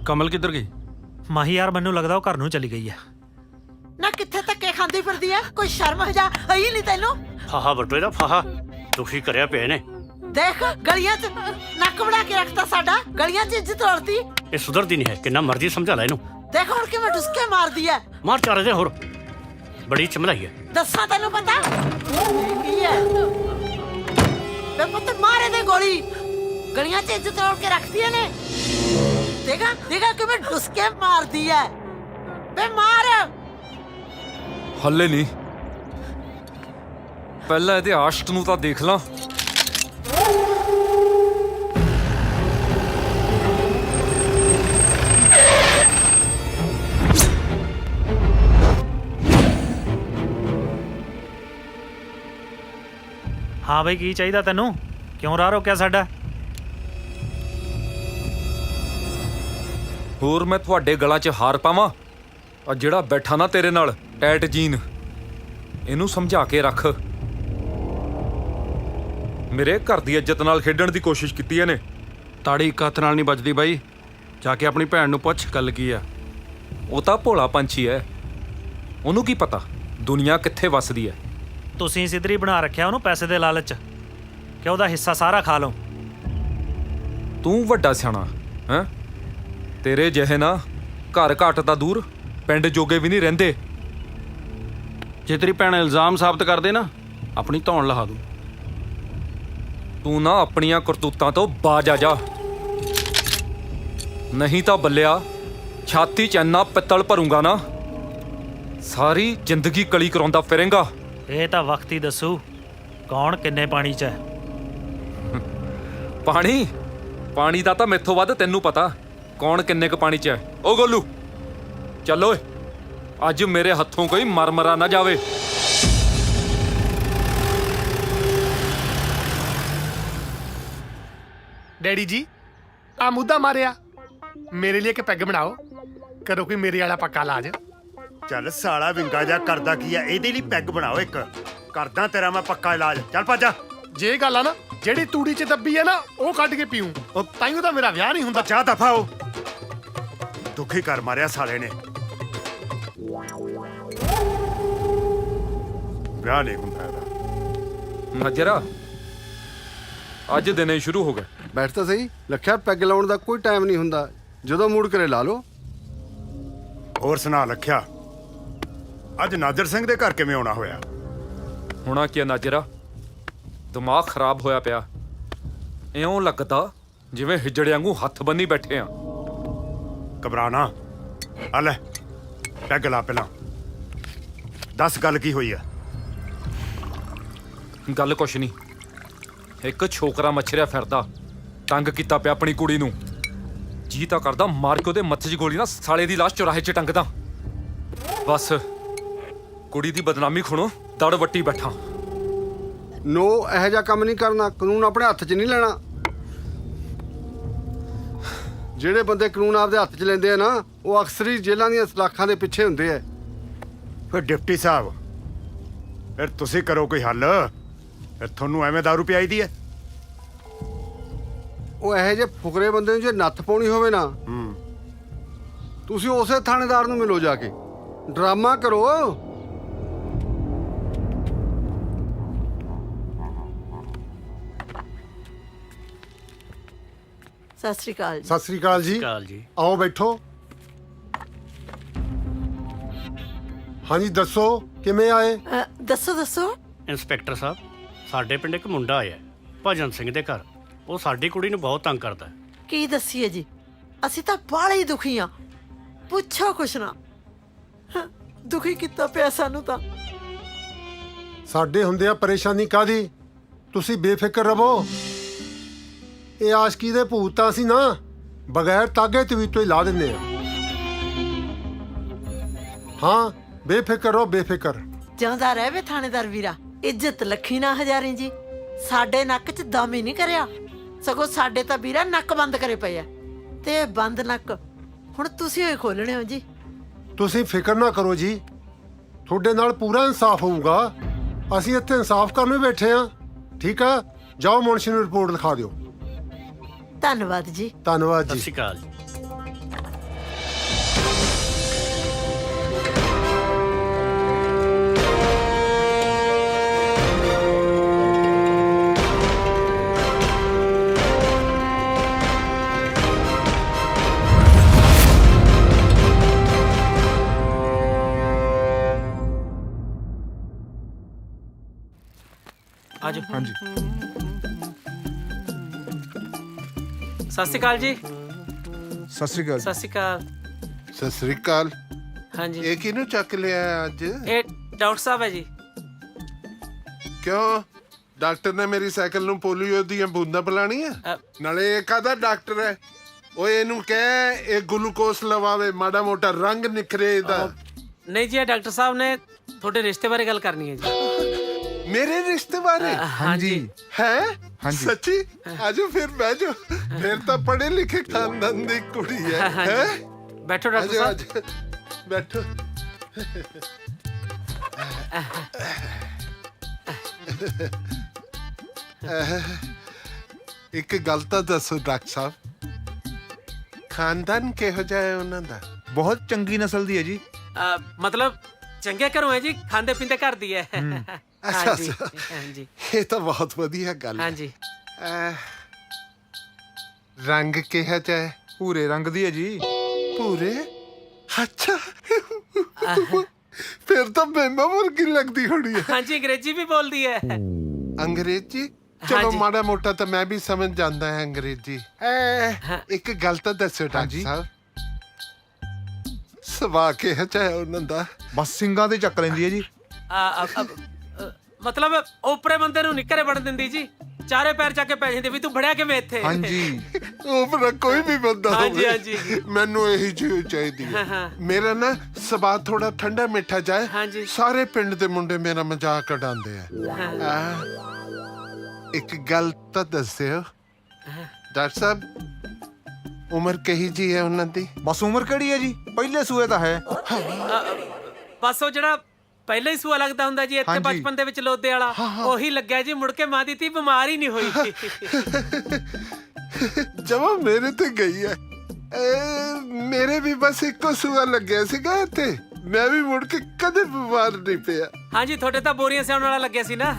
ਕਮਲ ਕਿੱਧਰ ਗਈ? ਮਾਹੀ ਯਾਰ ਮੈਨੂੰ ਲੱਗਦਾ ਉਹ ਘਰ ਨੂੰ ਚਲੀ ਗਈ ਹੈ। ਨਾ ਕਿੱਥੇ ਧੱਕੇ ਖਾਂਦੀ ਫਿਰਦੀ ਐ? ਕੋਈ ਸ਼ਰਮ ਹਜਾ ਆਈ ਨਹੀਂ ਤੈਨੂੰ? ਫਾਹਾ ਵੱਟੋ ਇਹਦਾ ਫਾਹਾ ਦੁਖੀ ਕਰਿਆ ਪਏ ਨੇ। ਦੇਖ ਗਲੀਆਂ 'ਚ ਨੱਕ ਵੜਾ ਕੇ ਰੱਖਤਾ ਸਾਡਾ, ਗਲੀਆਂ 'ਚ ਇੱਜ਼ਤ ਤੋੜਤੀ। ਇਹ ਸੁਧਰਦੀ ਨਹੀਂ ਹੈ, ਕਿੰਨਾ ਮਰਜ਼ੀ ਸਮਝਾ ਲੈ ਇਹਨੂੰ। ਦੇਖ ਹੁਣ ਕਿਵੇਂ ਡੁਸਕੇ ਮਾਰਦੀ ਐ। ਮਾਰ ਚਾਰੇ ਦੇ ਹੋਰ ਬੜੀ ਚਮਲਾਈ ਹੈ। ਦੱਸਾਂ ਤੈਨੂੰ ਪਤਾ ਕੀ ਐ? ਤੇ ਪੁੱਤ ਮਾਰੇ ਦੇ ਗੋਲੀ, ਗਲੀਆਂ 'ਚ ਇੱਜ਼ਤ ਤੋੜ ਕੇ ਰੱਖਦੀਆਂ ਨੇ। ਦੇਖਾ ਕਿਵੇਂ ਡੁਸਕੇ ਮਾਰਦੀ ਐ। ਬੇ ਮਾਰ। ਹੱਲੇ ਨਹੀਂ, ਪਹਿਲਾਂ ਇਹਦੇ ਆਸ਼ਕ ਨੂੰ ਤਾਂ ਦੇਖ ਲਾਂ। ਹਾਂ ਬਈ, ਕੀ ਚਾਹੀਦਾ ਤੈਨੂੰ? ਕਿਉਂ ਰਾਹ ਰੋਕਿਆ ਸਾਡਾ? ਹੋਰ ਮੈਂ ਤੁਹਾਡੇ ਗਲਾਂ 'ਚ ਹਾਰ ਪਾਵਾਂ? ਆ ਜਿਹੜਾ ਬੈਠਾ ਨਾ ਤੇਰੇ ਨਾਲ ਟੈਟ ਜੀਨ, ਇਹਨੂੰ ਸਮਝਾ ਕੇ ਰੱਖ। ਮੇਰੇ ਘਰ ਦੀ ਇੱਜ਼ਤ ਨਾਲ ਖੇਡਣ ਦੀ ਕੋਸ਼ਿਸ਼ ਕੀਤੀ ਇਹਨੇ। ਤਾੜੀ ਇੱਕ ਹੱਥ ਨਾਲ ਨਹੀਂ ਵੱਜਦੀ ਬਾਈ, ਜਾ ਕੇ ਆਪਣੀ ਭੈਣ ਨੂੰ ਪੁੱਛ ਗੱਲ ਕੀ ਆ। ਉਹ ਤਾਂ ਭੋਲਾ ਪੰਛੀ ਹੈ, ਉਹਨੂੰ ਕੀ ਪਤਾ ਦੁਨੀਆ ਕਿੱਥੇ ਵੱਸਦੀ ਹੈ। ਤੁਸੀਂ ਸਿੱਧਰੀ ਬਣਾ ਰੱਖਿਆ ਉਹਨੂੰ ਪੈਸੇ ਦੇ ਲਾਲਚ ਕਿ ਉਹਦਾ ਹਿੱਸਾ ਸਾਰਾ ਖਾ ਲਓ। ਤੂੰ ਵੱਡਾ ਸਿਆਣਾ ਹੈਂ? ਤੇਰੇ ਜਿਹੇ ਨਾ ਘਰ ਘੱਟ ਤਾਂ ਦੂਰ ਪਿੰਡ ਜੋਗੇ ਵੀ ਨਹੀਂ ਰਹਿੰਦੇ। ਜੇ ਤੇਰੀ ਭੈਣ ਇਲਜ਼ਾਮ ਸਾਬਤ ਕਰਦੇ ਨਾ, ਆਪਣੀ ਧੌਣ ਲਹਾ ਦੂੰ। ਤੂੰ ਨਾ ਆਪਣੀਆਂ ਕਰਤੂਤਾਂ ਤੋਂ ਬਾਜ ਆ ਜਾ, ਨਹੀਂ ਤਾਂ ਬੱਲਿਆ ਛਾਤੀ 'ਚ ਇੰਨਾ ਪਿੱਤਲ ਭਰੂੰਗਾ ਨਾ, ਸਾਰੀ ਜ਼ਿੰਦਗੀ ਕਲੀ ਕਰਾਉਂਦਾ ਫਿਰੇਂਗਾ। ਇਹ ਤਾਂ ਵਕਤ ਹੀ ਦੱਸੂ ਕੌਣ ਕਿੰਨੇ ਪਾਣੀ 'ਚ ਹੈ। ਪਾਣੀ ਦਾ ਤਾਂ ਮੈਥੋਂ ਵੱਧ ਤੈਨੂੰ ਪਤਾ ਕੌਣ ਕਿੰਨੇ ਕੁ ਪਾਣੀ 'ਚ ਹੈ। ਓ ਗੋਲੂ ਚੱਲ ਓਏ, ਅੱਜ ਮੇਰੇ ਹੱਥੋਂ ਕੋਈ ਮਰਮਰਾ ਨਾ ਜਾਵੇ। ਡੈਡੀ ਜੀ ਆ ਮੁੱਦਾ ਮਾਰਿਆ, ਮੇਰੇ ਲਈ ਇੱਕ ਪੈਗ ਬਣਾਓ, ਕਰੋ ਕੋਈ ਮੇਰੇ ਵਾਲਾ ਪੱਕਾ ਇਲਾਜ। ਚੱਲ ਸਾਲਾ ਵਿੰਗਾ ਜਾ ਕਰਦਾ ਕੀ ਆ, ਇਹਦੇ ਲਈ ਪੈਗ ਬਣਾਓ ਇੱਕ, ਕਰਦਾ ਤੇਰਾ ਮੈਂ ਪੱਕਾ ਇਲਾਜ। ਚੱਲ ਭੱਜ। ਜੇ ਗੱਲ ਆ ਨਾ ਜਿਹੜੀ ਤੂੜੀ 'ਚ ਦੱਬੀ ਹੈ ਨਾ ਉਹ ਕੱਢ ਕੇ ਪੀਊਂ, ਉਹ ਤਾਈਓ ਤਾਂ ਮੇਰਾ ਵਿਆਹ ਨਹੀਂ ਹੁੰਦਾ। ਜਾ ਦਫਾ ਹੋ, ਦੁਖੀ ਕਰ ਮਾਰਿਆ ਸਾਲੇ ਨੇ। ਵਿਆਹ ਨਹੀਂ ਹੁੰਦਾ ਇਹਦਾ। ਨਜ਼ਰਾ ਅੱਜ ਦਿਨੇ ਸ਼ੁਰੂ ਹੋ ਗਏ। ਬੈਠ ਤਾਂ ਸਹੀ, ਲੱਖਿਆ ਪੈਗ ਲਾਉਣ ਦਾ ਕੋਈ ਟਾਈਮ ਨਹੀਂ ਹੁੰਦਾ, ਜਦੋਂ ਮੂਡ ਕਰੇ ਲਾ ਲਓ। ਹੋਰ ਸੁਣਾ ਲੱਖਿਆ, ਅੱਜ ਨਾਜ਼ਰ ਸਿੰਘ ਦੇ ਘਰ ਕਿਵੇਂ ਆਉਣਾ ਹੋਇਆ? ਹੋਣਾ ਕੀ ਨਾਜ਼ਰਾ, ਦਿਮਾਗ ਖਰਾਬ ਹੋਇਆ ਪਿਆ। ਇਉਂ ਲੱਗਦਾ ਜਿਵੇਂ ਹਿਜੜੇ ਵਾਂਗੂ ਹੱਥ ਬੰਨੀ ਬੈਠੇ ਆ। ਘਬਰਾ ਨਾ, ਆ ਲੈ ਪੈਗ ਲਾ ਪਹਿਲਾਂ, ਦੱਸ ਗੱਲ ਕੀ ਹੋਈ ਆ? ਗੱਲ ਕੁਛ ਨਹੀਂ, ਇੱਕ ਛੋਕਰਾ ਮੱਛਰਿਆ ਫਿਰਦਾ, ਤੰਗ ਕੀਤਾ ਪਿਆ ਆਪਣੀ ਕੁੜੀ ਨੂੰ। ਜੀ ਤਾਂ ਕਰਦਾ ਮਾਰ ਕੇ ਉਹਦੇ ਮੱਥੇ 'ਚ ਗੋਲੀ ਨਾ ਸਾਲੇ ਦੀ ਲਾਸ਼ ਚੁਰਾਹੇ 'ਚ ਟੰਗਦਾ। ਬਸ ਕੁੜੀ ਦੀ ਬਦਨਾਮੀ ਖੁਣੋ ਦੜ ਵੱਟੀ ਬੈਠਾ। ਨੋ, ਇਹੋ ਜਿਹਾ ਕੰਮ ਨਹੀਂ ਕਰਨਾ। ਕਾਨੂੰਨ ਆਪਣੇ ਹੱਥ 'ਚ ਨਹੀਂ ਲੈਣਾ। ਜਿਹੜੇ ਬੰਦੇ ਕਾਨੂੰਨ ਆਪਦੇ ਹੱਥ 'ਚ ਲੈਂਦੇ ਆ ਨਾ, ਉਹ ਅਕਸਰ ਹੀ ਜੇਲ੍ਹਾਂ ਦੀਆਂ ਸਲਾਖਾਂ ਦੇ ਪਿੱਛੇ ਹੁੰਦੇ ਆ। ਫਿਰ ਡਿਪਟੀ ਸਾਹਿਬ, ਫਿਰ ਤੁਸੀਂ ਕਰੋ ਕੋਈ ਹੱਲ। ਫਿਰ ਤੁਹਾਨੂੰ ਐਵੇਂ ਦਾਰੂ ਪਿਆਈ ਦੀ ਹੈ। ਉਹ ਇਹੋ ਜਿਹੇ ਫੁਕਰੇ ਬੰਦੇ ਨੂੰ ਜੇ ਨੱਥ ਪਾਉਣੀ ਹੋਵੇ ਨਾ, ਤੁਸੀਂ ਉਸੇ ਥਾਣੇਦਾਰ ਨੂੰ ਮਿਲੋ ਜਾ ਕੇ। ਡਰਾਮਾ ਕਰੋ। ਸਤਿ ਸ੍ਰੀ ਅਕਾਲ ਜੀ। ਸਤਿ ਸ੍ਰੀ ਅਕਾਲ ਜੀ। ਆਓ ਬੈਠੋ। ਹਾਂਜੀ ਦੱਸੋ ਕਿਵੇਂ ਆਏ? ਦੱਸੋ ਦੱਸੋ। ਇੰਸਪੈਕਟਰ ਸਾਹਿਬ, ਸਾਡੇ ਪਿੰਡ ਇੱਕ ਮੁੰਡਾ ਆਇਆ ਭਜਨ ਸਿੰਘ ਦੇ ਘਰ। ਉਹ ਸਾਡੀ ਕੁੜੀ ਨੂੰ ਬਹੁਤ ਤੰਗ ਕਰਦਾ। ਕੀ ਦੱਸੀਏ ਜੀ, ਅਸੀਂ ਤਾਂ ਬਾਹਲੇ ਹੀ ਦੁਖੀ ਆ। ਪੁੱਛੋ ਕੁਛ ਨਾ, ਦੁਖੀ ਕੀਤਾ ਪਿਆ ਸਾਨੂੰ ਤਾਂ। ਸਾਡੇ ਹੁੰਦੇ ਆ ਪਰੇਸ਼ਾਨੀ ਕਾਦੀ? ਤੁਸੀਂ ਬੇਫਿਕਰ ਰਹੋ। ਇਹ ਆਸ਼ਕੀ ਦੇ ਭੂਤ ਤਾਂ ਅਸੀਂ ਨਾ ਬਗੈਰ ਤਾਗੇ ਤਵੀਤ ਤੋਂ ਹੀ ਲਾ ਦਿੰਦੇ ਆ। ਹਾਂ, ਬੇਫਿਕਰ ਰਹੋ, ਬੇਫਿਕਰ। ਜਿਉਂਦਾ ਰਹਿ ਵੇ ਥਾਣੇਦਾਰ ਵੀਰਾ। ਇੱਜ਼ਤ ਲੱਖੀ ਨਾ ਹਜ਼ਾਰੇ ਜੀ। ਸਾਡੇ ਨੱਕ 'ਚ ਦਮ ਹੀ ਨਹੀਂ ਕਰਿਆ, ਸਗੋਂ ਸਾਡੇ ਤਾਂ ਵੀਰਾ ਨੱਕ ਬੰਦ ਕਰੇ ਪਏ ਆ। ਤੇ ਬੰਦ ਨੱਕ ਹੁਣ ਤੁਸੀਂ ਹੋਏ ਖੋਲਣੇ ਹੋ ਜੀ। ਤੁਸੀਂ ਫਿਕਰ ਨਾ ਕਰੋ ਜੀ, ਤੁਹਾਡੇ ਨਾਲ ਪੂਰਾ ਇਨਸਾਫ ਹੋਊਗਾ। ਅਸੀਂ ਇੱਥੇ ਇਨਸਾਫ ਕਰਨ ਨੂੰ ਬੈਠੇ ਆ। ਠੀਕ ਆ, ਜਾਓ ਮੁਨਸ਼ੀ ਨੂੰ ਰਿਪੋਰਟ ਲਿਖਾ ਦਿਓ। ਧੰਨਵਾਦ ਜੀ। ਧੰਨਵਾਦ ਜੀ। ਸਤਿ ਸ਼੍ਰੀ ਅਕਾਲ ਜੀ। ਆਜੋ। ਹਾਂਜੀ। ਸਤਿ ਸ਼੍ਰੀ ਅਕਾਲ ਜੀ। ਸਤਿ ਸ੍ਰੀ ਅਕਾਲ। ਸਤਿ ਸ਼੍ਰੀ ਅਕਾਲ। ਸਤਿ ਸ੍ਰੀ ਅਕਾਲ। ਹਾਂਜੀ। ਇਹ ਕਿਹਨੂੰ ਚੱਕ ਲਿਆ ਅੱਜ? ਇਹ ਡਾਕਟਰ ਸਾਹਿਬ ਹੈ ਜੀ। ਕਿਉਂ? ਡਾਕਟਰ ਨੇ ਮੇਰੀ ਸਾਈਕਲ ਨੂੰ ਪੋਲੀਓ ਦੀਆਂ ਬੂੰਦਾਂ ਪਿਲਾਣੀਆਂ? ਨਾਲੇ ਇਹ ਕਾਹਦਾ ਡਾਕਟਰ ਹੈ? ਓਏ ਇਹਨੂੰ ਕਹਿ ਇਹ ਗਲੂਕੋਸ ਲਵਾਵੇ, ਮਾੜਾ ਮੋਟਾ ਰੰਗ ਨਿਖਰੇ ਇਹਦਾ। ਨਹੀਂ ਜੀ, ਇਹ ਡਾਕਟਰ ਸਾਹਿਬ ਨੇ ਤੁਹਾਡੇ ਰਿਸ਼ਤੇ ਬਾਰੇ ਗੱਲ ਕਰਨੀ ਹੈ ਜੀ। ਮੇਰੇ ਰਿਸ਼ਤੇ ਬਾਰੇ? ਹਾਂਜੀ। ਹੈ? ਸੱਚੀ? ਆਜੋ ਫਿਰ ਬਹਿ ਜਾਓ। ਫਿਰ ਤਾਂ ਪੜ੍ਹੇ ਲਿਖੇ ਖਾਨਦਾਨ ਦੀ ਕੁੜੀ ਹੈ। ਹੈ? ਬੈਠੋ ਡਾਕਟਰ ਸਾਹਿਬ। ਬੈਠੋ। ਇੱਕ ਗੱਲ ਤਾਂ ਦੱਸੋ ਡਾਕਟਰ ਸਾਹਿਬ, ਖਾਨਦਾਨ ਕਿਹੋ ਜਿਹਾ ਹੈ ਉਹਨਾਂ ਦਾ? ਬਹੁਤ ਚੰਗੀ ਨਸਲ ਦੀ ਹੈ ਜੀ। ਮਤਲਬ ਚੰਗੇ ਘਰੋਂ ਹੈ ਜੀ, ਖਾਂਦੇ ਪੀਂਦੇ ਘਰ ਦੀ ਹੈ। ਅੱਛਾ ਹਾਂਜੀ, ਅੱਛਾ, ਹਾਂਜੀ। ਇਹ ਤਾਂ ਬਹੁਤ ਵਧੀਆ ਗੱਲ ਹੈ। ਹਾਂਜੀ। ਰੰਗ ਕਿਹੋ ਜਿਹਾ ਹੈ? ਭੂਰੇ ਰੰਗ ਦੀ ਹੈ ਜੀ। ਭੂਰੇ? ਅੱਛਾ, ਫਿਰ ਤਾਂ ਮੈਮਾ ਵਰਗੀ ਲੱਗਦੀ ਹੋਣੀ ਹੈ। ਹਾਂਜੀ, ਅੰਗਰੇਜ਼ੀ ਵੀ ਬੋਲਦੀ ਹੈ। ਅੰਗਰੇਜ਼ੀ? ਚਲੋ ਮਾੜਾ ਮੋਟਾ ਤਾਂ ਮੈਂ ਵੀ ਸਮਝ ਜਾਂਦਾ ਹਾਂ ਅੰਗਰੇਜ਼ੀ। ਇੱਕ ਗੱਲ ਤਾਂ ਦੱਸੋ ਡਾਕਟਰ ਸਾਹਿਬ, ਸੁਭਾਅ ਕਿਹੋ ਜਿਹਾ ਹੈ ਉਹਨਾਂ ਦਾ? ਬਸ ਸਿੰਘਾਂ ਤੇ ਚੱਕ ਲੈਂਦੀ ਹੈ ਜੀ। ਮਤਲਬ ਓਪਰੇ ਬੰਦੇ ਨੂੰ ਨਿੱਕਰੇ ਬਣ ਦਿੰਦੀ ਜੀ, ਚਾਰੇ ਪੈਰ ਚੱਕ ਕੇ ਪੈ ਜਾਂਦੇ ਵੀ ਤੂੰ ਬੜਿਆ ਕਿਵੇਂ ਇੱਥੇ? ਹਾਂਜੀ, ਓਪਰਾ ਕੋਈ ਵੀ ਬੰਦਾ ਹਾਂਜੀ, ਹੋਵੇ, ਹਾਂਜੀ। ਮੈਨੂੰ ਇਹੀ ਚੀਜ਼ ਚਾਹੀਦੀ ਹੈ। ਮੇਰਾ ਨਾ ਸੁਭਾਅ ਥੋੜਾ ਠੰਡਾ ਮਿੱਠਾ ਜਾਏ, ਸਾਰੇ ਪਿੰਡ ਦੇ ਮੁੰਡੇ ਮੇਰਾ ਮਜ਼ਾਕ ਉਡਾਉਂਦੇ ਆ। ਇੱਕ ਗੱਲ ਤਾਂ ਦੱਸਿਓ ਡਾਕਟਰ ਸਾਹਿਬ, ਉਮਰ ਕਹੀ ਜੀ ਹੈ ਉਹਨਾਂ ਦੀ? ਬਸ ਉਮਰ ਕਿਹੜੀ ਹੈ ਜੀ, ਪਹਿਲੇ ਸੂਏ ਤਾਂ ਹੈ। ਬਸ ਉਹ ਜਿਹੜਾ ਪਹਿਲਾਂ ਹੀ ਸੂਆ ਲੱਗਦਾ ਹੁੰਦਾ ਜੀ ਇੱਥੇ ਬਚਪਨ ਦੇ ਵਿੱਚ ਲੋਦੇ ਵਾਲਾ, ਉਹੀ ਲੱਗਿਆ ਜੀ। ਮੁੜ ਕੇ ਮਾਂ ਦੀ ਧੀ ਬਿਮਾਰ ਹੀ ਨਹੀਂ ਹੋਈ। ਜਮਾ ਮੇਰੇ ਤੇ ਗਈ ਹੈ। ਮੇਰੇ ਵੀ ਬਸ ਇੱਕੋ ਸੂਆ ਲੱਗਿਆ ਸੀਗਾ ਇੱਥੇ, ਮੈਂ ਵੀ ਮੁੜ ਕੇ ਕਦੇ ਬਿਮਾਰ ਨਹੀਂ ਪਿਆ। ਹਾਂਜੀ, ਤੁਹਾਡੇ ਤਾਂ ਬੋਰੀਆਂ ਸਿਆਉਣ ਵਾਲਾ ਲੱਗਿਆ ਸੀ ਨਾ।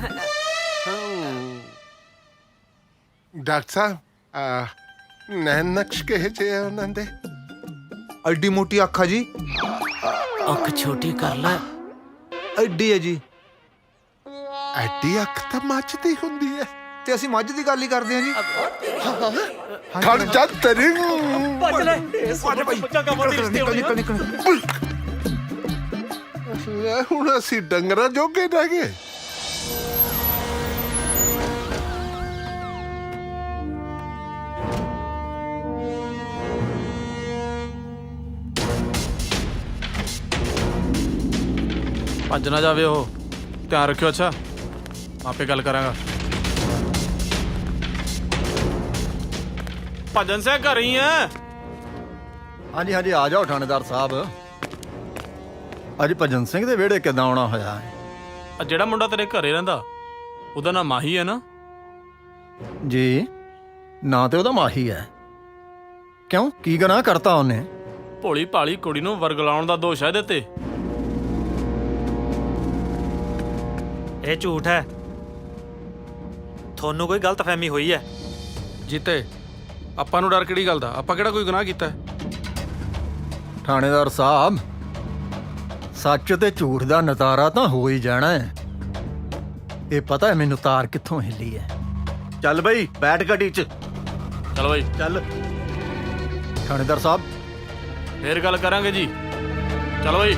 ਡਾਕਟਰ ਸਾਹਿਬ, ਨੈਣ ਨਕਸ਼ ਕਿਹੋ ਜਿਹੇ ਆ ਉਹਨਾਂ ਦੇ? ਐਡੀ ਮੋਟੀ ਅੱਖ ਆ ਜੀ। ਅੱਖ ਛੋਟੀ ਕਰ ਲੈ। ਐਡੀ ਹੈ ਜੀ। ਐਡੀ ਅੱਖ ਤਾਂ ਮੱਝ ਦੀ ਹੁੰਦੀ ਹੈ। ਤੇ ਅਸੀਂ ਮੱਝ ਦੀ ਗੱਲ ਹੀ ਕਰਦੇ ਹਾਂ ਜੀ। ਖੜ ਜਾ ਤੇਰੀ। ਭੱਜ ਲੈ। ਹੁਣ ਅਸੀਂ ਡੰਗਰਾਂ ਜੋਗੇ ਰਹਿ ਗਏ। ਭੱਜ ਨਾ ਜਾਵੇ ਉਹ। ਧਿਆਨ ਰੱਖਿਓ। ਅੱਛਾ ਆਪੇ ਗੱਲ ਕਰਾਂਗਾ। ਭਜਨ ਸਿੰਘ ਘਰ ਹੀ ਆ? ਹਾਂਜੀ ਹਾਂਜੀ, ਆ ਜਾਓ ਥਾਣੇਦਾਰ ਸਾਹਿਬ। ਅੱਜ ਭਜਨ ਸਿੰਘ ਦੇ ਵਿਹੜੇ ਕਿੱਦਾਂ ਆਉਣਾ ਹੋਇਆ ਹੈ? ਆ ਜਿਹੜਾ ਮੁੰਡਾ ਤੇਰੇ ਘਰੇ ਰਹਿੰਦਾ ਉਹਦਾ ਨਾਮ ਮਾਹੀ ਹੈ ਨਾ? ਜੀ, ਨਾਂ ਤੇ ਉਹਦਾ ਮਾਹੀ ਹੈ। ਕਿਉਂ, ਕੀ ਗੁਨਾਹ ਕਰਤਾ ਉਹਨੇ? ਭੋਲੀ ਭਾਲੀ ਕੁੜੀ ਨੂੰ ਵਰਗਲਾਉਣ ਦਾ ਦੋਸ਼ ਹੈ ਇਹਦੇ ਤੇ। ਇਹ ਝੂਠ ਹੈ। ਤੁਹਾਨੂੰ ਕੋਈ ਗਲਤਫਹਿਮੀ ਹੋਈ ਹੈ। ਜੀਤੇ, ਆਪਾਂ ਨੂੰ ਡਰ ਕਿਹੜੀ ਗੱਲ ਦਾ? ਆਪਾਂ ਕਿਹੜਾ ਕੋਈ ਗੁਨਾਹ ਕੀਤਾ ਹੈ? ਥਾਣੇਦਾਰ ਸਾਹਿਬ, ਸੱਚ ਤੇ ਝੂਠ ਦਾ ਨਤਾਰਾ ਤਾਂ ਹੋ ਹੀ ਜਾਣਾ ਹੈ। ਇਹ ਪਤਾ ਹੈ ਮੈਨੂੰ ਤਾਰ ਕਿੱਥੋਂ ਹਿੱਲੀ ਹੈ। ਚੱਲ ਬਈ, ਬੈਠ ਗੱਡੀ 'ਚ। ਚਲ ਬਾਈ ਚੱਲ। ਥਾਣੇਦਾਰ ਸਾਹਿਬ, ਫੇਰ ਗੱਲ ਕਰਾਂਗੇ ਜੀ। ਚਲ ਬਾਈ।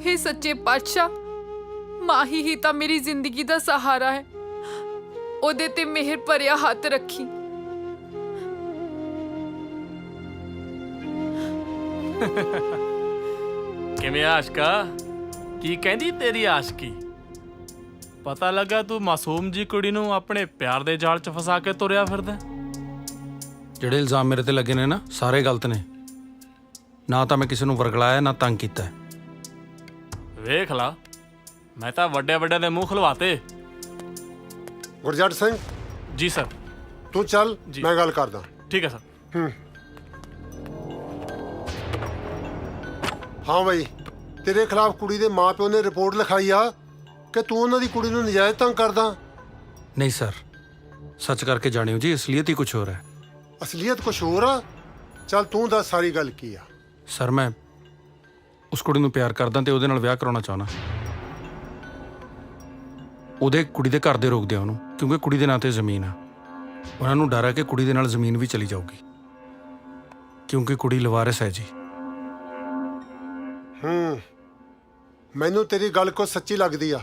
हे सच्चे पातशाह, माही ही ਤਾਂ ਮੇਰੀ ਜ਼ਿੰਦਗੀ ਦਾ ਸਹਾਰਾ ਹੈ। ਉਹਦੇ ਤੇ ਮਿਹਰ ਭਰਿਆ ਹੱਥ ਰੱਖੀ। ਕਿਵੇਂ ਆਸ਼ਕਾ? ਕੀ ਕਹਿੰਦੀ ਤੇਰੀ ਆਸ਼ਕੀ? ਪਤਾ ਲੱਗਾ ਤੂੰ ਮਾਸੂਮ ਜੀ ਕੁੜੀ ਨੂੰ ਆਪਣੇ ਪਿਆਰ ਦੇ ਜਾਲ 'ਚ ਫਸਾ ਕੇ ਤੁਰਿਆ ਫਿਰਦਾ। ਜਿਹੜੇ ਇਲਜ਼ਾਮ ਮੇਰੇ ਤੇ ਲੱਗੇ ਨੇ ਨਾ, ਸਾਰੇ ਗਲਤ ਨੇ। ਨਾ ਤਾਂ ਮੈਂ ਕਿਸੇ ਨੂੰ ਵਰਗਲਾਇਆ, ਨਾ ਤੰਗ ਕੀਤਾ। ਵੇਖ ਲਾ, ਮੈਂ ਤਾਂ ਵੱਡੇ ਵੱਡੇ ਦੇ ਮੂੰਹ ਖਲਵਾਤੇ। ਗੁਰਜੰਟ ਸਿੰਘ ਜੀ ਸਰ। ਤੂੰ ਚੱਲ, ਮੈਂ ਗੱਲ ਕਰਦਾ। ਠੀਕ ਹੈ ਸਰ। ਹਾਂ ਬਈ, ਤੇਰੇ ਖਿਲਾਫ ਕੁੜੀ ਦੇ ਮਾਪਿਓ ਨੇ ਰਿਪੋਰਟ ਲਿਖਾਈ ਆ ਕਿ ਤੂੰ ਉਹਨਾਂ ਦੀ ਕੁੜੀ ਨੂੰ ਨਜਾਇਜ਼ ਤੰਗ ਕਰਦਾ। ਨਹੀਂ ਸਰ, ਸੱਚ ਕਰਕੇ ਜਾਣਿਓ ਜੀ, ਅਸਲੀਅਤ ਹੀ ਕੁਝ ਹੋਰ ਹੈ। ਅਸਲੀਅਤ ਕੁਛ ਹੋਰ ਆ? ਚੱਲ ਤੂੰ ਦੱਸ ਸਾਰੀ ਗੱਲ ਕੀ ਆ। ਸਰ, ਮੈਂ ਉਸ ਕੁੜੀ ਨੂੰ ਪਿਆਰ ਕਰਦਾ ਤੇ ਉਹਦੇ ਨਾਲ ਵਿਆਹ ਕਰਾਉਣਾ ਚਾਹੁੰਦਾ। ਉਹਦੇ ਕੁੜੀ ਦੇ ਘਰ ਦੇ ਰੋਕਦੇ ਆ ਉਹਨੂੰ, ਕਿਉਂਕਿ ਕੁੜੀ ਦੇ ਨਾਂ ਤੇ ਜ਼ਮੀਨ ਆ। ਉਹਨਾਂ ਨੂੰ ਡਰ ਹੈ ਕਿ ਕੁੜੀ ਦੇ ਨਾਲ ਜ਼ਮੀਨ ਵੀ ਚਲੀ ਜਾਊਗੀ, ਕਿਉਂਕਿ ਕੁੜੀ ਲਵਾਰਿਸ ਹੈ ਜੀ। ਮੈਨੂੰ ਤੇਰੀ ਗੱਲ ਕੋ ਸੱਚੀ ਲੱਗਦੀ ਆ,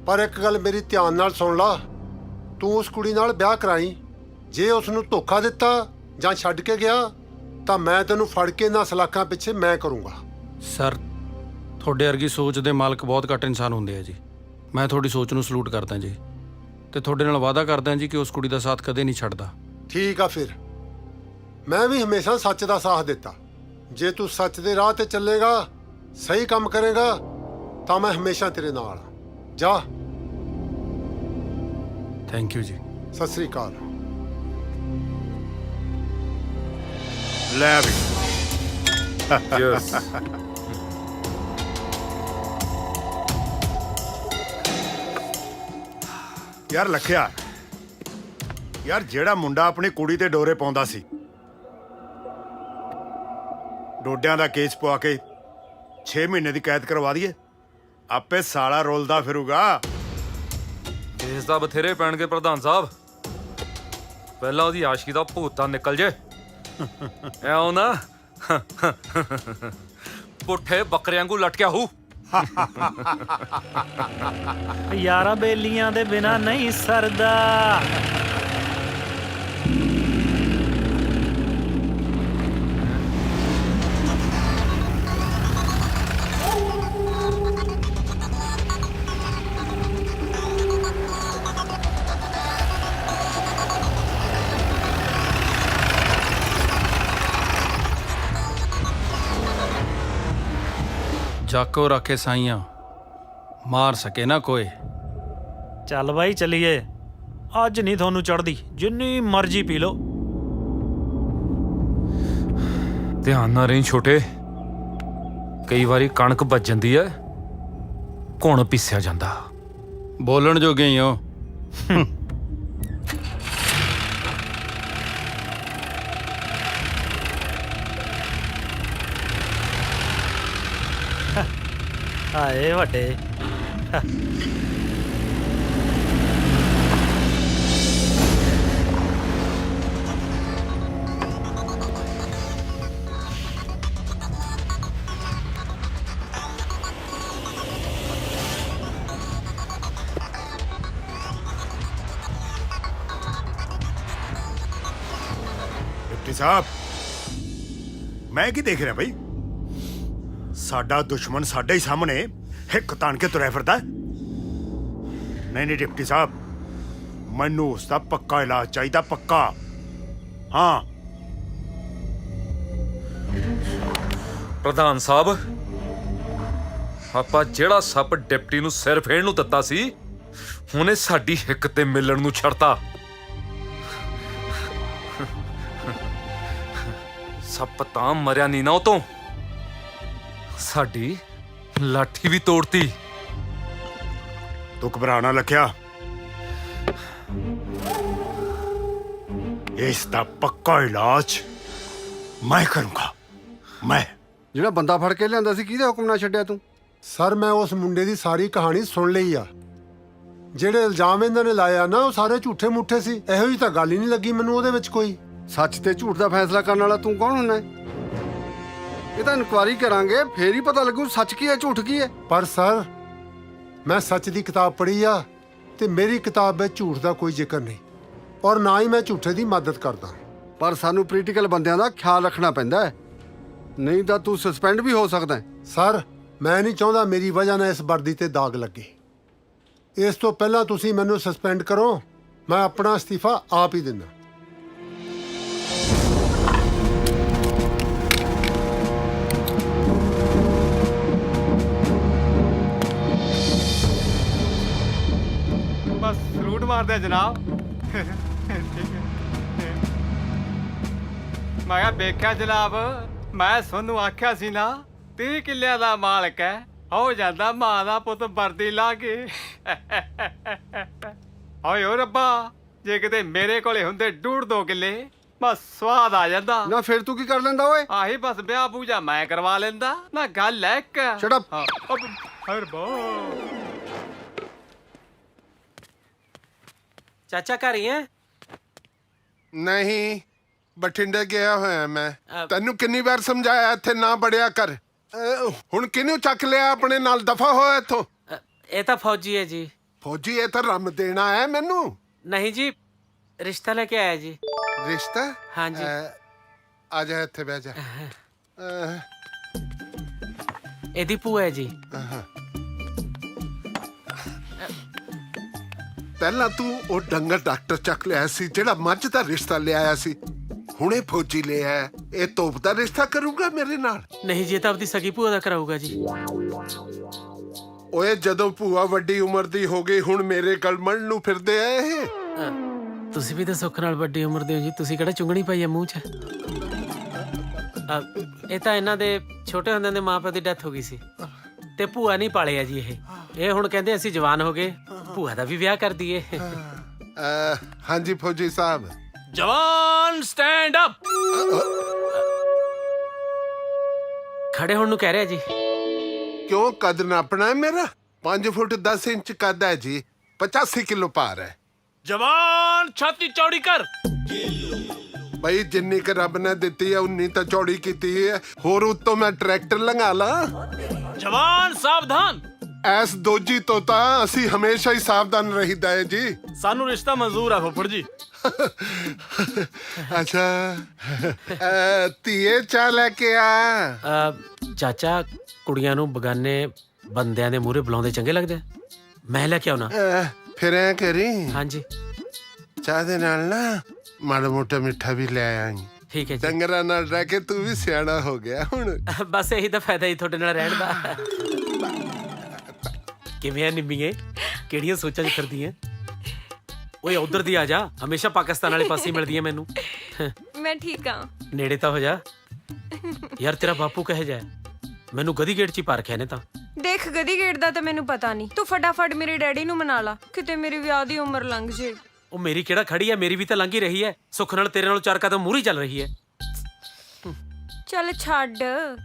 ਪਰ ਇੱਕ ਗੱਲ ਮੇਰੀ ਧਿਆਨ ਨਾਲ ਸੁਣ ਲਾ। ਤੂੰ ਉਸ ਕੁੜੀ ਨਾਲ ਵਿਆਹ ਕਰਾਈ, ਜੇ ਉਸ ਨੂੰ ਧੋਖਾ ਦਿੱਤਾ ਜਾਂ ਛੱਡ ਕੇ ਗਿਆ ਤਾਂ ਮੈਂ ਤੈਨੂੰ ਫੜ ਕੇ ਇਹਨਾਂ ਸਲਾਖਾਂ ਪਿੱਛੇ ਮੈਂ ਕਰੂੰਗਾ। ਸਰ, ਤੁਹਾਡੇ ਵਰਗੀ ਸੋਚ ਦੇ ਮਾਲਕ ਬਹੁਤ ਘੱਟ ਇਨਸਾਨ ਹੁੰਦੇ ਆ ਜੀ। ਮੈਂ ਤੁਹਾਡੀ ਸੋਚ ਨੂੰ ਸਲੂਟ ਕਰਦਾ ਜੀ, ਤੇ ਤੁਹਾਡੇ ਨਾਲ ਵਾਅਦਾ ਕਰਦਾ ਜੀ ਕਿ ਉਸ ਕੁੜੀ ਦਾ ਸਾਥ ਕਦੇ ਨਹੀਂ ਛੱਡਦਾ। ਠੀਕ ਆ, ਫਿਰ ਮੈਂ ਵੀ ਹਮੇਸ਼ਾ ਸੱਚ ਦਾ ਸਾਥ ਦਿੱਤਾ। ਜੇ ਤੂੰ ਸੱਚ ਦੇ ਰਾਹ ਤੇ ਚੱਲੇਗਾ, ਸਹੀ ਕੰਮ ਕਰੇਗਾ, ਤਾਂ ਮੈਂ ਹਮੇਸ਼ਾ ਤੇਰੇ ਨਾਲ ਹਾਂ। ਜਾ। ਥੈਂਕ ਯੂ ਜੀ। ਸਤਿ ਸ੍ਰੀ ਅਕਾਲ। ਲੈ ਵੀ ਯਸ। ਯਾਰ ਲੱਖਿਆ, ਯਾਰ ਜਿਹੜਾ ਮੁੰਡਾ ਆਪਣੀ ਕੁੜੀ ਤੇ ਡੋਰੇ ਪਾਉਂਦਾ ਸੀ, ਡੋਡਿਆਂ ਦਾ ਕੇਸ ਪਵਾ ਕੇ 6 ਮਹੀਨੇ ਦੀ ਕੈਦ ਕਰਵਾ ਦਈਏ, ਆਪੇ ਸਾਲਾ ਰੋਲਦਾ ਫਿਰੂਗਾ। ਕੇਸ ਦਾ ਬਥੇਰੇ ਪੈਣਗੇ ਪ੍ਰਧਾਨ ਸਾਹਿਬ, ਪਹਿਲਾਂ ਉਹਦੀ ਆਸ਼ਕੀ ਦਾ ਭੂਤਾਂ ਨਿਕਲ ਜੇ। ਐਉਂ ਨਾ ਪੁੱਠੇ ਬੱਕਰਿਆਂ ਵਾਂਗੂ ਲਟਕਿਆ ਹੂ। ਯਾਰਾਂ ਬੇਲੀਆਂ ਦੇ ਬਿਨਾ ਨਹੀਂ ਸਰਦਾ। ਜਾਕੋ ਰੱਖੇ ਸਾਈਆਂ, ਮਾਰ ਸਕੇ ਨਾ ਕੋਈ। ਚੱਲ ਬਾਈ ਚੱਲੀਏ, ਅੱਜ ਨਹੀਂ ਤੁਹਾਨੂੰ ਚੜਦੀ, ਜਿੰਨੀ ਮਰਜ਼ੀ ਪੀ ਲਓ। ਧਿਆਨ ਨਾਲ ਰਹੀ ਛੋਟੇ, ਕਈ ਵਾਰੀ ਕਣਕ ਵੱਜ ਜਾਂਦੀ ਐ, ਘੁਣ ਪੀਸਿਆ ਜਾਂਦਾ। ਬੋਲਣ ਜੋਗੇ ਹੀ ਹੋ, ਆਏ ਵੱਡੇ। ਡਿਪਟੀ ਸਾਹਿਬ, ਮੈਂ ਕੀ ਦੇਖ ਰਿਹਾ ਬਈ? ਸਾਡਾ ਦੁਸ਼ਮਣ ਸਾਡੇ ਹੀ ਸਾਹਮਣੇ ਹਿੱਕ ਤਾਣ ਕੇ ਤੁਰਿਆ ਫਿਰਦਾ। ਨਹੀਂ ਡਿਪਟੀ ਸਾਹਿਬ, ਮੈਨੂੰ ਉਸ ਦਾ ਪੱਕਾ ਇਲਾਜ ਚਾਹੀਦਾ, ਪੱਕਾ। ਹਾਂ ਪ੍ਰਧਾਨ ਸਾਹਿਬ, ਆਪਾਂ ਜਿਹੜਾ ਸੱਪ ਡਿਪਟੀ ਨੂੰ ਸਿਰ ਫੇਰਨ ਨੂੰ ਦਿੱਤਾ ਸੀ, ਉਹਨੇ ਸਾਡੀ ਹਿੱਕ ਤੇ ਮਿਲਣ ਨੂੰ ਛੱਡਤਾ। ਸੱਪ ਤਾਂ ਮਰਿਆ ਨਹੀਂ ਨਾ ਉਹ ਤੋਂ, ਸਾਡੀ ਲਾਠੀ ਵੀ ਤੋੜਤੀ। ਤੂੰ ਘਬਰਾ ਨਾ ਲੱਖਿਆ, ਇਸ ਦਾ ਪੱਕਾ ਇਲਾਜ ਮੈਂ ਕਰੂੰਗਾ। ਮੈਂ ਜਿਹੜਾ ਬੰਦਾ ਫੜ ਕੇ ਲਿਆਂਦਾ ਸੀ, ਕਿਹਦੇ ਹੁਕਮ ਨਾਲ ਛੱਡਿਆ ਤੂੰ? ਸਰ, ਮੈਂ ਉਸ ਮੁੰਡੇ ਦੀ ਸਾਰੀ ਕਹਾਣੀ ਸੁਣ ਲਈ ਆ। ਜਿਹੜੇ ਇਲਜ਼ਾਮ ਇਹਨਾਂ ਨੇ ਲਾਇਆ ਨਾ, ਉਹ ਸਾਰੇ ਝੂਠੇ ਮੁੱਠੇ ਸੀ। ਇਹੋ ਜਿਹੀ ਤਾਂ ਗੱਲ ਹੀ ਨਹੀਂ ਲੱਗੀ ਮੈਨੂੰ ਉਹਦੇ ਵਿੱਚ ਕੋਈ। ਸੱਚ ਤੇ ਝੂਠ ਦਾ ਫੈਸਲਾ ਕਰਨ ਵਾਲਾ ਤੂੰ ਕੌਣ ਹੁੰਦਾ? ਇਹ ਤਾਂ ਇਨਕੁਆਇਰੀ ਕਰਾਂਗੇ, ਫੇਰ ਹੀ ਪਤਾ ਲੱਗੂ ਸੱਚ ਕੀ ਹੈ ਝੂਠ ਕੀ ਹੈ। ਪਰ ਸਰ, ਮੈਂ ਸੱਚ ਦੀ ਕਿਤਾਬ ਪੜ੍ਹੀ ਆ ਤੇ ਮੇਰੀ ਕਿਤਾਬ ਵਿੱਚ ਝੂਠ ਦਾ ਕੋਈ ਜ਼ਿਕਰ ਨਹੀਂ, ਔਰ ਨਾ ਹੀ ਮੈਂ ਝੂਠੇ ਦੀ ਮਦਦ ਕਰਦਾ। ਪਰ ਸਾਨੂੰ ਪੋਲੀਟੀਕਲ ਬੰਦਿਆਂ ਦਾ ਖਿਆਲ ਰੱਖਣਾ ਪੈਂਦਾ ਹੈ, ਨਹੀਂ ਤਾਂ ਤੂੰ ਸਸਪੈਂਡ ਵੀ ਹੋ ਸਕਦਾ ਹੈ। ਸਰ, ਮੈਂ ਨਹੀਂ ਚਾਹੁੰਦਾ ਮੇਰੀ ਵਜ੍ਹਾ ਨਾਲ ਇਸ ਵਰਦੀ ਤੇ ਦਾਗ ਲੱਗੇ। ਇਸ ਤੋਂ ਪਹਿਲਾਂ ਤੁਸੀਂ ਮੈਨੂੰ ਸਸਪੈਂਡ ਕਰੋ, ਮੈਂ ਆਪਣਾ ਅਸਤੀਫਾ ਆਪ ਹੀ ਦਿੰਦਾ। ਬਸ ਸਲੂਟ ਮਾਰਦੇ ਜਨਾਬ। ਮੈਂ ਕਿਹਾ ਵੇਖਿਆ ਜਨਾਬ, ਮੈਂ ਤੁਹਾਨੂੰ ਆਖਿਆ ਸੀ ਨਾ 30 ਕਿੱਲਿਆਂ ਦਾ ਮਾਲਕ ਹੈ, ਹੋ ਜਾਂਦਾ ਮਾਂ ਦਾ ਪੁੱਤ ਵਰਦੀ ਲਾ ਕੇ। ਓਏ ਓ ਰੱਬਾ, ਜੇ ਕਿਤੇ ਮੇਰੇ ਕੋਲੇ ਹੁੰਦੇ 1.5-2 ਕਿੱਲੇ, ਬਸ ਸਵਾਦ ਆ ਜਾਂਦਾ। ਨਾ ਫਿਰ ਤੂੰ ਕੀ ਕਰ ਲੈਂਦਾ ਓਏ? ਆਹੀ ਬਸ ਵਿਆਹ ਪੂਜਾ ਮੈਂ ਕਰਵਾ ਲੈਂਦਾ ਨਾ। ਗੱਲ ਹੈ ਇੱਕ। Shut up। ਚਾਚਾ ਘਰ ਹੀ ਹੈ? ਨਹੀਂ, ਬਠਿੰਡੇ ਗਿਆ ਹੋਇਆ ਮੈਂ। ਤੈਨੂੰ ਕਿੰਨੀ ਵਾਰ ਸਮਝਾਇਆ ਇੱਥੇ ਨਾ ਬੜਿਆ ਕਰ। ਹੁਣ ਕਿਹਨੂੰ ਚੱਕ ਲਿਆ ਆਪਣੇ ਨਾਲ? ਦਫਾ ਹੋਇਆ ਇੱਥੋਂ। ਇਹ ਤਾਂ ਫੌਜੀ ਹੈ ਜੀ। ਫੌਜੀ? ਇਹ ਤਾਂ ਰੰਮ ਦੇਣਾ ਹੈ ਮੈਨੂੰ। ਨਹੀਂ ਜੀ, ਰਿਸ਼ਤਾ ਲੈ ਕੇ ਆਇਆ ਜੀ। ਰਿਸ਼ਤਾ? ਹਾਂਜੀ। ਆ ਜਾ ਇੱਥੇ ਬਹਿ ਜਾ। ਇਹਦੀ ਭੂਆ ਹੈ ਜੀ। ਪਹਿਲਾਂ ਤੂੰ ਉਹ ਡੰਗਰ ਡਾਕਟਰ ਚੱਕ ਲਿਆ ਸੀ ਜਿਹੜਾ ਮੱਝ ਦਾ ਰਿਸ਼ਤਾ ਲਿਆਇਆ ਸੀ, ਹੁਣੇ ਫੌਜੀ ਲਿਆ। ਇਹ ਤੋਪ ਦਾ ਰਿਸ਼ਤਾ ਕਰੂਗਾ ਮੇਰੇ ਨਾਲ? ਨਹੀਂ ਜੀ, ਇਹ ਤਾਂ ਆਪਦੀ ਸਗੀ ਭੂਆ ਦਾ ਕਰਾਊਗਾ ਜੀ। ਓਏ, ਜਦੋਂ ਭੂਆ ਵੱਡੀ ਉਮਰ ਦੀ ਹੋ ਗਈ, ਹੁਣ ਮੇਰੇ ਗਲ ਮਲਣ ਨੂੰ ਫਿਰਦੇ ਆ ਇਹ। ਤੁਸੀਂ ਵੀ ਤਾਂ ਸੁੱਖ ਨਾਲ ਵੱਡੀ ਉਮਰ ਦੇ ਹੋ ਜੀ, ਤੁਸੀਂ ਕਿਹੜਾ ਚੁੰਗਣੀ ਪਾਈ ਹੈ ਮੂੰਹ 'ਚ? ਇਹ ਤਾਂ ਇਹਨਾਂ ਦੇ ਛੋਟੇ ਹੁੰਦਿਆਂ ਦੇ ਮਾਪੇ ਦੀ ਡੈਥ ਹੋ ਗਈ ਸੀ ਤੇ ਭੂਆ ਨਹੀਂ ਪਾਲਿਆ ਜੀ। ਇਹ ਹੁਣ ਕਹਿੰਦੇ ਅਸੀਂ ਜਵਾਨ ਹੋ ਗਏ, ਭੂਆ ਦਾ ਵੀ ਵਿਆਹ ਕਰ ਦਈਏ। ਹਾਂਜੀ ਫੌਜੀ ਸਾਹਿਬ। ਜਵਾਨ ਸਟੈਂਡ ਅਪ। ਖੜੇ ਹੋਣ ਨੂੰ ਕਹਿ ਰਿਹਾ ਜੀ। ਕਿਉਂ? ਕੱਦ ਨਾਪਣਾ ਹੈ ਮੇਰਾ? 5 ਫੁੱਟ 10 ਇੰਚ ਕੱਦ ਹੈ ਜੀ, 85 ਕਿਲੋ ਭਾਰ ਹੈ। ਜਵਾਨ ਛਾਤੀ ਚੌੜੀ ਕਰ। ਬਈ ਜਿੰਨੀ ਕੁ ਰੱਬ ਨੇ ਦਿੱਤੀ ਹੈ ਉਨੀ ਤਾਂ ਚੌੜੀ ਕੀਤੀ ਹੈ, ਹੋਰ ਉੱਤੋਂ ਮੈਂ ਟਰੈਕਟਰ ਲੰਘਾ ਲਾਂ? ਜਵਾਨ ਸਾਵਧਾਨ। ਐਸ ਦੋਜੀ ਤੋਂ ਤਾਂ ਅਸੀਂ ਹਮੇਸ਼ਾ ਹੀ ਸਾਵਧਾਨ ਰਹੀਦਾ ਹੈ ਜੀ। ਸਾਨੂੰ ਰਿਸ਼ਤਾ ਮਨਜ਼ੂਰ ਆ ਫੁੱਫੜ ਜੀ। ਅੱਛਾ, ਧੀਏ ਚਾਹ ਲੈ ਕੇ ਆ। ਚਾਚਾ, ਕੁੜੀਆਂ ਨੂੰ ਬਗਾਨੇ ਬੰਦਿਆਂ ਦੇ ਮੂਹਰੇ ਬੁਲਾਉਂਦੇ ਚੰਗੇ ਲੱਗਦੇ? ਮੈਂ ਲੈ ਕੇ ਆਉਣਾ। ਫਿਰ ਐ ਕਰੀ, ਹਾਂਜੀ, ਚਾਹ ਦੇ ਨਾਲ ਨਾ ਮਾੜਾ ਮੋਟਾ ਮਿੱਠਾ ਵੀ ਲੈ ਆਈ। ਠੀਕ ਹੈ ਜੀ। ਡੰਗਰਾਂ ਨਾਲ ਰਹਿ ਕੇ ਤੂੰ ਵੀ ਸਿਆਣਾ ਹੋ ਗਿਆ ਹੁਣ। ਬਸ ਇਹੀ ਤਾਂ ਫਾਇਦਾ ਹੀ ਤੁਹਾਡੇ ਨਾਲ ਰਹਿਣ ਦਾ। ਕਿਵੇਂ ਆ ਨਿੰਮੀਏ, ਕਿਹੜੀਆਂ ਸੋਚਾਂ 'ਚ ਫਿਰਦੀ ਐ? ਓਏ ਉਧਰ ਦੀ ਆ ਜਾ, ਹਮੇਸ਼ਾ ਪਾਕਿਸਤਾਨ ਵਾਲੇ ਪਾਸੇ ਮਿਲਦੀ ਐ ਮੈਨੂੰ। ਮੈਂ ਠੀਕ ਆ। ਨੇੜੇ ਤਾਂ ਹੋ ਜਾ ਯਾਰ, ਤੇਰਾ ਬਾਪੂ ਕਹੇ ਜਾ, ਮੈਨੂੰ ਗਦੀ ਗੇਟ 'ਚ ਹੀ ਪਾਰਖਿਆ ਨੇ ਤਾਂ। ਦੇਖ ਗਦੀ ਗੇਟ ਦਾ ਤਾਂ ਮੈਨੂੰ ਪਤਾ ਨਹੀਂ, ਤੂੰ ਫਟਾਫਟ ਮੇਰੇ ਡੈਡੀ ਨੂੰ ਮਨਾ ਲਾ, ਕਿਤੇ ਮੇਰੀ ਵਿਆਹ ਦੀ ਉਮਰ ਲੰਘ ਜੇ। ਉਹ ਮੇਰੀ ਕਿਹੜਾ ਖੜੀ ਹੈ, ਮੇਰੀ ਵੀ ਤਾਂ ਲੰਘ ਹੀ ਰਹੀ ਹੈ। ਸੁੱਖ ਨਾਲ ਤੇਰੇ ਨਾਲ 4 ਕਦਮ ਮੂਹਰੀ ਚੱਲ ਰਹੀ ਹੈ। ਚੱਲ ਛੱਡ,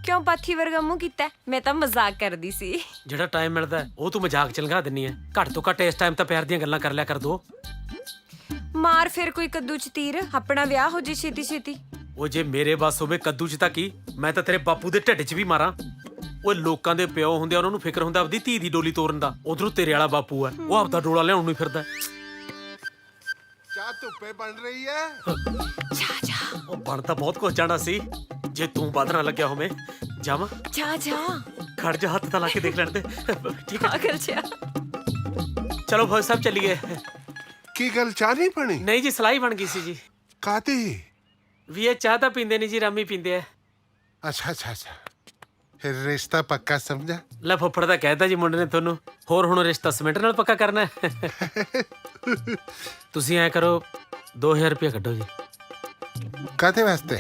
ਕਿਉਂ ਪਾਥੀ ਵਰਗਾ ਮੂੰਹ ਕੀਤਾ? ਮੈਂ ਤਾਂ ਮਜ਼ਾਕ ਕਰਦੀ ਸੀ। ਜਿਹੜਾ ਟਾਈਮ ਮਿਲਦਾ ਉਹ ਤੂੰ ਮਜ਼ਾਕ ਚ ਲੰਘਾ ਦਿੰਨੀ ਹੈ। ਘੱਟ ਤੋਂ ਘੱਟ ਇਸ ਟਾਈਮ ਤਾਂ ਪਿਆਰ ਦੀਆਂ ਗੱਲਾਂ ਕਰ ਲਿਆ ਕਰ ਦੋ। ਮਾਰ ਫਿਰ ਕੋਈ ਕੱਦੂ ਚ ਤੀਰ, ਆਪਣਾ ਵਿਆਹ ਹੋ ਜੇ ਛੇਤੀ ਛੇਤੀ। ਉਹ ਜੇ ਮੇਰੇ ਵੱਸ ਹੋਵੇ ਕੱਦੂ ਚ ਤਾਂ ਕੀ, ਮੈਂ ਤਾਂ ਤੇਰੇ ਬਾਪੂ ਦੇ ਢਿੱਡ 'ਚ ਵੀ ਮਾਰਾਂ। ਉਹ ਲੋਕਾਂ ਦੇ ਪਿਓ ਹੁੰਦੇ, ਉਹਨਾਂ ਨੂੰ ਫਿਕਰ ਹੁੰਦਾ ਆਪਦੀ ਧੀ ਦੀ ਡੋਲੀ ਤੋਰਨ ਦਾ। ਉਧਰੋਂ ਤੇਰੇ ਵਾਲਾ ਬਾਪੂ ਹੈ, ਉਹ ਆਪਦਾ ਡੋਲਾ ਲਿਆਉਣ ਨੂੰ ਫਿਰਦਾ। ਚਾਹ ਧੁੱਪੇ ਬਣ ਰਹੀ ਹੈ। ਉਹ ਬਣ ਤਾਂ ਬਹੁਤ ਕੁਝ ਜਾਣਾ ਸੀ, ਜੇ ਤੂੰ ਵੱਧ ਨਾ ਲੱਗਿਆ ਹੋਵੇਂ। ਜਾਵਾਂ? ਜਾ ਖੜ ਜਾ, ਹੱਥ ਤਾਂ ਲਾ ਕੇ ਦੇਖ ਲੈਣ ਦੇ। ਠੀਕ ਹੈ ਪਾਗਲ ਜਿਹਾ। ਚਲੋ ਭਾਈ ਸਾਹਿਬ ਚੱਲੀਏ। ਕੀ ਗੱਲ, ਚਾਹ ਨਹੀਂ ਬਣੀ? ਨਹੀਂ ਜੀ, ਸਲਾਈ ਬਣ ਗਈ ਸੀ ਜੀ। ਕਾਹਦੀ? ਵੀ ਇਹ ਚਾਹ ਤਾਂ ਪੀਂਦੇ ਨਹੀਂ ਜੀ, ਰਾਮੀ ਪੀਂਦੇ ਆ। ਅੱਛਾ ਅੱਛਾ ਅੱਛਾ, ਫਿਰ ਰਿਸ਼ਤਾ ਪੱਕਾ ਸਮਝਾ? ਲੈ ਫੁੱਫੜ ਦਾ ਕਹਿਤਾ ਜੀ ਮੁੰਡੇ ਨੇ ਤੁਹਾਨੂੰ, ਹੋਰ ਹੁਣ ਰਿਸ਼ਤਾ ਸੀਮੈਂਟ ਨਾਲ ਪੱਕਾ ਕਰਨਾ ਹੈ। ਤੁਸੀਂ ਐ ਕਰੋ, 2000 ਰੁਪਏ ਕੱਢੋ ਜੀ। ਕਾਹਦੇ ਵਾਸਤੇ?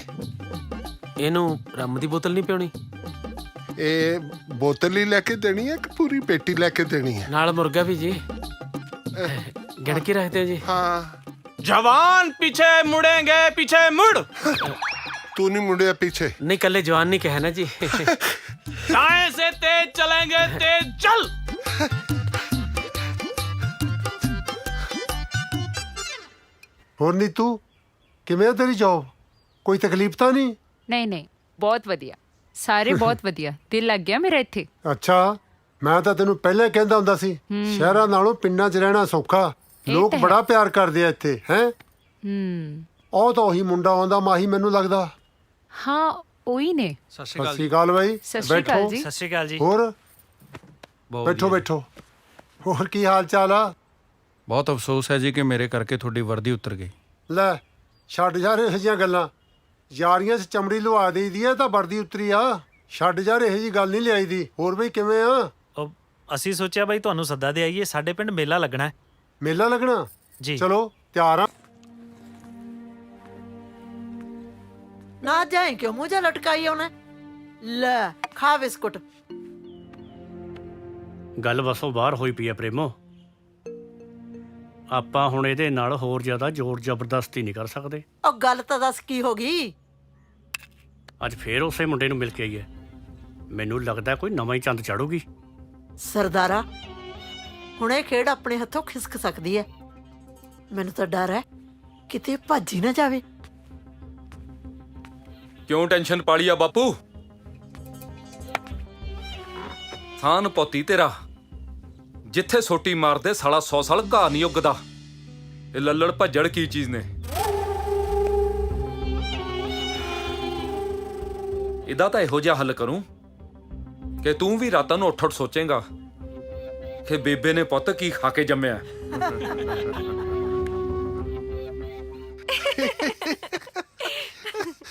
ਇਹਨੂੰ ਰੰਮ ਦੀ ਬੋਤਲ ਨਹੀਂ ਪਿਉਣੀ? ਇਹ ਬੋਤਲ ਹੀ ਲੈ ਕੇ ਦੇਣੀ ਹੈ ਕਿ ਪੂਰੀ ਪੇਟੀ ਲੈ ਕੇ ਦੇਣੀ ਹੈ? ਨਾਲ ਮੁਰਗਾ ਵੀ ਜੀ। ਗਿਣ ਕੇ ਰੱਖਦੇ ਹੋ ਜੀ? हाँ। जवान पीछे मुड़ेंगे, पीछे मुड़। तू नहीं मुड़िया पीछे? नहीं, कल जवान नहीं कहे ना जी। दाएं से तेज चलेंगे, तेज चल। ਹੋਰ ਨੀਤੂ, ਕਿਵੇਂ ਆ ਤੇਰੀ ਜੌਬ? ਕੋਈ ਤਕਲੀਫ ਤਾਂ ਨਹੀਂ? ਨਹੀਂ ਨਹੀਂ, ਬਹੁਤ ਵਧੀਆ, ਸਾਰੇ ਬਹੁਤ ਵਧੀਆ। ਦਿਲ ਲੱਗ ਗਿਆ ਮੇਰਾ ਇੱਥੇ। ਅੱਛਾ, ਮੈਂ ਤਾਂ ਤੈਨੂੰ ਪਹਿਲਾਂ ਕਹਿੰਦਾ ਹੁੰਦਾ ਸੀ ਸ਼ਹਿਰਾਂ ਨਾਲੋਂ ਪਿੰਡਾਂ 'ਚ ਰਹਿਣਾ ਸੌਖਾ, ਲੋਕ ਬੜਾ ਪਿਆਰ ਕਰਦੇ ਆ ਇੱਥੇ। ਹੈ ਉਹ ਤਾਂ ਉਹੀ ਮੁੰਡਾ ਆਉਂਦਾ ਮਾਹੀ, ਮੈਨੂੰ ਲੱਗਦਾ। ਹਾਂ ਉਹੀ ਨੇ। ਸਤਿ ਸ਼੍ਰੀ ਅਕਾਲ ਬਾਈ। ਸਤਿ ਸ਼੍ਰੀ ਅਕਾਲ ਜੀ। ਸਤਿ ਸ਼੍ਰੀ ਅਕਾਲ ਜੀ। ਹੋਰ ਬੈਠੋ ਬੈਠੋ। ਹੋਰ ਕੀ ਹਾਲ ਚਾਲ ਆ? ਬਹੁਤ ਅਫਸੋਸ ਹੈ ਜੀ ਕਿ ਮੇਰੇ ਕਰਕੇ ਤੁਹਾਡੀ ਵਰਦੀ ਉਤਰ ਗਈ। ਲੈ ਛੱਡ ਯਾਰ ਇਹੋ ਜਿਹੀਆਂ ਗੱਲਾਂ, ਯਾਰੀਆਂ 'ਚ ਚਮੜੀ ਲਵਾ ਦੇਈਦੀ ਆ ਤਾਂ ਵਰਦੀ ਉਤਰੀ ਆ। ਛੱਡ ਯਾਰ ਇਹੋ ਜਿਹੀ ਗੱਲ ਨਹੀਂ ਲਿਆਈ ਦੀ। ਹੋਰ ਬਈ ਕਿਵੇਂ ਆ? ਅਸੀਂ ਸੋਚਿਆ ਬਾਈ ਤੁਹਾਨੂੰ ਸੱਦਾ ਦੇ ਆਈਏ, ਸਾਡੇ ਪਿੰਡ ਮੇਲਾ ਲੱਗਣਾ ਹੈ। ਮੇਲਾ ਲੱਗਣਾ ਜੀ? ਚਲੋ ਤਿਆਰ ਆ। ਨਾ ਜਾਏ ਕਿਉਂ ਮੂੰਹ ਜਾ ਲਟਕਾਈ ਆਉਣਾ? ਲੈ ਖਾ ਬਿਸਕੁਟ। ਗੱਲ ਬਸੋਂ ਬਾਹਰ ਹੋਈ ਪਈ ਆ ਪ੍ਰੇਮੋ। ਆਪਾਂ ਹੁਣ ਇਹਦੇ ਨਾਲ ਹੋਰ ਜ਼ਿਆਦਾ ਜ਼ੋਰ ਜ਼ਬਰਦਸਤੀ ਨਹੀਂ ਕਰ ਸਕਦੇ। ਉਹ ਗੱਲ ਤਾਂ ਦੱਸ ਕੀ ਹੋ ਗਈ? ਅੱਜ ਫੇਰ ਉਸੇ ਮੁੰਡੇ ਨੂੰ ਮਿਲ ਕੇ ਆਈ ਹੈ। ਮੈਨੂੰ ਲੱਗਦਾ ਕੋਈ ਨਵਾਂ ਹੀ ਚੰਦ ਚੜੂਗੀ। ਸਰਦਾਰਾ, ਹੁਣ ਇਹ ਖੇਡ ਆਪਣੇ ਹੱਥੋਂ ਖਿਸਕ ਸਕਦੀ ਹੈ। ਮੈਨੂੰ ਤਾਂ ਡਰ ਹੈ ਕਿਤੇ ਭੱਜ ਹੀ ਨਾ ਜਾਵੇ। ਕਿਉਂ ਟੈਨਸ਼ਨ ਪਾਲੀ ਆ ਬਾਪੂ? ਥਾਨ ਪੋਤੀ ਤੇਰਾ, ਜਿੱਥੇ ਸੋਟੀ ਮਾਰਦੇ ਸਾਲਾ 100 ਸਾਲ ਘਾਹ ਨਹੀਂ ਉੱਗਦਾ। ਇਹ ਲੱਲੜ ਭੱਜੜ ਕੀ ਚੀਜ਼ ਨੇ? ਇਹਦਾ ਤਾਂ ਇਹੋ ਜਿਹਾ ਹੱਲ ਕਰੂੰ ਕਿ ਤੂੰ ਵੀ ਰਾਤਾਂ ਨੂੰ ਉੱਠ ਸੋਚੇਂਗਾ ਕਿ ਬੇਬੇ ਨੇ ਪੁੱਤ ਕੀ ਖਾ ਕੇ ਜੰਮਿਆ।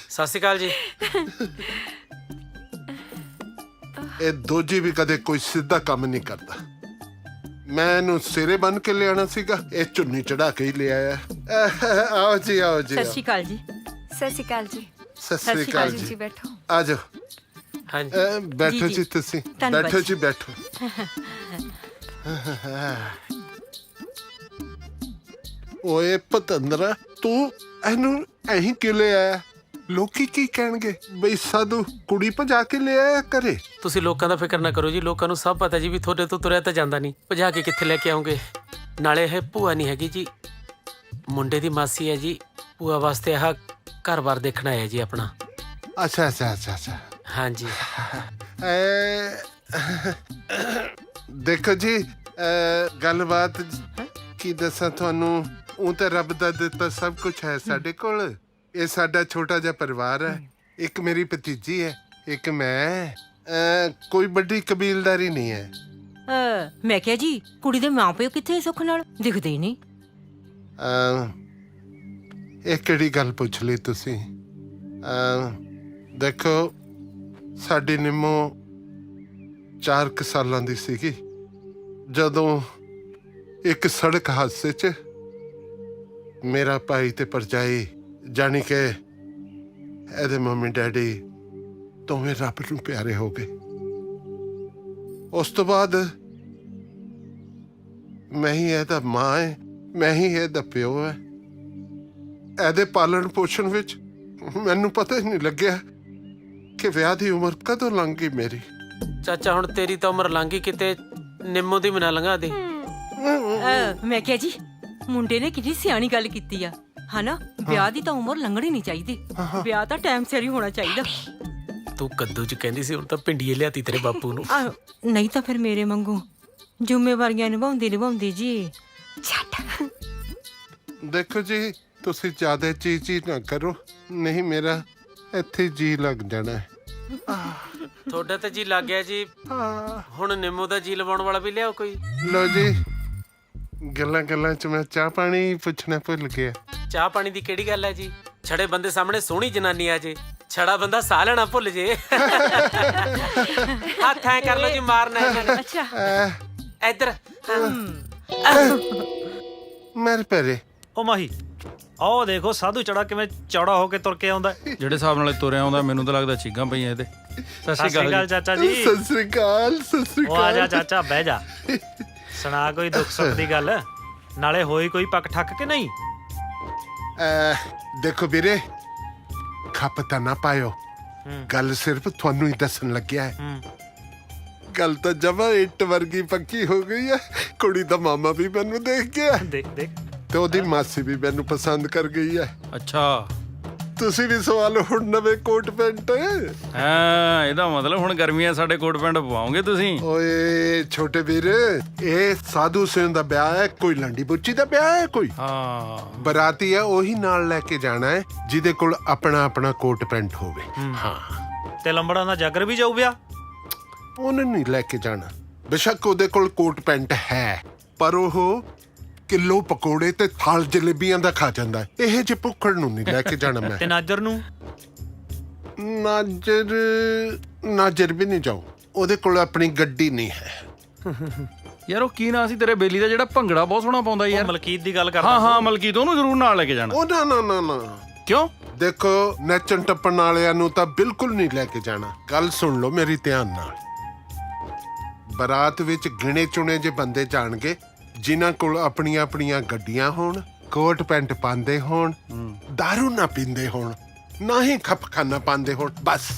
ਸਤਿ ਸ਼੍ਰੀ ਅਕਾਲ ਜੀ। ਇਹ ਦੋਜੀ ਵੀ ਕਦੇ ਕੋਈ ਸਿੱਧਾ ਕੰਮ ਨਹੀਂ ਕਰਦਾ। ਮੈਂ ਇਹਨੂੰ ਸਿਰੇ ਬੰਨ ਕੇ ਲਿਆਣਾ ਸੀਗਾ, ਇਹ ਚੁੰਨੀ ਚੜਾ ਕੇ ਹੀ ਲਿਆਇਆ। ਆਓ ਜੀ ਆਓ ਜੀ। ਸਤਿ ਸ਼੍ਰੀ ਅਕਾਲ ਜੀ। ਸਤਿ ਸ਼੍ਰੀ ਅਕਾਲ ਜੀ। ਸਤਿ ਸ਼੍ਰੀ ਅਕਾਲ ਜੀ। ਬੈਠੋ। ਆ ਜਾਓ। ਬੈਠੋ ਜੀ ਤੁਸੀਂ, ਬੈਠੋ ਜੀ ਬੈਠੋ। ਓਏ ਪਤੰਦਰਾ, ਤੂੰ ਇਹਨੂੰ ਐਂ ਕਿਉਂ ਲੈ ਆਇਆ? ਲੋਕੀ ਕੀ ਕਹਿਣਗੇ ਬਈ ਸਾਧੂ ਕੁੜੀ ਭਜਾ ਕੇ ਲੈ ਆਇਆ ਕਰੇ। ਤੁਸੀਂ ਲੋਕਾਂ ਦਾ ਫਿਕਰ ਨਾ ਕਰੋ ਜੀ, ਲੋਕਾਂ ਨੂੰ ਸਭ ਪਤਾ ਜੀ ਵੀ ਤੁਹਾਡੇ ਤੋਂ ਤੁਰਿਆ ਤਾਂ ਜਾਂਦਾ ਨਹੀਂ, ਭਜਾ ਕੇ ਕਿੱਥੇ ਲੈ ਕੇ ਆਉਂਗੇ। ਨਾਲੇ ਇਹ ਭੂਆ ਨਹੀਂ ਹੈਗੀ ਜੀ, ਮੁੰਡੇ ਦੀ ਮਾਸੀ ਹੈ ਜੀ। ਭੂਆ ਵਾਸਤੇ ਆਹ ਘਰ-ਬਾਰ ਦੇਖਣਾ ਹੈ ਜੀ ਆਪਣਾ। ਅੱਛਾ ਅੱਛਾ ਅੱਛਾ ਅੱਛਾ। ਹਾਂਜੀ। ਦੇਖੋ ਜੀ, ਗੱਲਬਾਤ ਕੀ ਦੱਸਾਂ ਤੁਹਾਨੂੰ, ਉਹ ਤਾਂ ਰੱਬ ਦਾ ਦਿੱਤਾ ਸਭ ਕੁਝ ਹੈ ਸਾਡੇ ਕੋਲ। ਇਹ ਸਾਡਾ ਛੋਟਾ ਜਿਹਾ ਪਰਿਵਾਰ ਹੈ। ਇੱਕ ਮੇਰੀ ਭਤੀਜੀ ਹੈ, ਇੱਕ ਮੈਂ। ਕੋਈ ਵੱਡੀ ਕਬੀਲਦਾਰੀ ਨਹੀਂ ਹੈ। ਮੈਂ ਕਿਹਾ ਜੀ ਕੁੜੀ ਦੇ ਮਾਂ ਪਿਓ ਕਿੱਥੇ? ਸੁੱਖ ਨਾਲ ਦਿਖਦੇ ਹੀ ਨਹੀਂ। ਇਹ ਕਿਹੜੀ ਗੱਲ ਪੁੱਛ ਲਈ ਤੁਸੀਂ? ਦੇਖੋ, ਸਾਡੀ ਨਿੰਮੋ 4 ਸਾਲਾਂ ਦੀ ਸੀਗੀ ਜਦੋਂ ਇੱਕ ਸੜਕ ਹਾਦਸੇ 'ਚ ਮੇਰਾ ਭਾਈ ਤੇ ਭਰਜਾਈ, ਜਾਣੀ ਕਿ ਇਹਦੇ ਮੰਮੀ ਡੈਡੀ ਦੋਵੇਂ ਰੱਬ ਨੂੰ ਪਿਆਰੇ ਹੋ ਗਏ। ਉਸ ਤੋਂ ਬਾਅਦ ਮੈਂ ਹੀ ਇਹਦਾ ਮਾਂ ਹੈ, ਮੈਂ ਹੀ ਇਹਦਾ ਪਿਓ ਹੈ। ਇਹਦੇ ਪਾਲਣ ਪੋਸ਼ਣ ਵਿੱਚ ਮੈਨੂੰ ਪਤਾ ਹੀ ਨਹੀਂ ਲੱਗਿਆ ਕਿ ਵਿਆਹ ਦੀ ਉਮਰ ਕਦੋਂ ਲੰਘ ਗਈ ਮੇਰੀ। ਚਾਚਾ ਹੁਣ ਤੇਰੀ ਤਾਂ ਉਮਰ ਲੰਘ ਗਈ, ਕਿਤੇ ਨਿੰਮੋ ਦੀ ਮਨਾ ਲੰਘਾ ਦੇ। ਮੈਂ ਕਿਹਾ ਜੀ ਮੁੰਡੇ ਨੇ ਕਿੰਨੀ ਸਿਆਣੀ ਗੱਲ ਕੀਤੀ ਆ, ਹਨਾ? ਵਿਆਹ ਦੀ ਤਾਂ ਉਮਰ ਲੰਘਣੀ ਨਹੀਂ ਚਾਹੀਦੀ, ਵਿਆਹ ਤਾਂ ਟਾਈਮ ਸਿਰ ਹੀ ਹੋਣਾ ਚਾਹੀਦਾ। ਤੂੰ ਕੱਦੂ ਚ ਕਹਿੰਦੀ ਸੀ, ਹੁਣ ਤਾਂ ਭਿੰਡੀਏ ਲਿਆਤੀ ਤੇਰੇ ਬਾਪੂ ਨੂੰ। ਨਹੀਂ ਤਾਂ ਫਿਰ ਮੇਰੇ ਵਾਂਗੂ ਜ਼ਿੰਮੇਵਾਰੀਆਂ ਨਿਭਾਉਂਦੀ ਜੀ। ਦੇਖੋ ਜੀ, ਤੁਸੀਂ ਜ਼ਿਆਦਾ ਚੀਚੀ ਨਾ ਕਰੋ, ਨਹੀਂ ਮੇਰਾ ਇੱਥੇ ਜੀ ਲੱਗ ਜਾਣਾ ਹੈ। ਤੁਹਾਡਾ ਤਾਂ ਜੀ ਲੱਗ ਗਿਆ ਜੀ, ਹੁਣ ਨਿੰਮੋ ਦਾ ਜੀ ਲਵਾਉਣ ਵਾਲਾ ਵੀ ਲਿਆਓ ਕੋਈ। ਲੋ ਜੀ, ਗੱਲਾਂ ਚ ਮੈਂ ਚਾਹ ਪਾਣੀ ਪੁੱਛਣਾ ਭੁੱਲ ਗਿਆ। ਚਾਹ ਪਾਣੀ ਦੀ ਕਿਹੜੀ ਗੱਲ ਹੈ ਜੀ? ਛੜੇ ਬੰਦੇ ਸਾਹਮਣੇ ਸੋਹਣੀ ਜਨਾਨੀ ਆ ਜੇ, ਛੜਾ ਬੰਦਾ ਸਾਹ ਲੈਣਾ ਭੁੱਲ ਜੇ। ਹੱਥ ਐ ਕਰ ਲੋ ਜੀ, ਮਾਰਨਾ ਇਹਨਾਂ ਨੇ। ਅੱਛਾ ਇੱਧਰ ਮੇਰੇ ਪੈਰੇ। ਉਹ ਮਾਹੀ, ਆਹ ਦੇਖੋ ਸਾਧੂ ਚੜਾ ਕਿਵੇਂ ਚੌੜਾ ਹੋ ਕੇ ਤੁਰ ਕੇ ਆਉਂਦਾ। ਜਿਹੜੇ ਹਿਸਾਬ ਨਾਲ ਇਹ ਤੁਰਿਆ ਆਉਂਦਾ, ਮੈਨੂੰ ਤਾਂ ਲੱਗਦਾ ਚੀਕਾਂ ਪਈਆਂ ਇਹਦੇ। ਸਤਿ ਸ਼੍ਰੀ ਅਕਾਲ ਚਾਚਾ ਜੀ। ਸਤਿ ਸ੍ਰੀ ਅਕਾਲ। ਉਹ ਆ ਜਾ ਚਾਚਾ, ਬਹਿ ਜਾ। ਸੁਣਾ ਕੋਈ ਦੁੱਖ ਸੁੱਖ ਦੀ ਗੱਲ, ਨਾਲੇ ਹੋਈ ਕੋਈ ਪੱਕ ਠੱਕ ਕਿ ਨਹੀਂ? ਦੇਖੋ ਵੀਰੇ, ਖੱਪ ਤਾਂ ਨਾ ਪਾਇਓ, ਗੱਲ ਸਿਰਫ ਤੁਹਾਨੂੰ ਹੀ ਦੱਸਣ ਲੱਗਿਆ ਹੈ। ਗੱਲ ਤਾਂ ਜਮਾ ਇੱਟ ਵਰਗੀ ਪੱਕੀ ਹੋ ਗਈ ਹੈ। ਕੁੜੀ ਦਾ ਮਾਮਾ ਵੀ ਮੈਨੂੰ ਦੇਖ ਗਿਆ, ਦੇਖ ਤੇ ਉਹਦੀ ਮਾਸੀ ਵੀ ਮੈਨੂੰ ਪਸੰਦ ਕਰ ਗਈ ਹੈ। ਅੱਛਾ, ਤੁਸੀਂ ਵੀ ਸਵਾਲ ਹੁਣ ਨਵੇਂ ਕੋਟ ਪੈਂਟ। ਹਾਂ, ਇਹਦਾ ਮਤਲਬ ਹੁਣ ਗਰਮੀਆਂ ਸਾਡੇ ਕੋਟ ਪੈਂਟ ਪਵਾਓਗੇ ਤੁਸੀਂ। ਓਏ ਛੋਟੇ ਵੀਰ, ਇਹ ਸਾਧੂ ਸਿੰਘ ਦਾ ਵਿਆਹ ਹੈ, ਕੋਈ ਲੰਡੀ ਬੁੱਚੀ ਦਾ ਵਿਆਹ ਹੈ ਕੋਈ? ਹਾਂ, ਬਰਾਤੀ ਹੈ, ਉਹੀ ਨਾਲ ਲੈ ਕੇ ਜਾਣਾ ਹੈ ਜਿਹਦੇ ਕੋਲ ਆਪਣਾ ਕੋਟ ਪੈਂਟ ਹੋਵੇ। ਹਾਂ, ਤੇ ਲੰਬੜਾਂ ਦਾ ਜਾਗਰ ਵੀ ਜਾਊ ਵਿਆਹ? ਉਹਨੇ ਨਹੀਂ ਲੈ ਕੇ ਜਾਣਾ। ਬੇਸ਼ੱਕ ਉਹਦੇ ਕੋਲ ਕੋਟ ਪੈਂਟ ਹੈ, ਪਰ ਉਹ ਕਿਲੋ ਪਕੌੜੇ ਤੇ ਥਾਲ ਜਲੇਬੀਆਂ ਦਾ ਖਾ ਜਾਂਦਾ ਹੈ। ਇਹ ਜੇ ਭੁੱਖੜ ਨੂੰ ਨਹੀਂ ਲੈ ਕੇ ਜਾਣਾ ਮੈਂ। ਤੇ ਨਾਜਰ ਨੂੰ? ਨਾਜਰ ਵੀ ਨਹੀਂ ਜਾਊ, ਉਹਦੇ ਕੋਲ ਆਪਣੀ ਗੱਡੀ ਨਹੀਂ ਹੈ। ਯਾਰ ਉਹ ਕੀ ਨਾਂ ਸੀ ਤੇਰੇ ਬੇਲੀ ਦਾ, ਜਿਹੜਾ ਭੰਗੜਾ ਬਹੁਤ ਸੋਹਣਾ ਪਾਉਂਦਾ ਯਾਰ? ਮਲਕੀਤ ਦੀ ਗੱਲ ਕਰਦਾ। ਹਾਂ ਮਲਕੀਤ, ਉਹਨੂੰ ਜ਼ਰੂਰ ਨਾਲ ਲੈ ਕੇ ਜਾਣਾ। ਉਹ ਨਾ। ਕਿਉਂ? ਦੇਖੋ, ਨੱਚਣ ਟੱਪਣ ਵਾਲਿਆਂ ਨੂੰ ਤਾਂ ਬਿਲਕੁਲ ਨਹੀਂ ਲੈ ਕੇ ਜਾਣਾ। ਗੱਲ ਸੁਣ ਲਓ ਮੇਰੀ ਧਿਆਨ ਨਾਲ। ਬਰਾਤ ਵਿੱਚ ਗਿਣੇ ਚੁਣੇ ਜੇ ਬੰਦੇ ਜਾਣਗੇ, ਜਿਨ੍ਹਾਂ ਕੋਲ ਆਪਣੀਆਂ ਗੱਡੀਆਂ ਹੋਣ, ਕੋਟ ਪੈਂਟ ਪਾਉਂਦੇ ਹੋਣ, ਦਾਰੂ ਨਾ ਪੀਂਦੇ ਹੋਣ, ਨਾ ਹੀ ਖਪਖਾਨਾ ਪਾਉਂਦੇ ਹੋਣ, ਬਸ।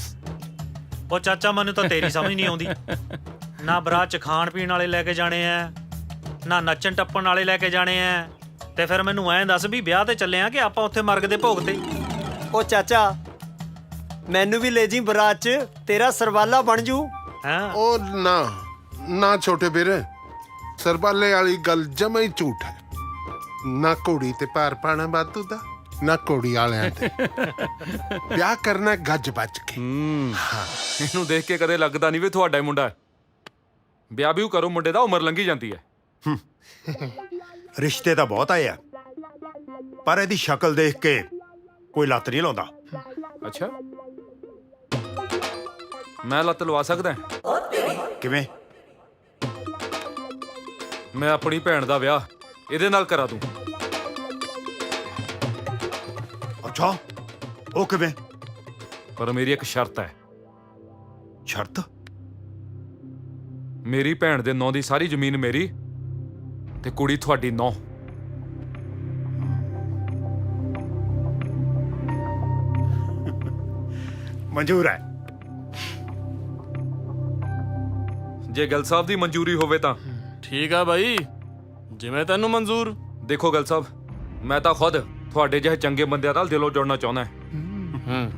ਉਹ ਚਾਚਾ, ਮੈਨੂੰ ਤਾਂ ਤੇਰੀ ਸਮਝ ਨਹੀਂ ਆਉਂਦੀ। ਨਾ ਬਰਾਤ ਚ ਖਾਣ ਪੀਣ ਵਾਲੇ ਲੈ ਕੇ ਜਾਣੇ ਆ, ਨਾ ਨੱਚਣ ਟੱਪਣ ਵਾਲੇ ਲੈ ਕੇ ਜਾਣੇ ਆ, ਤੇ ਫਿਰ ਮੈਨੂੰ ਐਂ ਦੱਸ ਵੀ ਵਿਆਹ ਤੇ ਚੱਲੇ ਆ ਕਿ ਆਪਾਂ ਉੱਥੇ ਮਰਗ ਦੇ ਭੋਗ ਤੇ? ਉਹ ਚਾਚਾ, ਮੈਨੂੰ ਵੀ ਲੈ ਜੀ ਬਰਾਤ ਚ, ਤੇਰਾ ਸਰਵਾਲਾ ਬਣ ਜੂ। ਉਹ ਨਾ ਛੋਟੇ ਵੀਰ, ਸਰਬਾਲੇ ਵਾਲੀ ਗੱਲ ਜਮਾ ਹੀ ਝੂਠ ਹੈ। ਨਾ ਘੋੜੀ ਤੇ ਭਾਰ ਪਾਣਾ ਬਾਤੂ ਦਾ, ਨਾ ਘੋੜੀ ਵਾਲਿਆਂ ਤੇ। ਵਿਆਹ ਕਰਨਾ ਗੱਜ ਬੱਜ ਕੇ। ਇਹਨੂੰ ਦੇਖ ਕੇ ਕਦੇ ਲੱਗਦਾ ਨਹੀਂ ਵੀ ਤੁਹਾਡਾ ਹੀ ਮੁੰਡਾ ਹੈ। ਵਿਆਹ ਵੀ ਕਰੋ ਮੁੰਡੇ ਦਾ, ਉਮਰ ਲੰਘੀ ਜਾਂਦੀ ਹੈ। ਰਿਸ਼ਤੇ ਤਾਂ ਬਹੁਤ ਆਏ ਆ, ਪਰ ਇਹਦੀ ਸ਼ਕਲ ਦੇਖ ਕੇ ਕੋਈ ਲੱਤ ਨਹੀਂ ਲਾਉਂਦਾ। ਅੱਛਾ, ਮੈਂ ਲੱਤ ਲਵਾ ਸਕਦਾ? ਕਿਵੇਂ? ਮੈਂ ਆਪਣੀ ਭੈਣ ਦਾ ਵਿਆਹ ਇਹਦੇ ਨਾਲ ਕਰਾ ਦੂੰ। ਅੱਛਾ, ਉਹ ਕਿਵੇਂ? ਪਰ ਮੇਰੀ ਇੱਕ ਸ਼ਰਤ ਹੈ। ਸ਼ਰਤ? ਮੇਰੀ ਭੈਣ ਦੇ ਨਾਂ ਦੀ ਸਾਰੀ ਜ਼ਮੀਨ ਮੇਰੀ, ਤੇ ਕੁੜੀ ਤੁਹਾਡੀ ਨਾਂ। ਮਨਜ਼ੂਰ ਹੈ। ਜੇ ਗੱਲ ਸਾਹਿਬ ਦੀ ਮਨਜ਼ੂਰੀ ਹੋਵੇ ਤਾਂ ਠੀਕ ਆ ਬਾਈ, ਜਿਵੇਂ ਤੈਨੂੰ ਮਨਜ਼ੂਰ। ਦੇਖੋ ਗੱਲ ਸਾਹਿਬ, ਮੈਂ ਤਾਂ ਖੁਦ ਤੁਹਾਡੇ ਜਿਹੇ ਚੰਗੇ ਬੰਦਿਆਂ ਨਾਲ ਦਿਲੋਂ ਜੁੜਨਾ ਚਾਹੁੰਦਾ ਹਾਂ।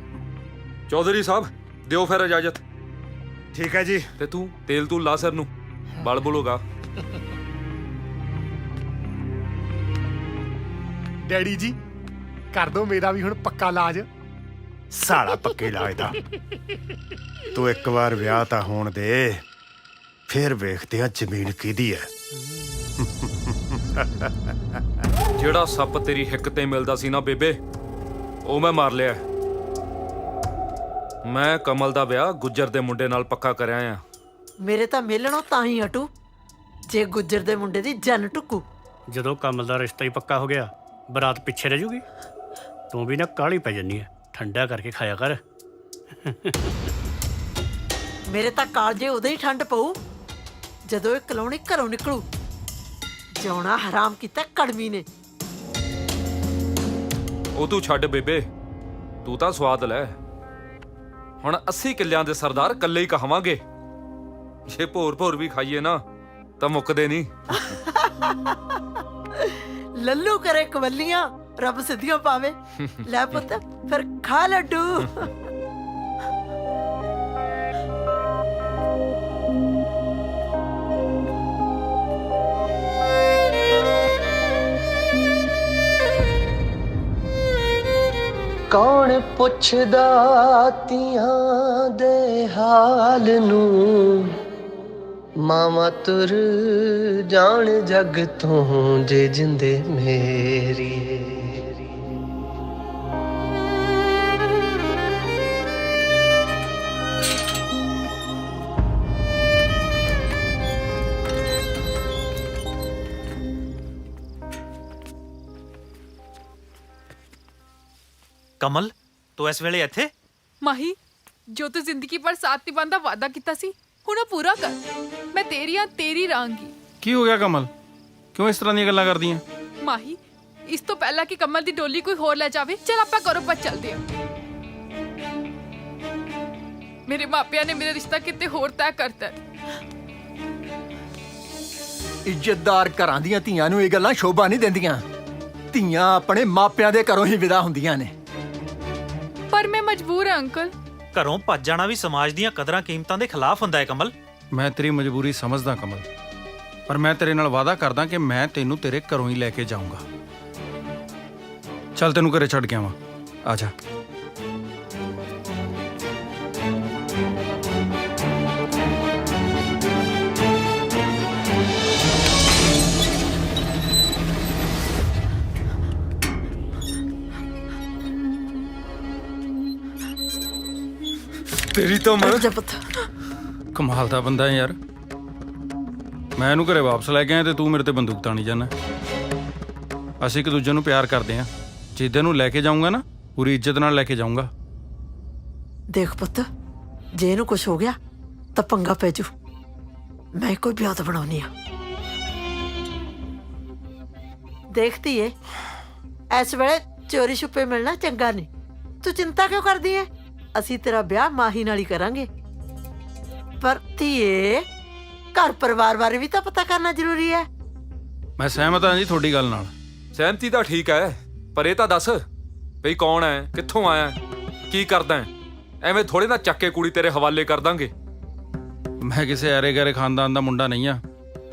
ਚੌਧਰੀ ਸਾਹਿਬ, ਦਿਓ ਫਿਰ ਇਜਾਜ਼ਤ। ਠੀਕ ਹੈ ਜੀ। ਤੇ ਤੂੰ ਤੇਲ ਤੂੰ ਲਾ ਸਿਰ ਨੂੰ, ਬਲ ਬੁਲੋਗਾ। ਡੈਡੀ ਜੀ, ਕਰ ਦੋ ਮੇਰਾ ਵੀ ਹੁਣ ਪੱਕਾ ਇਲਾਜ। ਸਾਲਾ ਪੱਕੇ ਇਲਾਜ ਦਾ। ਤੂੰ ਇੱਕ ਵਾਰ ਵਿਆਹ ਤਾਂ ਹੋਣ ਦੇ, ਫਿਰ ਵੇਖਦੇ ਆ ਜ਼ਮੀਨ ਕਿਹਦੀ ਹੈ। ਜਿਹੜਾ ਸੱਪ ਤੇਰੀ ਹਿੱਕ ਤੇ ਮਿਲਦਾ ਸੀ ਨਾ ਬੇਬੇ, ਉਹ ਮੈਂ ਮਾਰ ਲਿਆ। ਮੈਂ ਕਮਲ ਦਾ ਵਿਆਹ ਗੁੱਜਰ ਦੇ ਮੁੰਡੇ ਨਾਲ ਪੱਕਾ ਕਰਿਆ ਆ। ਮੇਰੇ ਤਾਂ ਮਿਲਣੋਂ ਤਾਂ ਹੀ ਹਟੂ ਜੇ ਗੁੱਜਰ ਦੇ ਮੁੰਡੇ ਦੀ ਜਨ ਟੁੱਕੂ। ਜਦੋਂ ਕਮਲ ਦਾ ਰਿਸ਼ਤਾ ਹੀ ਪੱਕਾ ਹੋ ਗਿਆ, ਬਰਾਤ ਪਿੱਛੇ ਰਹਿ ਜੂਗੀ। ਤੂੰ ਵੀ ਨਾ ਕਾਹਲੀ ਪੈ ਜੰਨੀ ਹੈ, ਠੰਡਾ ਕਰਕੇ ਖਾਇਆ ਕਰ। ਮੇਰੇ ਤਾਂ ਕਾਲਜੇ ਉਦੋਂ ਹੀ ਠੰਡ ਪਊ ਜਦੋਂ ਇਹ ਕਲੋਣੀ ਘਰੋਂ ਨਿਕਲੂ। ਜਿਉਣਾ ਹਰਾਮ ਕੀਤਾ ਕੜਮੀ ਨੇ। ਉਹ ਤੂੰ ਛੱਡ ਬੇਬੇ, ਤੂੰ ਤਾਂ ਸਵਾਦ ਲੈ। ਹੁਣ 80 ਕਿੱਲਿਆਂ ਦੇ ਸਰਦਾਰ ਇਕੱਲੇ ਹੀ ਕਹਾਵਾਂਗੇ। ਜੇ ਭੋਰ ਵੀ ਖਾਈਏ ਨਾ ਤਾਂ ਮੁੱਕਦੇ ਨਹੀਂ। ਲੱਲੂ ਕਰੇ ਕਵੱਲੀਆਂ, ਰੱਬ ਸਿੱਧੀਆਂ ਪਾਵੇ। ਲੈ ਪੁੱਤ ਫਿਰ ਖਾ ਲੱਡੂ। ਕੌਣ ਪੁੱਛਦਾ ਧੀਆਂ ਦੇ ਹਾਲ ਨੂੰ, ਮਾਵਾਂ ਤੁਰ ਜਾਣ ਜਗ ਤੋਂ ਜੇ ਜਿੰਦੇ ਮੇਰੀਏ। ਕਮਲ, ਤੂੰ ਇਸ ਵੇਲੇ ਇੱਥੇ? ਮਾਹੀ, ਜੋ ਤੂੰ ਜ਼ਿੰਦਗੀ ਭਰ ਸਾਥ ਨਿਭਾਉਣ ਦਾ ਵਾਅਦਾ ਕੀਤਾ ਸੀ, ਹੁਣ ਉਹ ਪੂਰਾ ਕਰ। ਮੈਂ ਤੇਰੀਆਂ ਤੇਰੀ ਰਹਾਂਗੀ। ਕੀ ਹੋ ਗਿਆ ਕਮਲ? ਕਿਉਂ ਇਸ ਤਰ੍ਹਾਂ ਦੀਆਂ ਗੱਲਾਂ ਕਰਦੀਆਂ? ਮਾਹੀ, ਇਸ ਤੋਂ ਪਹਿਲਾਂ ਕਿ ਕਮਲ ਦੀ ਡੋਲੀ ਕੋਈ ਹੋਰ ਲੈ ਜਾਵੇ, ਚਲ ਆਪਾਂ ਘਰੋਂ ਪਰ ਚੱਲਦੇ ਹਾਂ। ਮੇਰੇ ਮਾਪਿਆਂ ਨੇ ਮੇਰਾ ਰਿਸ਼ਤਾ ਕਿਤੇ ਹੋਰ ਤੈਅ ਕਰਤਾ ਹੈ। ਇੱਜ਼ਤਦਾਰ ਘਰਾਂ ਦੀਆਂ ਧੀਆਂ ਨੂੰ ਇਹ ਗੱਲਾਂ ਸ਼ੋਭਾ ਨਹੀਂ ਦਿੰਦੀਆਂ। ਧੀਆਂ ਆਪਣੇ ਮਾਪਿਆਂ ਦੇ ਘਰੋਂ ਹੀ ਵਿਦਾ ਹੁੰਦੀਆਂ ਨੇ। ਪਰ ਮੈਂ ਮਜਬੂਰ ਹਾਂ ਅੰਕਲ। ਘਰੋਂ ਭੱਜ ਜਾਣਾ ਵੀ ਸਮਾਜ ਦੀਆਂ ਕਦਰਾਂ ਕੀਮਤਾਂ ਦੇ ਖਿਲਾਫ ਹੁੰਦਾ ਹੈ ਕਮਲ। ਮੈਂ ਤੇਰੀ ਮਜਬੂਰੀ ਸਮਝਦਾ ਕਮਲ, ਪਰ ਮੈਂ ਤੇਰੇ ਨਾਲ ਵਾਅਦਾ ਕਰਦਾ ਕਿ ਮੈਂ ਤੈਨੂੰ ਤੇਰੇ ਘਰੋਂ ਹੀ ਲੈ ਕੇ ਜਾਊਂਗਾ। ਚੱਲ ਤੈਨੂੰ ਘਰੇ ਛੱਡ ਕੇ ਆਵਾਂ, ਆ ਜਾ। ਤੇਰੀ ਤਾਂ ਮੈਂ ਕਮਾਲ ਦਾ ਬੰਦਾ ਹੈ ਯਾਰ। ਮੈਂ ਇਹਨੂੰ ਘਰੇ ਵਾਪਸ ਲੈ ਕੇ ਆਇਆ ਤੇ ਤੂੰ ਮੇਰੇ ਤੇ ਬੰਦੂਕ ਤਾਣੀ ਜਾਂਦਾ। ਅਸੀਂ ਇੱਕ ਦੂਜੇ ਨੂੰ ਪਿਆਰ ਕਰਦੇ ਹਾਂ। ਜਿੱਦੇ ਨੂੰ ਲੈ ਕੇ ਜਾਊਂਗਾ ਨਾ, ਪੂਰੀ ਇੱਜ਼ਤ ਨਾਲ ਲੈ ਕੇ ਜਾਊਂਗਾ। ਦੇਖ ਪੁੱਤ, ਜੇ ਇਹਨੂੰ ਕੁਝ ਹੋ ਗਿਆ ਤਾਂ ਪੰਗਾ ਪੈ ਜੂ। ਮੈਂ ਕੋਈ ਵਿਆਹ ਬਣਾਉਣੀ ਆ। ਦੇਖਤੀ ਏ, ਇਸ ਵੇਲੇ ਚੋਰੀ ਛੁਪੇ ਮਿਲਣਾ ਚੰਗਾ ਨਹੀਂ। ਤੂੰ ਚਿੰਤਾ ਕਿਉਂ ਕਰਦੀ ਏ? ਅਸੀਂ ਤੇਰਾ ਵਿਆਹ ਮਾਹੀ ਨਾਲ ਹੀ ਕਰਾਂਗੇ। ਪਰ ਧੀਏ, ਘਰ ਪਰਿਵਾਰ ਬਾਰੇ ਵੀ ਤਾਂ ਪਤਾ ਕਰਨਾ ਜ਼ਰੂਰੀ ਹੈ। ਮੈਂ ਸਹਿਮਤ ਹਾਂ ਜੀ ਤੁਹਾਡੀ ਗੱਲ ਨਾਲ। ਸਹਿਮਤੀ ਤਾਂ ਠੀਕ ਹੈ, ਪਰ ਇਹ ਤਾਂ ਦੱਸ ਬਈ ਕੌਣ ਹੈ, ਕਿੱਥੋਂ ਆਇਆ, ਕੀ ਕਰਦਾ ਹੈ? ਐਵੇਂ ਥੋੜੇ ਨਾ ਚੱਕ ਕੇ ਕੁੜੀ ਤੇਰੇ ਹਵਾਲੇ ਕਰ ਦਾਂਗੇ। ਮੈਂ ਕਿਸੇ ਐਰੇ ਗੈਰੇ ਖਾਨਦਾਨ ਦਾ ਮੁੰਡਾ ਨਹੀਂ ਆ।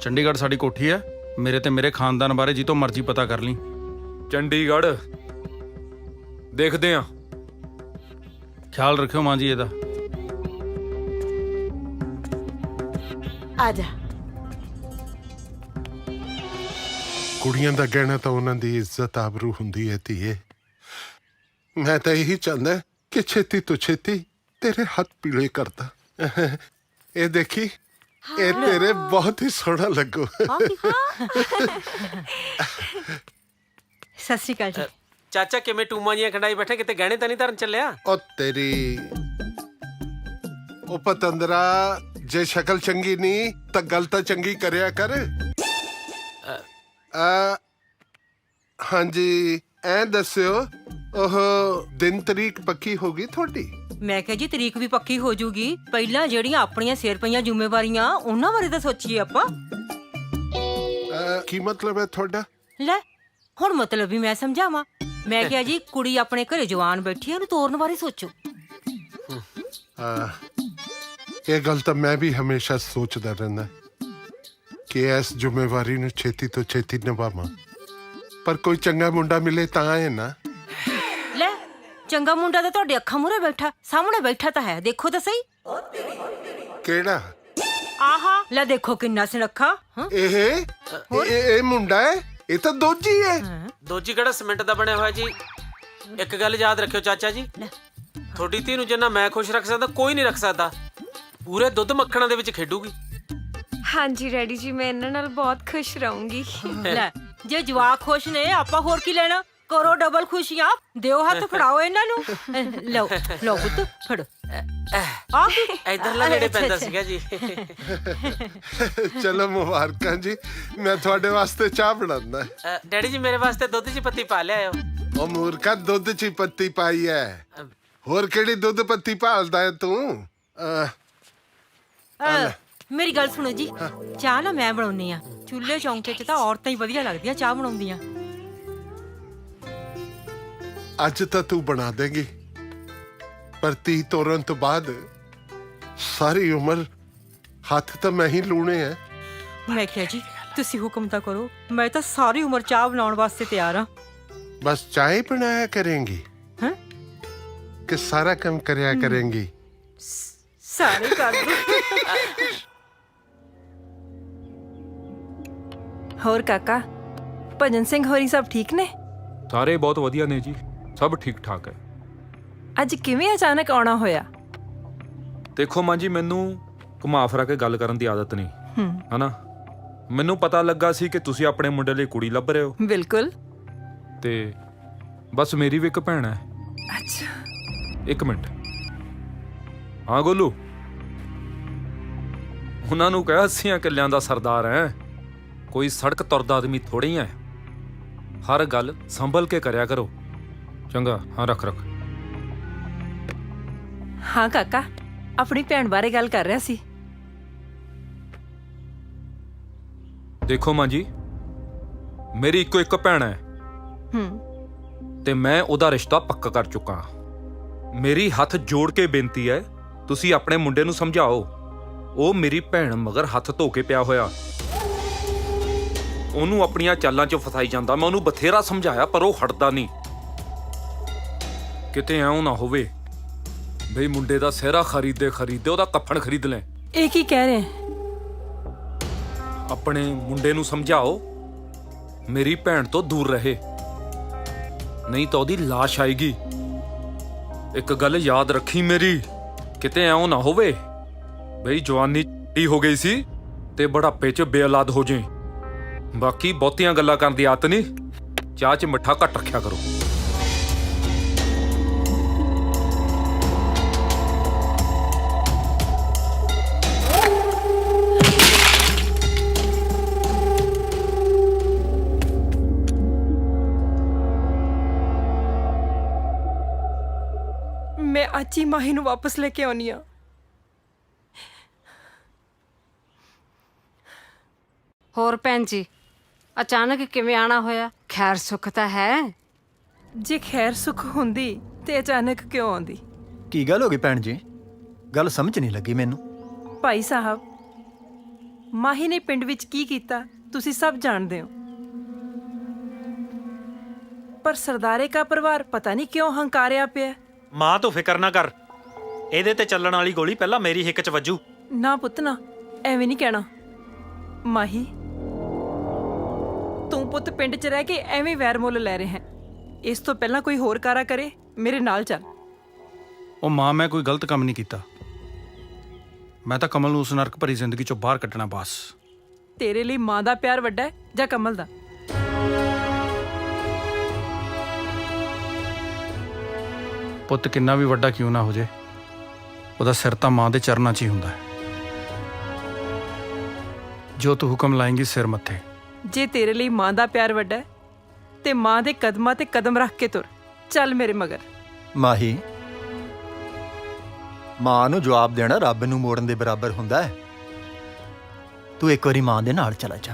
ਚੰਡੀਗੜ੍ਹ ਸਾਡੀ ਕੋਠੀ ਹੈ। ਮੇਰੇ ਤੇ ਮੇਰੇ ਖਾਨਦਾਨ ਬਾਰੇ ਜਿੱਤੋਂ ਮਰਜ਼ੀ ਪਤਾ ਕਰ ਲਈ। ਚੰਡੀਗੜ੍ਹ ਦੇਖਦੇ ਆ। ਖਿਆਲ ਰੱਖਿਓ ਮਾਂ ਜੀ ਇਹਦਾ। ਆ ਜਾ। ਕੁੜੀਆਂ ਦਾ ਗਹਿਣਾ ਤਾਂ ਉਹਨਾਂ ਦੀ ਇੱਜ਼ਤ ਆਬਰੂ ਹੁੰਦੀ ਹੈ ਧੀਏ। ਮੈਂ ਤਾਂ ਇਹੀ ਚਾਹੁੰਦਾ ਕਿ ਛੇਤੀ ਤੋਂ ਛੇਤੀ ਤੇਰੇ ਹੱਥ ਪੀਲੇ ਕਰਦਾ। ਇਹ ਦੇਖੀ, ਇਹ ਤੇਰੇ ਬਹੁਤ ਹੀ ਸੋਹਣਾ ਲੱਗੂ। ਸਤਿ ਸ਼੍ਰੀ ਅਕਾਲ ਜੀ। ਚਾਚਾ ਕਿਵੇਂ ਟੂਮਾਂ ਜੀਆਂ ਖੰਡਾਈ ਬੈਠੇ, ਕਿਤੇ ਗਹਿਣੇ ਤਾਂ ਨਹੀਂ ਧਰਨ ਚੱਲਿਆ? ਉਹ ਤੇਰੀ ਉਹ ਪਤੰਦਰਾ, ਜੇ ਸ਼ਕਲ ਚੰਗੀ ਨਹੀਂ ਤਾਂ ਗੱਲ ਤਾਂ ਚੰਗੀ ਕਰਿਆ ਕਰ। ਹਾਂਜੀ, ਐ ਦੱਸਿਓ, ਉਹ ਦਿਨ ਤਰੀਕ ਪੱਕੀ ਹੋ ਗਈ ਤੁਹਾਡੀ? ਮੈਂ ਕਿਹਾ ਜੀ ਤਰੀਕ ਵੀ ਪੱਕੀ ਹੋ ਜੂਗੀ। ਪਹਿਲਾਂ ਜਿਹੜੀਆਂ ਆਪਣੀਆਂ ਸਿਰ ਪਈਆਂ ਜ਼ਿੰਮੇਵਾਰੀਆਂ, ਉਹਨਾਂ ਬਾਰੇ ਤਾਂ ਸੋਚੀਏ ਆਪਾਂ। ਕੀ ਮਤਲਬ ਹੈ ਤੁਹਾਡਾ? ਲੈ, ਹੁਣ ਮਤਲਬ ਵੀ ਮੈਂ ਸਮਝਾਵਾਂ। ਮੈਂ ਕਿਹਾ ਜੀ ਕੁੜੀ ਆਪਣੇ ਘਰੇ ਜਵਾਨ ਬੈਠੀ ਆ, ਉਹਨੂੰ ਤੋਰਨ ਬਾਰੇ ਸੋਚੋ। ਇਹ ਗੱਲ ਤਾਂ ਮੈਂ ਵੀ ਹਮੇਸ਼ਾ ਸੋਚਦਾ ਰਹਿੰਦਾ ਕਿ ਇਸ ਜ਼ਿੰਮੇਵਾਰੀ ਨੂੰ ਛੇਤੀ ਤੋਂ ਛੇਤੀ ਨਿਭਾਵਾਂ, ਪਰ ਕੋਈ ਚੰਗਾ ਮੁੰਡਾ ਮਿਲੇ ਤਾਂ ਹੈ ਨਾ। ਲੈ, ਚੰਗਾ ਮੁੰਡਾ ਤਾਂ ਤੁਹਾਡੇ ਅੱਖਾਂ ਮੂਹਰੇ ਬੈਠਾ, ਸਾਹਮਣੇ ਬੈਠਾ ਤਾਂ ਹੈ, ਦੇਖੋ ਤਾਂ ਸਹੀ। ਕਿਹੜਾ? ਆਹਾ, ਲੈ ਦੇਖੋ ਕਿੰਨਾ ਸੁਨੱਖਾ। ਇਹ ਮੁੰਡਾ ਹੈ? ਇਹ ਤਾਂ ਦੋਜੀ ਹੈ। ਦੋਜੀ ਕਿਹੜਾ ਸੀਮੈਂਟ ਦਾ ਬਣਿਆ ਹੋਇਆ ਜੀ? ਇੱਕ ਗੱਲ ਯਾਦ ਰੱਖਿਓ ਚਾਚਾ ਜੀ, ਤੁਹਾਡੀ ਧੀ ਨੂੰ ਜਿੰਨਾ ਮੈਂ ਖੁਸ਼ ਰੱਖ ਸਕਦਾ ਕੋਈ ਨਹੀਂ ਰੱਖ ਸਕਦਾ। ਪੂਰੇ ਦੁੱਧ ਮੱਖਣਾਂ ਦੇ ਵਿੱਚ ਖੇਡੂਗੀ। ਹਾਂਜੀ ਡੈਡੀ ਜੀ, ਮੈਂ ਇਹਨਾਂ ਨਾਲ ਬਹੁਤ ਖੁਸ਼ ਰਹੂੰਗੀ। ਲੈ, ਜੇ ਜਵਾਕ ਖੁਸ਼ ਨੇ ਆਪਾਂ ਹੋਰ ਕੀ ਲੈਣਾ। ਕਰੋ ਡਬਲ ਖੁਸ਼ੀਆਂ, ਦਿਓ ਹੱਥ, ਫੜਾਓ ਇਹਨਾਂ ਨੂੰ। ਲਓ ਲਓ ਪੁੱਤ ਫੜੋ। ਆ ਇਧਰਲਾ ਨੇੜੇ ਪੈਂਦਾ ਸੀਗਾ ਜੀ। ਚਲੋ ਮੁਬਾਰਕਾਂ ਜੀ, ਮੈਂ ਤੁਹਾਡੇ ਵਾਸਤੇ ਚਾਹ ਬਣਾਉਂਦਾ। ਡੈਡੀ ਜੀ ਮੇਰੇ ਵਾਸਤੇ ਦੁੱਧ 'ਚ ਪੱਤੀ ਪਾ ਲਿਆਇਓ। ਉਹ ਮੂਰਖਾ, ਦੁੱਧ 'ਚ ਹੀ ਪੱਤੀ ਪਾਈ ਹੈ, ਹੋਰ ਕਿਹੜੀ ਦੁੱਧ ਪੱਤੀ ਭਾਲਦਾ ਹੈ ਤੂੰ? ਮੇਰੀ ਗੱਲ ਸੁਣੋ ਜੀ, ਚਾਹ ਨਾ ਮੈਂ ਬਣਾਉਣੀ ਆ। ਚੁੱਲ੍ਹੇ ਚੌਂਕੇ 'ਚ ਤਾਂ ਔਰਤਾਂ ਹੀ ਵਧੀਆ ਲੱਗਦੀਆਂ ਚਾਹ ਬਣਾਉਂਦੀਆਂ। ਅੱਜ ਤਾਂ ਤੂੰ ਬਣਾ ਦੇਗੀ, ਪਰ ਤੀ ਤੋਰਨ ਤੋਂ ਬਾਅਦ ਸਾਰੀ ਉਮਰ ਹੱਥ ਤਾਂ ਮੈਂ ਹੀ ਲੂਣੇ ਆ। ਮੈਂ ਕਿਹਾ ਜੀ ਤੁਸੀਂ ਹੁਕਮ ਤਾਂ ਕਰੋ, ਮੈਂ ਤਾਂ ਸਾਰੀ ਉਮਰ ਚਾਹ ਬਣਾਉਣ ਵਾਸਤੇ ਤਿਆਰ ਆ। बस चाय बनाया करेंगी? हाँ? कि सारा काम करया करेंगी? सारे कर दो। ਹੋਰ ਕਾਕਾ, ਭਜਨ ਸਿੰਘ ਹੋਰੀ ਸਭ ਠੀਕ ਨੇ? ਸਾਰੇ ਬਹੁਤ ਵਧੀਆ ਨੇ ਜੀ, ਸਭ ਠੀਕ ਠਾਕ ਹੈ। ਅੱਜ ਕਿਵੇਂ ਅਚਾਨਕ ਆਉਣਾ ਹੋਇਆ? ਦੇਖੋ ਮਾਂ ਜੀ, ਮੈਨੂੰ ਘੁਮਾ ਫਿਰਾ ਕੇ ਗੱਲ ਕਰਨ ਦੀ ਆਦਤ ਨਹੀਂ, ਹਨਾ। ਮੈਨੂੰ ਪਤਾ ਲੱਗਾ ਸੀ ਕਿ ਤੁਸੀਂ ਆਪਣੇ ਮੁੰਡੇ ਲਈ ਕੁੜੀ ਲੱਭ ਰਹੇ ਹੋ। ਬਿਲਕੁਲ। ਤੇ ਬਸ ਮੇਰੀ ਵੀ ਇੱਕ ਭੈਣ ਹੈ। ਅੱਛਾ, ਇੱਕ ਮਿੰਟ। ਹਾਂ ਗੋਲੂ, ਉਹਨਾਂ ਨੂੰ ਕਹਿ 80 ਕਿੱਲਿਆਂ ਦਾ ਸਰਦਾਰ ਹੈ, ਕੋਈ ਸੜਕ ਤੁਰਦਾ ਆਦਮੀ ਥੋੜੀ ਹੈ। ਹਰ ਗੱਲ ਸੰਭਲ ਕੇ ਕਰਿਆ ਕਰੋ, ਚੰਗਾ? ਹਾਂ, ਰੱਖ ਰੱਖ। ਹਾਂ ਕਾਕਾ, ਆਪਣੀ ਭੈਣ ਬਾਰੇ ਗੱਲ ਕਰ ਰਿਹਾ ਸੀ। ਦੇਖੋ ਮਾਂ ਜੀ, ਮੇਰੀ ਇੱਕੋ ਇੱਕ ਭੈਣ ਹੈ ਤੇ ਮੈਂ ਉਹਦਾ ਰਿਸ਼ਤਾ ਪੱਕਾ ਕਰ ਚੁੱਕਾ। ਮੇਰੀ ਹੱਥ ਜੋੜ ਕੇ ਬੇਨਤੀ ਹੈ, ਤੁਸੀਂ ਆਪਣੇ ਮੁੰਡੇ ਨੂੰ ਸਮਝਾਓ। ਉਹ ਮੇਰੀ ਭੈਣ ਮਗਰ ਹੱਥ ਧੋ ਕੇ ਪਿਆ ਹੋਇਆ, ਉਹਨੂੰ ਆਪਣੀਆਂ ਚਾਲਾਂ 'ਚ ਫਸਾਈ ਜਾਂਦਾ। ਮੈਂ ਉਹਨੂੰ ਬਥੇਰਾ ਸਮਝਾਇਆ, ਪਰ ਉਹ ਹਟਦਾ ਨਹੀਂ। ਕਿਤੇ ਐਂ ਨਾ ਹੋਵੇ ਬਈ ਮੁੰਡੇ ਦਾ ਸਿਹਰਾ ਖਰੀਦੇ ਉਹਦਾ ਕੱਫਣ ਖਰੀਦ ਲੈ। ਇਹ ਕੀ ਕਹਿ ਰਹੇ? ਆਪਣੇ ਮੁੰਡੇ ਨੂੰ ਸਮਝਾਓ, ਮੇਰੀ ਭੈਣ ਤੋਂ ਦੂਰ ਰਹੇ, ਨਹੀਂ ਤਾਂ ਉਹਦੀ ਲਾਸ਼ ਆਏਗੀ। ਇੱਕ ਗੱਲ ਯਾਦ ਰੱਖੀ ਮੇਰੀ, ਕਿਤੇ ਐਂ ਨਾ ਹੋਵੇ ਬਈ ਜਵਾਨੀ ਹੋ ਗਈ ਸੀ ਤੇ ਬੁਢਾਪੇ 'ਚ ਬੇਔਲਾਦ ਹੋ ਜੇ। ਬਾਕੀ ਬਹੁਤੀਆਂ ਗੱਲਾਂ ਕਰਨ ਦੀ ਆਦਤ ਨਹੀਂ, ਚਾਹ 'ਚ ਮਿੱਠਾ ਘੱਟ ਰੱਖਿਆ ਕਰੋ। ਮੈਂ ਅੱਜ ਹੀ ਮਾਹੀ ਨੂੰ ਵਾਪਸ ਲੈ ਕੇ ਆਉਣੀ ਆ। ਹੋਰ ਭੈਣ ਜੀ, ਅਚਾਨਕ ਕਿਵੇਂ ਆਣਾ ਹੋਇਆ? ਖੈਰ ਸੁੱਖ ਤਾਂ ਹੈ? ਜੇ ਖੈਰ ਸੁੱਖ ਹੁੰਦੀ ਤੇ ਅਚਾਨਕ ਕਿਉਂ ਆਉਂਦੀ? ਕੀ ਗੱਲ ਹੋ ਗਈ ਭੈਣ ਜੀ? ਗੱਲ ਸਮਝ ਨਹੀਂ ਲੱਗੀ ਮੈਨੂੰ। ਭਾਈ ਸਾਹਿਬ, ਮਾਹੀ ਨੇ ਪਿੰਡ ਵਿੱਚ ਕੀ ਕੀਤਾ ਤੁਸੀਂ ਸਭ ਜਾਣਦੇ ਹੋ, ਪਰ ਸਰਦਾਰੇ ਦਾ ਪਰਿਵਾਰ ਪਤਾ ਨਹੀਂ ਕਿਉਂ ਹੰਕਾਰਿਆ ਪਿਆ। ਮਾਂ ਤੂੰ ਫਿਕਰ ਨਾ ਕਰ, ਇਹਦੇ ਤੇ ਚੱਲਣ ਵਾਲੀ ਗੋਲੀ ਪਹਿਲਾਂ ਮੇਰੀ ਹਿੱਕ 'ਚ ਵੱਜੂ। ਨਾ ਪੁੱਤ ਨਾ, ਐਵੇਂ ਨਹੀਂ ਕਹਿਣਾ। ਮਾਹੀ, ਤੂੰ ਪੁੱਤ ਪਿੰਡ 'ਚ ਰਹਿ ਕੇ ਐਵੇਂ ਵੈਰ ਮੁੱਲ ਲੈ ਰਿਹਾ ਹੈ। ਇਸ ਤੋਂ ਪਹਿਲਾਂ ਕੋਈ ਹੋਰ ਕਾਰਾ ਕਰੇ, ਮੇਰੇ ਨਾਲ ਚੱਲ। ਉਹ ਮਾਂ, ਮੈਂ ਕੋਈ ਗਲਤ ਕੰਮ ਨਹੀਂ ਕੀਤਾ। ਮੈਂ ਤਾਂ ਕਮਲ ਨੂੰ ਉਸ ਨਰਕ ਭਰੀ ਜ਼ਿੰਦਗੀ ਚੋਂ ਬਾਹਰ ਕੱਢਣਾ ਬਸ। ਤੇਰੇ ਲਈ ਮਾਂ ਦਾ ਪਿਆਰ ਵੱਡਾ ਹੈ ਜਾਂ ਕਮਲ ਦਾ? ਪੁੱਤ ਕਿੰਨਾ ਵੀ ਵੱਡਾ ਕਿਉਂ ਨਾ ਹੋ ਜੇ, ਉਹਦਾ ਸਿਰ ਤਾਂ ਮਾਂ ਦੇ ਚਰਨਾਂ 'ਚ ਹੀ ਹੁੰਦਾ ਹੈ। ਜੋ ਤੂੰ ਹੁਕਮ ਲਾਏਂਗੀ ਸਿਰ ਮੱਥੇ। ਜੇ ਤੇਰੇ ਲਈ ਮਾਂ ਦਾ ਪਿਆਰ ਵੱਡਾ ਹੈ ਤੇ ਮਾਂ ਦੇ ਕਦਮਾਂ ਤੇ ਕਦਮ ਰੱਖ ਕੇ ਤੁਰ, ਚੱਲ ਮੇਰੇ ਮਗਰ। ਮਾਹੀ, ਮਾਂ ਨੂੰ ਜਵਾਬ ਦੇਣਾ ਰੱਬ ਨੂੰ ਮੋੜਨ ਦੇ ਬਰਾਬਰ ਹੁੰਦਾ ਹੈ। ਤੂੰ ਇੱਕ ਵਾਰੀ ਮਾਂ ਦੇ ਨਾਲ ਚਲਾ ਜਾ।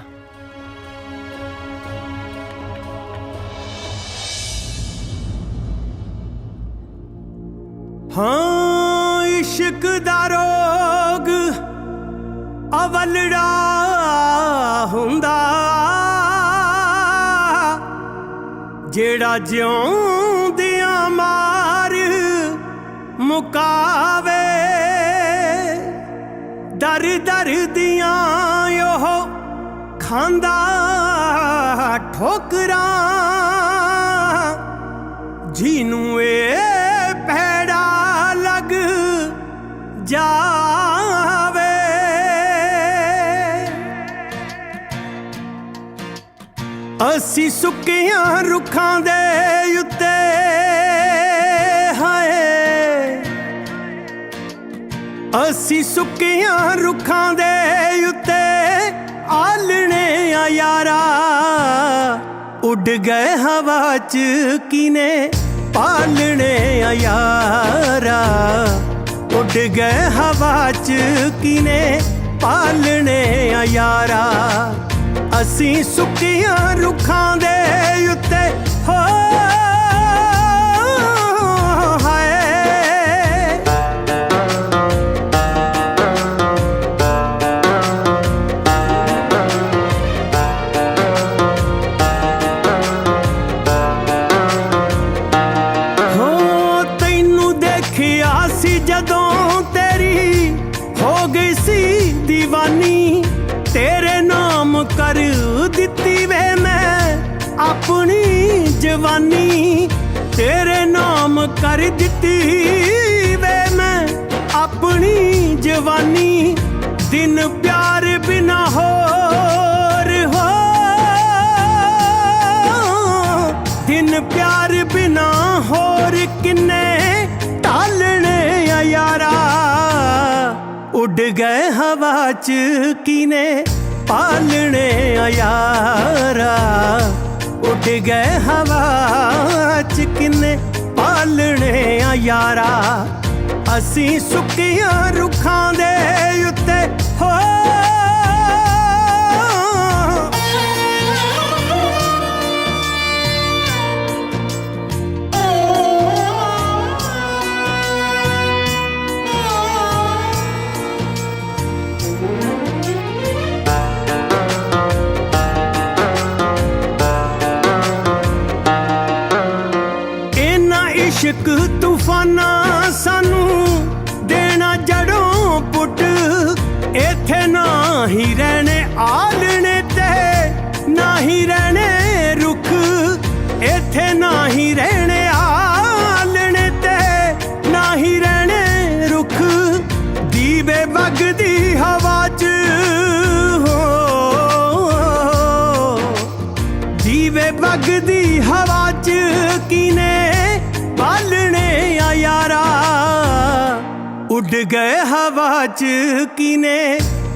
ਹਾਂ, ਇਸ਼ਕ ਦਾ ਰੋਗ ਅਵਲੜਾ ਹੁੰਦਾ, ਜਿਹੜਾ ਜਿਉਂਦਿਆਂ ਮਾਰ ਮੁਕਾਵੇ। ਦਰ ਦਰ ਦੀਆਂ ਉਹ ਖਾਂਦਾ ਠੋਕਰਾਂ, ਜਿਹਨੂੰ ਇਹ ਭੈੜਾ ਲੱਗ ਜਾਵੇ। ਅਸ ਅਸੀਂ ਸੁੱਕੀਆਂ ਰੁੱਖਾਂ ਦੇ ਉੱਤੇ ਹਾਏ ਅਸੀਂ ਸੁੱਕੀਆਂ ਰੁੱਖਾਂ ਦੇ ਉੱਤੇ ਆਲਣੇ ਆ ਯਾਰਾ ਉੱਡ ਗਏ ਹਵਾ ਚ ਕਿਨੇ ਪਾਲਣੇ ਆ ਯਾਰਾ ਉੱਡ ਗਏ ਹਵਾ ਚ ਕਿਨੇ ਪਾਲਣੇ ਆ ਯਾਰਾ ਅਸੀਂ ਸੁੱਕੀਆਂ ਰੁੱਖਾਂ ਦੇ ਉੱਤੇ ਹੋ तेरे नाम कर दिती वे मैं अपनी जवानी तेरे नाम कर दिती वे मैं अपनी जवानी दिन प्यार बिना होर हो दिन प्यार बिना होर किन्ने टालने यारा उड़ गए हवा च किने पालने यारा उड़ गए हवा च किने पालने यारा असी सुक्कियां रुखां दे उत्ते हो इश्क तूफाना सानू देना जड़ों पुट इथे ना ही रहने आलने ते ना ही रहने रुख इथे ना ही रहने आलने ते ना ही रहने रुख दीवे बगदी हवा च हो दीवे बगदी हवा च किने पालने यारा उड़ गए हवा च किने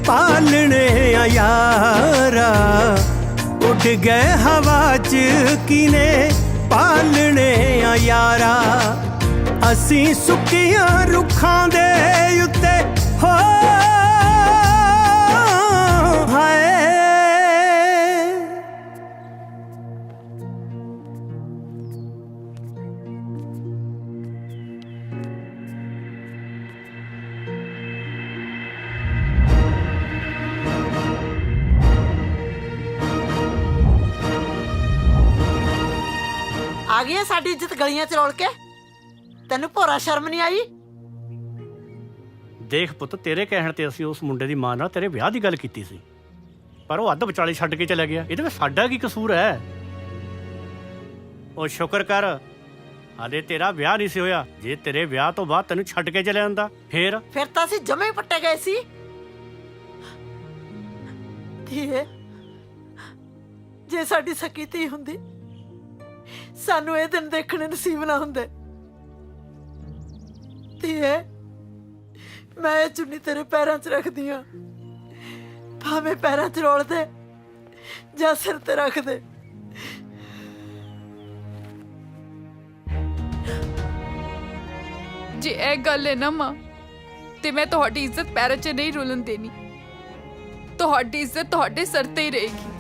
पालने यारा उड़ गए हवा च किने पालने यारा असी सुक्कियां रुखां दे उत्ते हो हाय ਆ ਗਈ ਸਾਡੀ ਇੱਜ਼ਤ ਗਲੀਆਂ ਚ ਰੋਲ ਕੇ ਤੈਨੂੰ ਭੋਰਾ ਸ਼ਰਮ ਨਹੀਂ ਆਈ ਦੇਖ ਪੁੱਤ ਤੇਰੇ ਕਹਿਣ ਤੇ ਅਸੀਂ ਉਸ ਮੁੰਡੇ ਦੀ ਮਾਂ ਨਾਲ ਤੇਰੇ ਵਿਆਹ ਦੀ ਗੱਲ ਕੀਤੀ ਸੀ ਪਰ ਉਹ ਅੱਧ ਵਿਚਾਲੇ ਛੱਡ ਕੇ ਚਲਾ ਗਿਆ ਇਹਦੇ ਵਿੱਚ ਸਾਡਾ ਕੀ ਕਸੂਰ ਹੈ ਉਹ ਸ਼ੁਕਰ ਕਰ ਹਾਲੇ ਤੇਰਾ ਵਿਆਹ ਨਹੀਂ ਸੀ ਹੋਇਆ ਜੇ ਤੇਰੇ ਵਿਆਹ ਤੋਂ ਬਾਅਦ ਤੈਨੂੰ ਛੱਡ ਕੇ ਚਲੇ ਜਾਂਦਾ ਫਿਰ ਤਾਂ ਅਸੀਂ ਜਮੇ ਪੱਟੇ ਗਏ ਸੀ ਧੀਏ ਜੇ ਸਾਡੀ ਸਕੀ ਧੀ ਹੁੰਦੀ ਸਾਨੂੰ ਇਹ ਦਿਨ ਦੇਖਣੇ ਨਸੀਬ ਨਾ ਹੁੰਦੇ ਧੀਏ ਮੈਂ ਇਹ ਚੁੰਨੀ ਤੇਰੇ ਪੈਰਾਂ 'ਚ ਰੱਖਦੀ ਆ ਭਾਵੇਂ ਪੈਰਾਂ 'ਚ ਰੋਲ ਦੇ ਜਾਂ ਸਿਰ ਤੇ ਰੱਖ ਦੇ ਜੇ ਇਹ ਗੱਲ ਹੈ ਨਾ ਮਾਂ ਤੇ ਮੈਂ ਤੁਹਾਡੀ ਇੱਜ਼ਤ ਪੈਰਾਂ 'ਚ ਨਹੀਂ ਰੁਲਣ ਦੇਣੀ ਤੁਹਾਡੀ ਇੱਜ਼ਤ ਤੁਹਾਡੇ ਸਿਰ ਤੇ ਹੀ ਰਹੇਗੀ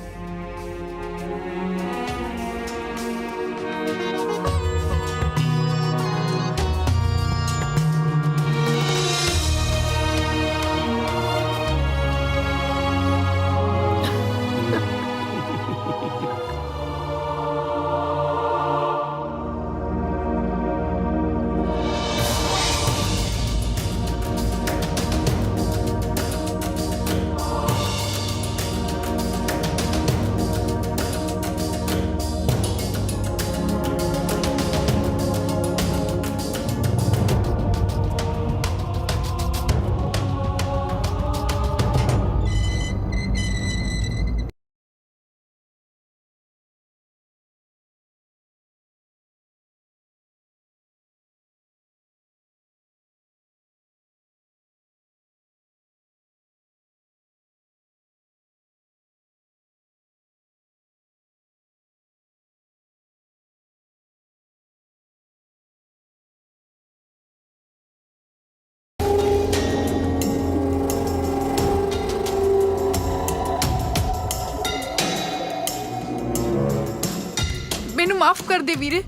ਮਾਫ ਕਰ ਦੇ ਵੀਰੇ।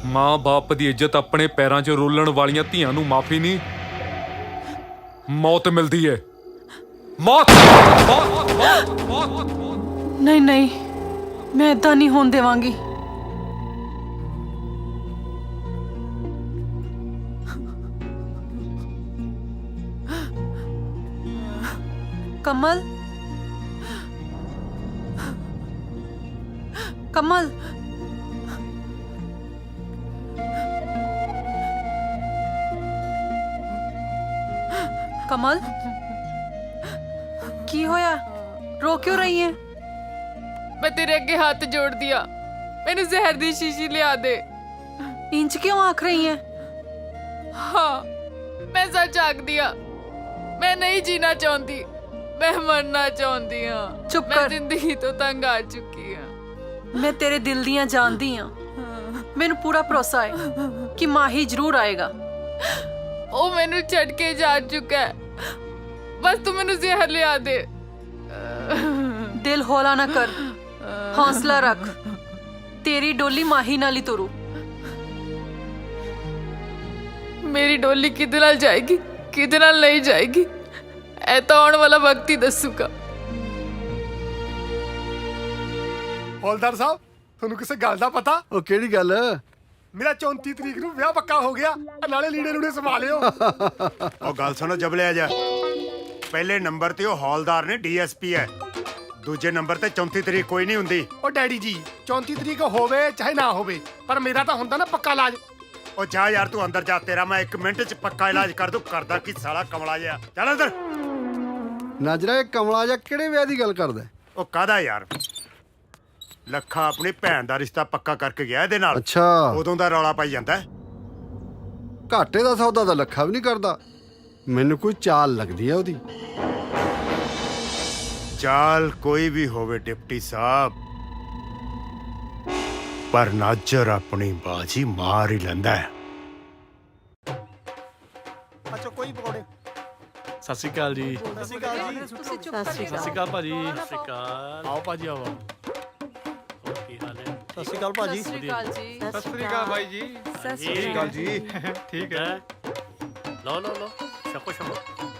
ਮਾਂ ਬਾਪ ਦੀ ਇੱਜ਼ਤ ਆਪਣੇ ਪੈਰਾਂ 'ਚ ਰੋਲਣ ਵਾਲੀਆਂ ਧੀਆਂ ਨੂੰ ਮਾਫੀ ਨਹੀਂ, ਮੌਤ ਮਿਲਦੀ ਹੈ। ਮੌਤ। ਨਹੀਂ ਨਹੀਂ, ਮੈਂ ਏਦਾਂ ਨਹੀਂ ਹੋਣ ਦੇਵਾਂਗੀ। ਕਮਲ, ਕਮਲ, ਕਮਲ, ਕੀ ਹੋਇਆ? ਰੋ ਕਿਉਂ ਰਹੀ ਹੈ? ਮੈਂ ਤੇਰੇ ਅੱਗੇ ਹੱਥ ਜੋੜਦੀ ਆ, ਮੈਨੂੰ ਜ਼ਹਿਰ ਦੀ ਸ਼ੀਸ਼ੀ ਲਿਆ ਦੇ। ਇੰਜ ਕਿਉਂ ਆਖ ਰਹੀ ਹੈ? ਹਾਂ, ਮੈਂ ਸੱਚ ਆਖਦੀ ਆ। ਮੈਂ ਨਹੀਂ ਜੀਣਾ ਚਾਹੁੰਦੀ, ਮੈਂ ਮਰਨਾ ਚਾਹੁੰਦੀ ਆ। ਚੁੱਪ ਮੈਂ ਕਰ। ਜ਼ਿੰਦਗੀ ਤੋਂ ਤੰਗ ਆ ਚੁੱਕੀ ਆ। ਮੈਂ ਤੇਰੇ ਦਿਲ ਦੀਆਂ ਜਾਣਦੀ ਆ। ਮੈਨੂੰ ਪੂਰਾ ਭਰੋਸਾ ਹੈ ਕਿ ਮਾਹੀ ਜ਼ਰੂਰ ਆਏਗਾ। ਉਹ ਮੈਨੂੰ ਛੱਡ ਕੇ ਜਾ ਚੁੱਕਾ ਹੈ। ਬਸ ਤੂੰ ਮੈਨੂੰ ਜ਼ਹਿਰ ਲਿਆ ਦੇ। ਦਿਲ ਹੌਲਾ ਨਾ ਕਰ, ਹੌਸਲਾ ਰੱਖ। ਤੇਰੀ ਡੋਲੀ ਮਾਹੀ ਨਾਲ ਹੀ ਤੁਰੂ। ਮੇਰੀ ਡੋਲੀ ਕਿਹਦੇ ਨਾਲ ਜਾਏਗੀ, ਕਿਹਦੇ ਨਾਲ ਨਹੀਂ ਜਾਏਗੀ, ਇਹ ਤਾਂ ਆਉਣ ਵਾਲਾ ਵਕਤ ਹੀ ਦੱਸੂਗਾ। ਹੌਲਦਾਰ ਸਾਹਿਬ, ਤੁਹਾਨੂੰ ਕਿਸੇ ਗੱਲ ਦਾ ਪਤਾ? ਉਹ ਕਿਹੜੀ ਗੱਲ? ਮੇਰਾ 34 ਤਰੀਕ ਨੂੰ ਵਿਆਹ ਪੱਕਾ ਹੋ ਗਿਆ। ਨਾਲੇ ਲੀੜੇ ਲੂੜੇ ਸੰਭਾਲਿਓ। ਉਹ ਗੱਲ ਸੁਣੋ ਜਬਲਿਆ ਜਾ, ਪਹਿਲੇ ਨੰਬਰ ਤੇ ਉਹ ਹੌਲਦਾਰ ਨੇ ਡੀਐਸਪੀ ਹੈ, ਦੂਜੇ ਨੰਬਰ ਤੇ 34 ਤਰੀਕ ਕੋਈ ਨਹੀਂ ਹੁੰਦੀ। ਉਹ ਡੈਡੀ ਜੀ, 34 ਤਰੀਕ ਹੋਵੇ ਚਾਹੇ ਨਾ ਹੋਵੇ, ਪਰ ਮੇਰਾ ਤਾਂ ਹੁੰਦਾ ਨਾ ਪੱਕਾ ਇਲਾਜ। ਉਹ ਜਾ ਯਾਰ ਤੂੰ ਅੰਦਰ ਜਾ, ਤੇਰਾ ਮੈਂ 1 ਮਿੰਟ 'ਚ ਪੱਕਾ ਇਲਾਜ ਕਰ ਦੂੰ। ਕਰਦਾ ਕੀ ਸਾਲਾ ਕਮਲਾ ਜਿਹਾ, ਚੱਲ ਅੰਦਰ। ਨਾਜਰਾ, ਇਹ ਕਮਲਾ ਜਿਹਾ ਕਿਹੜੇ ਵਿਆਹ ਦੀ ਗੱਲ ਕਰਦਾ? ਉਹ ਕਾਹਦਾ ਯਾਰ, ਲੱਖਾ ਆਪਣੀ ਭੈਣ ਦਾ ਰਿਸ਼ਤਾ ਪੱਕਾ ਕਰਕੇ ਗਿਆ ਇਹਦੇ ਨਾਲ। ਅੱਛਾ, ਉਦੋਂ ਦਾ ਰੌਲਾ ਪਾਈ ਜਾਂਦਾ। ਘਾਟੇ ਦਾ ਸੌਦਾ ਤਾਂ ਲੱਖਾ ਵੀ ਨਹੀਂ ਕਰਦਾ। ਮੈਨੂੰ ਕੋਈ ਚਾਲ ਲੱਗਦੀ ਹੈ ਉਹਦੀ। ਚਾਲ ਕੋਈ ਵੀ ਹੋਵੇ ਡਿਪਟੀ ਸਾਹਿਬ, ਪਰ ਨਾਜਰ ਆਪਣੀ ਬਾਜੀ ਮਾਰ ਹੀ ਲੈਂਦਾ ਹੈ। ਅੱਛਾ, ਕੋਈ ਪਕੌੜੇ? ਸਤਿ ਸ਼੍ਰੀ ਅਕਾਲ ਜੀ। ਸਤਿ ਸ਼੍ਰੀ ਅਕਾਲ ਜੀ। ਸਤਿ ਸ਼੍ਰੀ ਅਕਾਲ ਭਾਜੀ। ਸਤਿ ਸ਼੍ਰੀ ਅਕਾਲ। ਆਓ ਭਾਜੀ, ਆਓ। ਹੋਰ ਕੀ ਹਾਲ ਹੈ? ਸਤਿ ਸ਼੍ਰੀ ਅਕਾਲ ਭਾਜੀ। ਸਤਿ ਸ਼੍ਰੀ ਅਕਾਲ ਜੀ। ਸਤਿ ਸ੍ਰੀ ਅਕਾਲ ਬਾਈ ਜੀ। ਸਤਿ ਸ਼੍ਰੀ ਅਕਾਲ ਜੀ। ਠੀਕ ਹੈ। ਲਓ ਲਓ ਲਓ, ਛਕੋ ਛਕੋ।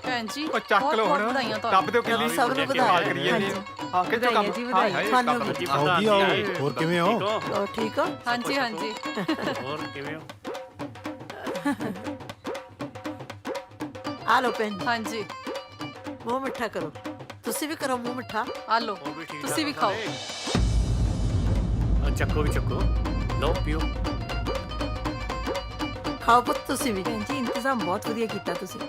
ਭੈਣ ਜੀ, ਉਹ ਚੱਕ ਲਓ ਹੁਣ, ਦੱਬ ਦਿਓ ਕਿੰਨੀ। ਸਭ ਨੂੰ ਵਧਾਈਆਂ। ਕਰੀਏ ਜੀ। ਹਾਂ, ਕਿੱਥੋਂ ਕੰਮ? ਤੁਹਾਨੂੰ ਵੀ। ਹੋਰ ਕਿਵੇਂ ਹੋ? ਹੋਰ ਠੀਕ ਹੋ? ਹਾਂਜੀ ਹਾਂਜੀ। ਹੋਰ ਕਿਵੇਂ ਹੋ? ਆ ਲੋ ਭੈਣ। ਹਾਂਜੀ, ਮੂੰਹ ਮਿੱਠਾ ਕਰੋ। ਤੁਸੀਂ ਵੀ ਕਰੋ ਮੂੰਹ ਮਿੱਠਾ। ਆ ਲੋ, ਤੁਸੀਂ ਵੀ ਖਾਓ। ਚੱਕੋ ਵੀ ਚੱਕੋ, ਲਓ ਪੀਓ। ਖਾਓ ਪੁੱਤ ਤੁਸੀਂ ਵੀ। ਭੈਣ ਜੀ, ਇੰਤਜ਼ਾਮ ਬਹੁਤ ਵਧੀਆ ਕੀਤਾ ਤੁਸੀਂ।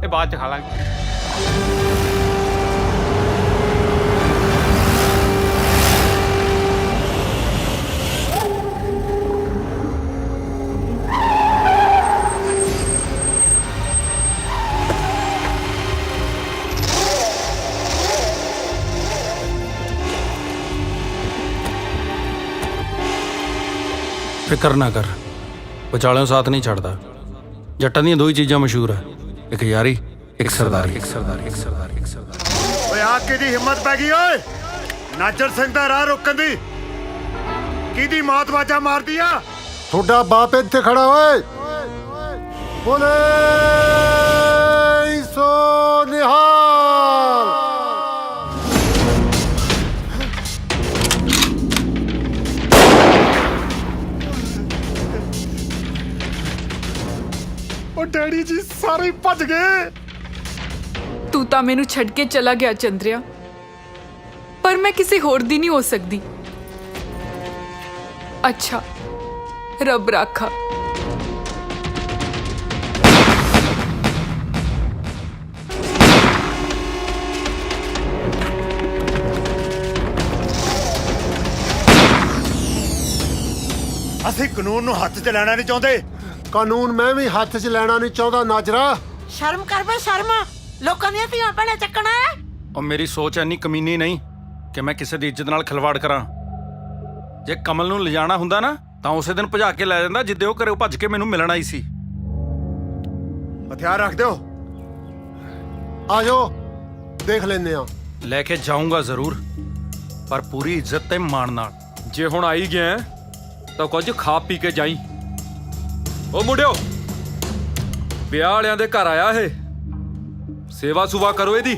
ਇਹ ਬਾਅਦ ਚ ਖਾ ਲਾਂਗੇ। ਫਿਕਰ ਨਾ ਕਰ, ਵਿਚਾਲਿਓਂ ਸਾਥ ਨਹੀਂ ਛੱਡਦਾ। ਜੱਟਾਂ ਦੀਆਂ ਦੋ ਹੀ ਚੀਜ਼ਾਂ ਮਸ਼ਹੂਰ ਆ, ਇੱਕ ਯਾਰੀ, ਇੱਕ ਸਰਦਾਰੀ। ਇੱਕ ਸਰਦਾਰੀ, ਇੱਕ ਸਰਦਾਰੀ, ਇੱਕ ਸਰਦਾਰੀ। ਓਏ ਆ ਕਿਹਦੀ ਹਿੰਮਤ ਪੈ ਗਈ ਓਏ ਨਾਜਰ ਸਿੰਘ ਦਾ ਰਾਹ ਰੋਕਣ ਦੀ? ਕਿਹਦੀ ਮੌਤ ਵਾਜਾ ਮਾਰਦੀ ਆ? ਤੁਹਾਡਾ ਬਾਪ ਇੱਥੇ ਖੜਾ ਓਏ। ਬੋਲੇ ਸੋ ਨਿਹਾਲ। ਉਹ ਡੈਡੀ ਜੀ, ਸਾਰੇ ਹੀ ਭੱਜ ਗਏ। ਤੂੰ ਤਾਂ ਮੈਨੂੰ ਛੱਡ ਕੇ ਚਲਾ ਗਿਆ ਚੰਦਰਿਆ, ਪਰ ਮੈਂ ਕਿਸੇ ਹੋਰ ਦੀ ਨਹੀਂ ਹੋ ਸਕਦੀ। ਅੱਛਾ, ਰੱਬ ਰਾਖਾ। ਅਸੀਂ ਕਾਨੂੰਨ ਨੂੰ ਹੱਥ 'ਚ ਲੈਣਾ ਨਹੀਂ ਚਾਹੁੰਦੇ। ਕਾਨੂੰਨ ਮੈਂ ਵੀ ਹੱਥ 'ਚ ਲੈਣਾ ਨਹੀਂ ਚਾਹੁੰਦਾ ਨਾਜਰਾ। ਸ਼ਰਮ ਕਰ ਬੇ, ਸ਼ਰਮ। ਲੋਕਾਂ ਦੀਆਂ ਧੀਆਂ ਭੈਣਾਂ ਚੱਕਣਾ ਹੈ। ਉਹ ਮੇਰੀ ਸੋਚ ਇੰਨੀ ਕਮੀਨੀ ਨਹੀਂ ਕਿ ਮੈਂ ਕਿਸੇ ਦੀ ਇੱਜ਼ਤ ਨਾਲ ਖਿਲਵਾੜ ਕਰਾਂ। ਜੇ ਕਮਲ ਨੂੰ ਲਿਜਾਣਾ ਹੁੰਦਾ ਨਾ ਤਾਂ ਉਸੇ ਦਿਨ ਭਜਾ ਕੇ ਲੈ ਜਾਂਦਾ ਜਿੱਦੇ ਉਹ ਘਰੋਂ ਭੱਜ ਕੇ ਮੈਨੂੰ ਮਿਲਣ ਆਈ ਸੀ। ਹਥਿਆਰ ਰੱਖ ਦਿਓ। ਆ ਜਾਓ, ਦੇਖ ਲੈਂਦੇ ਆ। ਲੈ ਕੇ ਜਾਊਂਗਾ ਜ਼ਰੂਰ, ਪਰ ਪੂਰੀ ਇੱਜ਼ਤ ਤੇ ਮਾਣ ਨਾਲ। ਜੇ ਹੁਣ ਆਈ ਗਿਆ ਤਾਂ ਕੁਝ ਖਾ ਪੀ ਕੇ ਜਾਈ। ਉਹ ਮੁੰਡਿਓ, ਵਿਆਹ ਵਾਲਿਆਂ ਦੇ ਘਰ ਆਇਆ ਇਹ, ਸੇਵਾ ਸੁਵਾ ਕਰੋ ਇਹਦੀ।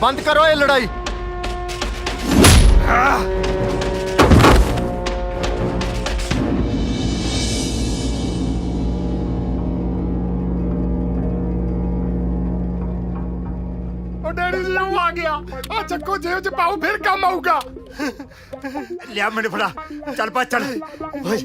ਬੰਦ ਕਰੋ ਇਹ ਲੜਾਈ। ਉਹ ਡੈਡੀ ਜੀ ਉਹ ਆ ਗਿਆ। ਆ ਚੱਕੋ ਜੇਬ ਚ ਪਾਓ, ਫਿਰ ਕੰਮ ਆਊਗਾ। ਲਿਆ ਮੈਨੂੰ ਫੜਾ। ਚੱਲ ਪਾ ਚੱਲ। ਓਏ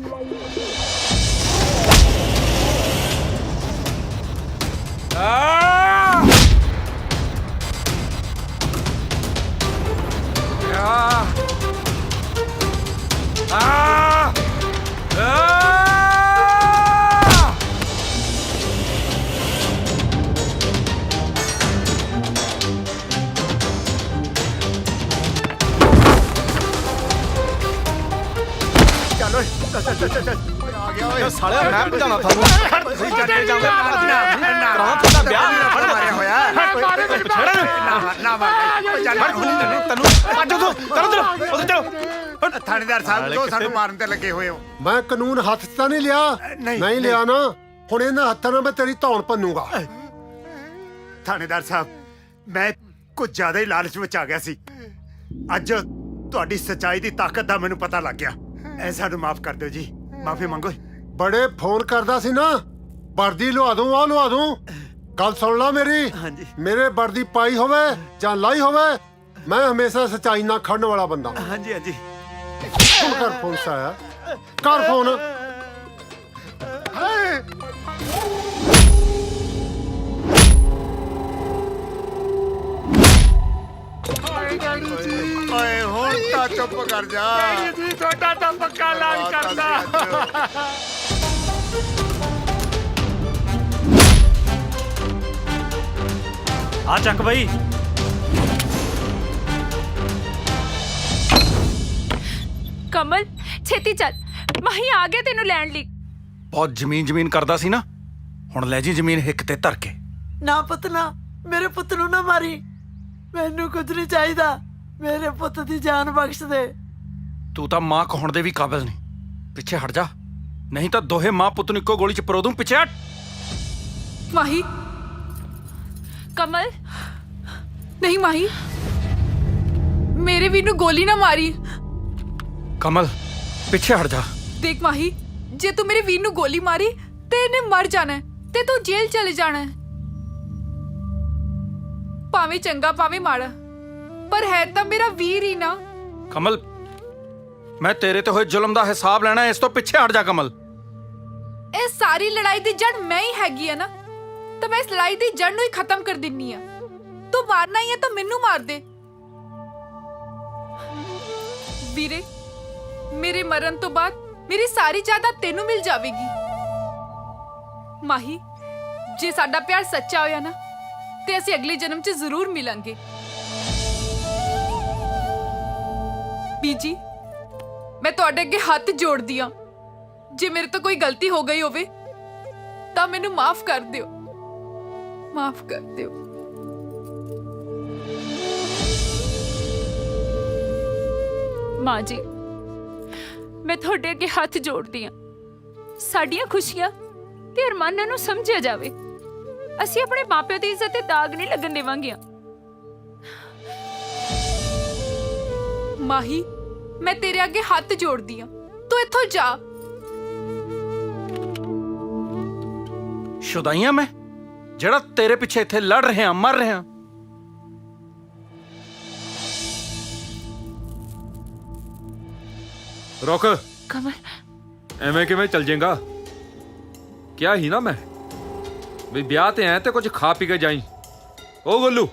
ਚੱਲ ਓਏ, ਚੱਲ ਆ ਗਿਆ ਓਏ। ਸਾਲਿਆ ਮੈਂ ਭਜਾਣਾ ਤੁਹਾਨੂੰ। ਤੁਸੀਂ ਜੱਟ ਜਾਓਗੇ ਕਰਾਂ ਤੁਹਾਡਾ ਵਿਆਹ ਨਹੀਂ ਮਾਰਿਆ ਹੋਇਆ। ਨਾ ਮਾਰ ਚੱਲ ਤੈਨੂੰ ਭੱਜੋ ਤੂੰ। ਚਲੋ ਚਲੋ ਥਾਣੇਦਾਰ ਸਾਹਿਬ, ਜੋ ਸਾਨੂੰ ਮਾਰਨ ਤੇ ਲੱਗੇ ਹੋਏ ਹੋ। ਮੈਂ ਕਾਨੂੰਨ ਹੱਥ 'ਚ ਤਾਂ ਨਹੀਂ ਲਿਆ। ਨਹੀਂ ਲਿਆ ਨਾ, ਹੁਣ ਇਹਨਾਂ ਹੱਥਾਂ ਨਾਲ ਮੈਂ ਤੇਰੀ ਧੌਣ ਭੰਨੂਗਾ। ਥਾਣੇਦਾਰ ਸਾਹਿਬ, ਮੈਂ ਕੁਝ ਜ਼ਿਆਦਾ ਹੀ ਲਾਲਚ ਵਿੱਚ ਆ ਗਿਆ ਸੀ। ਅੱਜ ਤੁਹਾਡੀ ਸੱਚਾਈ ਦੀ ਤਾਕਤ ਦਾ ਮੈਨੂੰ ਪਤਾ ਲੱਗ ਗਿਆ। ਐ ਸਾਨੂੰ ਮਾਫ ਕਰ ਦਿਓ ਜੀ, ਮਾਫੀ ਮੰਗੋ। ਬੜੇ ਫੋਨ ਕਰਦਾ ਸੀ ਨਾ, ਵਰਦੀ ਲਵਾ ਦੂੰ, ਆਹ ਲਵਾ ਦੂੰ। ਗੱਲ ਸੁਣ ਲਾ ਮੇਰੀ। ਹਾਂਜੀ। ਮੇਰੇ ਵਰਦੀ ਪਾਈ ਹੋਵੇ ਜਾਂ ਲਾਈ ਹੋਵੇ, ਮੈਂ ਹਮੇਸ਼ਾ ਸੱਚਾਈ ਨਾਲ ਖੜਨ ਵਾਲਾ ਬੰਦਾ। ਹਾਂਜੀ ਹਾਂਜੀ। ਕਰ ਫੋਨ ਸਾਇਆ, ਕਰ ਫੋਨ। ਓਏ ਹੁਣ ਤਾਂ ਚੁੱਪ ਕਰ ਜਾ। ਜੀ ਤੁਹਾਡਾ ਤਾਂ ਪੱਕਾ ਇਲਾਜ ਕਰਦਾ। ਆ ਚੱਕ ਬਈ। ਕਮਲ ਛੇਤੀ ਚੱਲ, ਮਾਹੀ ਆ ਗਿਆ ਤੈਨੂੰ ਲੈਣ ਲਈ। ਬਹੁਤ ਜ਼ਮੀਨ ਕਰਦਾ ਸੀ ਨਾ, ਹੁਣ ਲੈ ਜੀ ਜ਼ਮੀਨ ਹਿੱਕ ਤੇ ਧਰ ਕੇ। ਨਾ ਪੁੱਤ ਨਾ, ਮੇਰੇ ਪੁੱਤ ਨੂੰ ਨਾ ਮਾਰੀ। ਮੈਨੂੰ ਕੁਝ ਨਹੀਂ ਚਾਹੀਦਾ, ਮੇਰੇ ਪੁੱਤ ਦੀ ਜਾਨ ਬਖਸ਼ ਦੇ। ਤੂੰ ਤਾਂ ਮਾਂ ਕਹਾਉਣ ਦੇ ਵੀ ਕਾਬਿਲ ਨਹੀਂ। ਪਿੱਛੇ ਹਟ ਜਾ, ਨਹੀਂ ਤਾਂ ਦੋਹੇ ਮਾਂ ਪੁੱਤ ਨੂੰ ਇੱਕੋ ਗੋਲੀ 'ਚ ਪਰੋ ਦੂੰ। ਪਿੱਛੇ ਹਟ। ਮਾਹੀ, ਕਮਲ, ਨਹੀਂ ਮਾਹੀ, ਮੇਰੇ ਵੀਰ ਨੂੰ ਗੋਲੀ ਨਾ ਮਾਰੀ। ਕਮਲ ਪਿੱਛੇ ਹਟ ਜਾ। ਦੇਖ ਮਾਹੀ, ਜੇ ਤੂੰ ਮੇਰੇ ਵੀਰ ਨੂੰ ਗੋਲੀ ਮਾਰੀ ਤੇ ਇਹਨੇ ਮਰ ਜਾਣਾ ਹੈ ਤੇ ਤੂੰ ਜੇਲ੍ਹ ਚਲੇ ਜਾਣਾ ਹੈ। ਭਾਵੇਂ ਚੰਗਾ ਭਾਵੇਂ ਮਾੜਾ, ਪਰ ਹੈ ਤਾਂ ਮੇਰਾ ਵੀਰ ਹੀ ਨਾ। ਕਮਲ, ਮੈਂ ਤੇਰੇ ਤੇ ਹੋਏ ਜ਼ੁਲਮ ਦਾ ਹਿਸਾਬ ਲੈਣਾ, ਇਸ ਤੋਂ ਪਿੱਛੇ ਹਟ ਜਾ ਕਮਲ। ਇਹ ਸਾਰੀ ਲੜਾਈ ਦੀ ਜੜ ਮੈਂ ਹੀ ਹੈਗੀ ਆ ਨਾ, ਤਾਂ ਮੈਂ ਇਸ ਲੜਾਈ ਦੀ ਜੜ ਨੂੰ ਹੀ ਖਤਮ ਕਰ ਦਿੰਨੀ ਆ। ਤੂੰ ਮਾਰਨਾ ਹੀ ਹੈ ਤਾਂ ਮੈਨੂੰ ਮਾਰ ਦੇ। ਵੀਰੇ, ਮੇਰੇ ਮਰਨ ਤੋਂ ਬਾਅਦ ਮੇਰੀ ਸਾਰੀ ਜਾਇਦਾਦ ਤੈਨੂੰ ਮਿਲ ਜਾਵੇਗੀ। ਮਾਹੀ, ਜੇ ਸਾਡਾ ਪਿਆਰ ਸੱਚਾ ਹੋਇਆ ਨਾ ਤੇ ਅਸੀਂ ਅਗਲੇ ਜਨਮ 'ਚ ਜ਼ਰੂਰ ਮਿਲਾਂਗੇ। ਬੀਜੀ, ਮੈਂ ਤੁਹਾਡੇ ਅੱਗੇ ਹੱਥ ਜੋੜਦੀ ਆ, ਜੇ ਮੇਰੇ ਤੋਂ ਕੋਈ ਗਲਤੀ ਹੋ ਗਈ ਹੋਵੇ ਤਾਂ ਮੈਨੂੰ ਮਾਫ ਕਰ ਦਿਓ, ਮਾਫ ਕਰ ਦਿਓ। ਮਾਂ ਜੀ, ਮੈਂ ਤੁਹਾਡੇ ਅੱਗੇ ਹੱਥ ਜੋੜਦੀ ਆ, ਸਾਡੀਆਂ ਖੁਸ਼ੀਆਂ ਤੇ ਅਰਮਾਨਾਂ ਨੂੰ ਸਮਝਿਆ ਜਾਵੇ। ਅਸੀਂ ਆਪਣੇ ਮਾਪਿਆਂ ਦੀ ਇੱਜ਼ਤ ਤੇ ਦਾਗ ਨਹੀਂ ਲੱਗਣ ਦੇਵਾਂਗੀਆਂ। ਮਾਹੀ, ਮੈਂ ਤੇਰੇ ਅੱਗੇ ਹੱਥ ਜੋੜਦੀ ਆ, ਤੂੰ ਇੱਥੋਂ ਜਾ। ਸ਼ੁਦਾਈਆਂ ਮੈਂ, ਜਿਹੜਾ ਤੇਰੇ ਪਿੱਛੇ ਇੱਥੇ ਲੜ ਰਿਹਾ, ਮਰ ਰਿਹਾ। ਰੁਕ। ਕਮਲ, ਐਵੇਂ ਕਿਵੇਂ ਚੱਲ ਜਾਏਗਾ? ਕਿਹਾ ਹੀ ਨਾ ਮੈਂ ਵੀ ਵਿਆਹ ਤੇ ਆਇਆ ਤੇ ਕੁਝ ਖਾ ਪੀ ਕੇ ਜਾਈ। ਉਹ ਗੱਲੂ,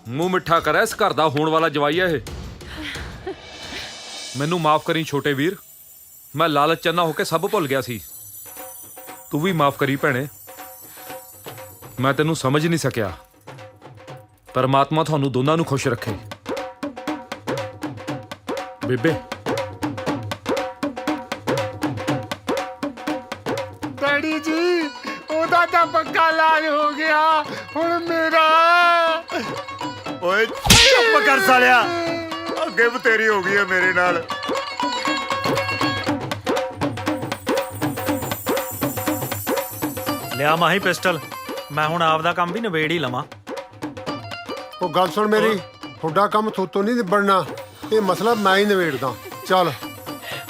ਮੂੰਹ ਮਿੱਠਾ ਕਰ, ਇਸ ਘਰ ਦਾ ਹੋਣ ਵਾਲਾ ਜਵਾਈ ਹੈ ਇਹ। ਮੈਨੂੰ ਮਾਫ ਕਰੀ ਛੋਟੇ ਵੀਰ, ਮੈਂ ਲਾਲਚ ਚੰਨਾ ਹੋ ਕੇ ਸਭ ਭੁੱਲ ਗਿਆ ਸੀ। ਤੂੰ ਵੀ ਮਾਫ ਕਰੀ ਭੈਣੇ, ਮੈਂ ਤੈਨੂੰ ਸਮਝ ਨਹੀਂ ਸਕਿਆ। ਪਰਮਾਤਮਾ ਤੁਹਾਨੂੰ ਦੋਨਾਂ ਨੂੰ ਖੁਸ਼ ਰੱਖੇ। ਬੇਬੇ, ਡੈਡੀ ਜੀ, ਉਹਦਾ ਤਾਂ ਪੱਕਾ ਇਲਾਜ ਹੋ ਗਿਆ, ਹੁਣ ਮੇਰਾ। ਓਏ ਚੁੱਪ ਕਰ ਸਾਲਿਆ, ਅੱਗੇ ਬਤੇਰੀ ਹੋ ਗਈ ਹੈ ਮੇਰੇ ਨਾਲ। ਲਿਆ ਮਾਹੀ ਪਿਸਟਲ, ਮੈਂ ਹੁਣ ਆਪਦਾ ਕੰਮ ਵੀ ਨਿਬੇੜ ਹੀ ਲਵਾਂ। ਉਹ ਗੱਲ ਸੁਣ ਮੇਰੀ, ਤੁਹਾਡਾ ਕੰਮ ਥੋਤੋਂ ਨਹੀਂ ਨਿਬੜਨਾ, ਇਹ ਮਸਲਾ ਮੈਂ ਹੀ ਨਿਬੇੜਦਾ। ਚੱਲ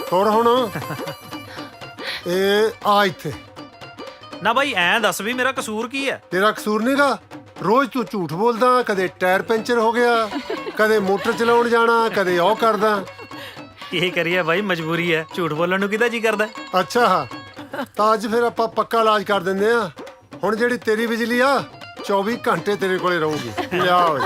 ਤੁਰ ਹੁਣ। ਇਹ ਆ ਇੱਥੇ। ਨਾ ਬਾਈ, ਐਂ ਦੱਸ ਵੀ ਮੇਰਾ ਕਸੂਰ ਕੀ ਹੈ? ਤੇਰਾ ਕਸੂਰ ਨਹੀਂਗਾ, ਰੋਜ਼ ਤੂੰ ਝੂਠ ਬੋਲਦਾ। ਕਦੇ ਟਾਇਰ ਪੈਂਚਰ ਹੋ ਗਿਆ, ਕਦੇ ਮੋਟਰ ਚਲਾਉਣ ਜਾਣਾ, ਕਦੇ ਉਹ ਕਰਦਾ। ਕੀ ਕਰੀਏ ਬਾਈ, ਮਜਬੂਰੀ ਹੈ, ਝੂਠ ਬੋਲਣ ਨੂੰ ਕਿਹਦਾ ਜੀ ਕਰਦਾ। ਅੱਛਾ, ਤਾਂ ਅੱਜ ਫਿਰ ਆਪਾਂ ਪੱਕਾ ਇਲਾਜ ਕਰ ਦਿੰਦੇ ਆ। ਹੁਣ ਜਿਹੜੀ ਤੇਰੀ ਬਿਜਲੀ ਆ 24 ਘੰਟੇ ਤੇਰੇ ਕੋਲੇ ਰਹੂਗੀ। ਲਿਆ ਓਏ।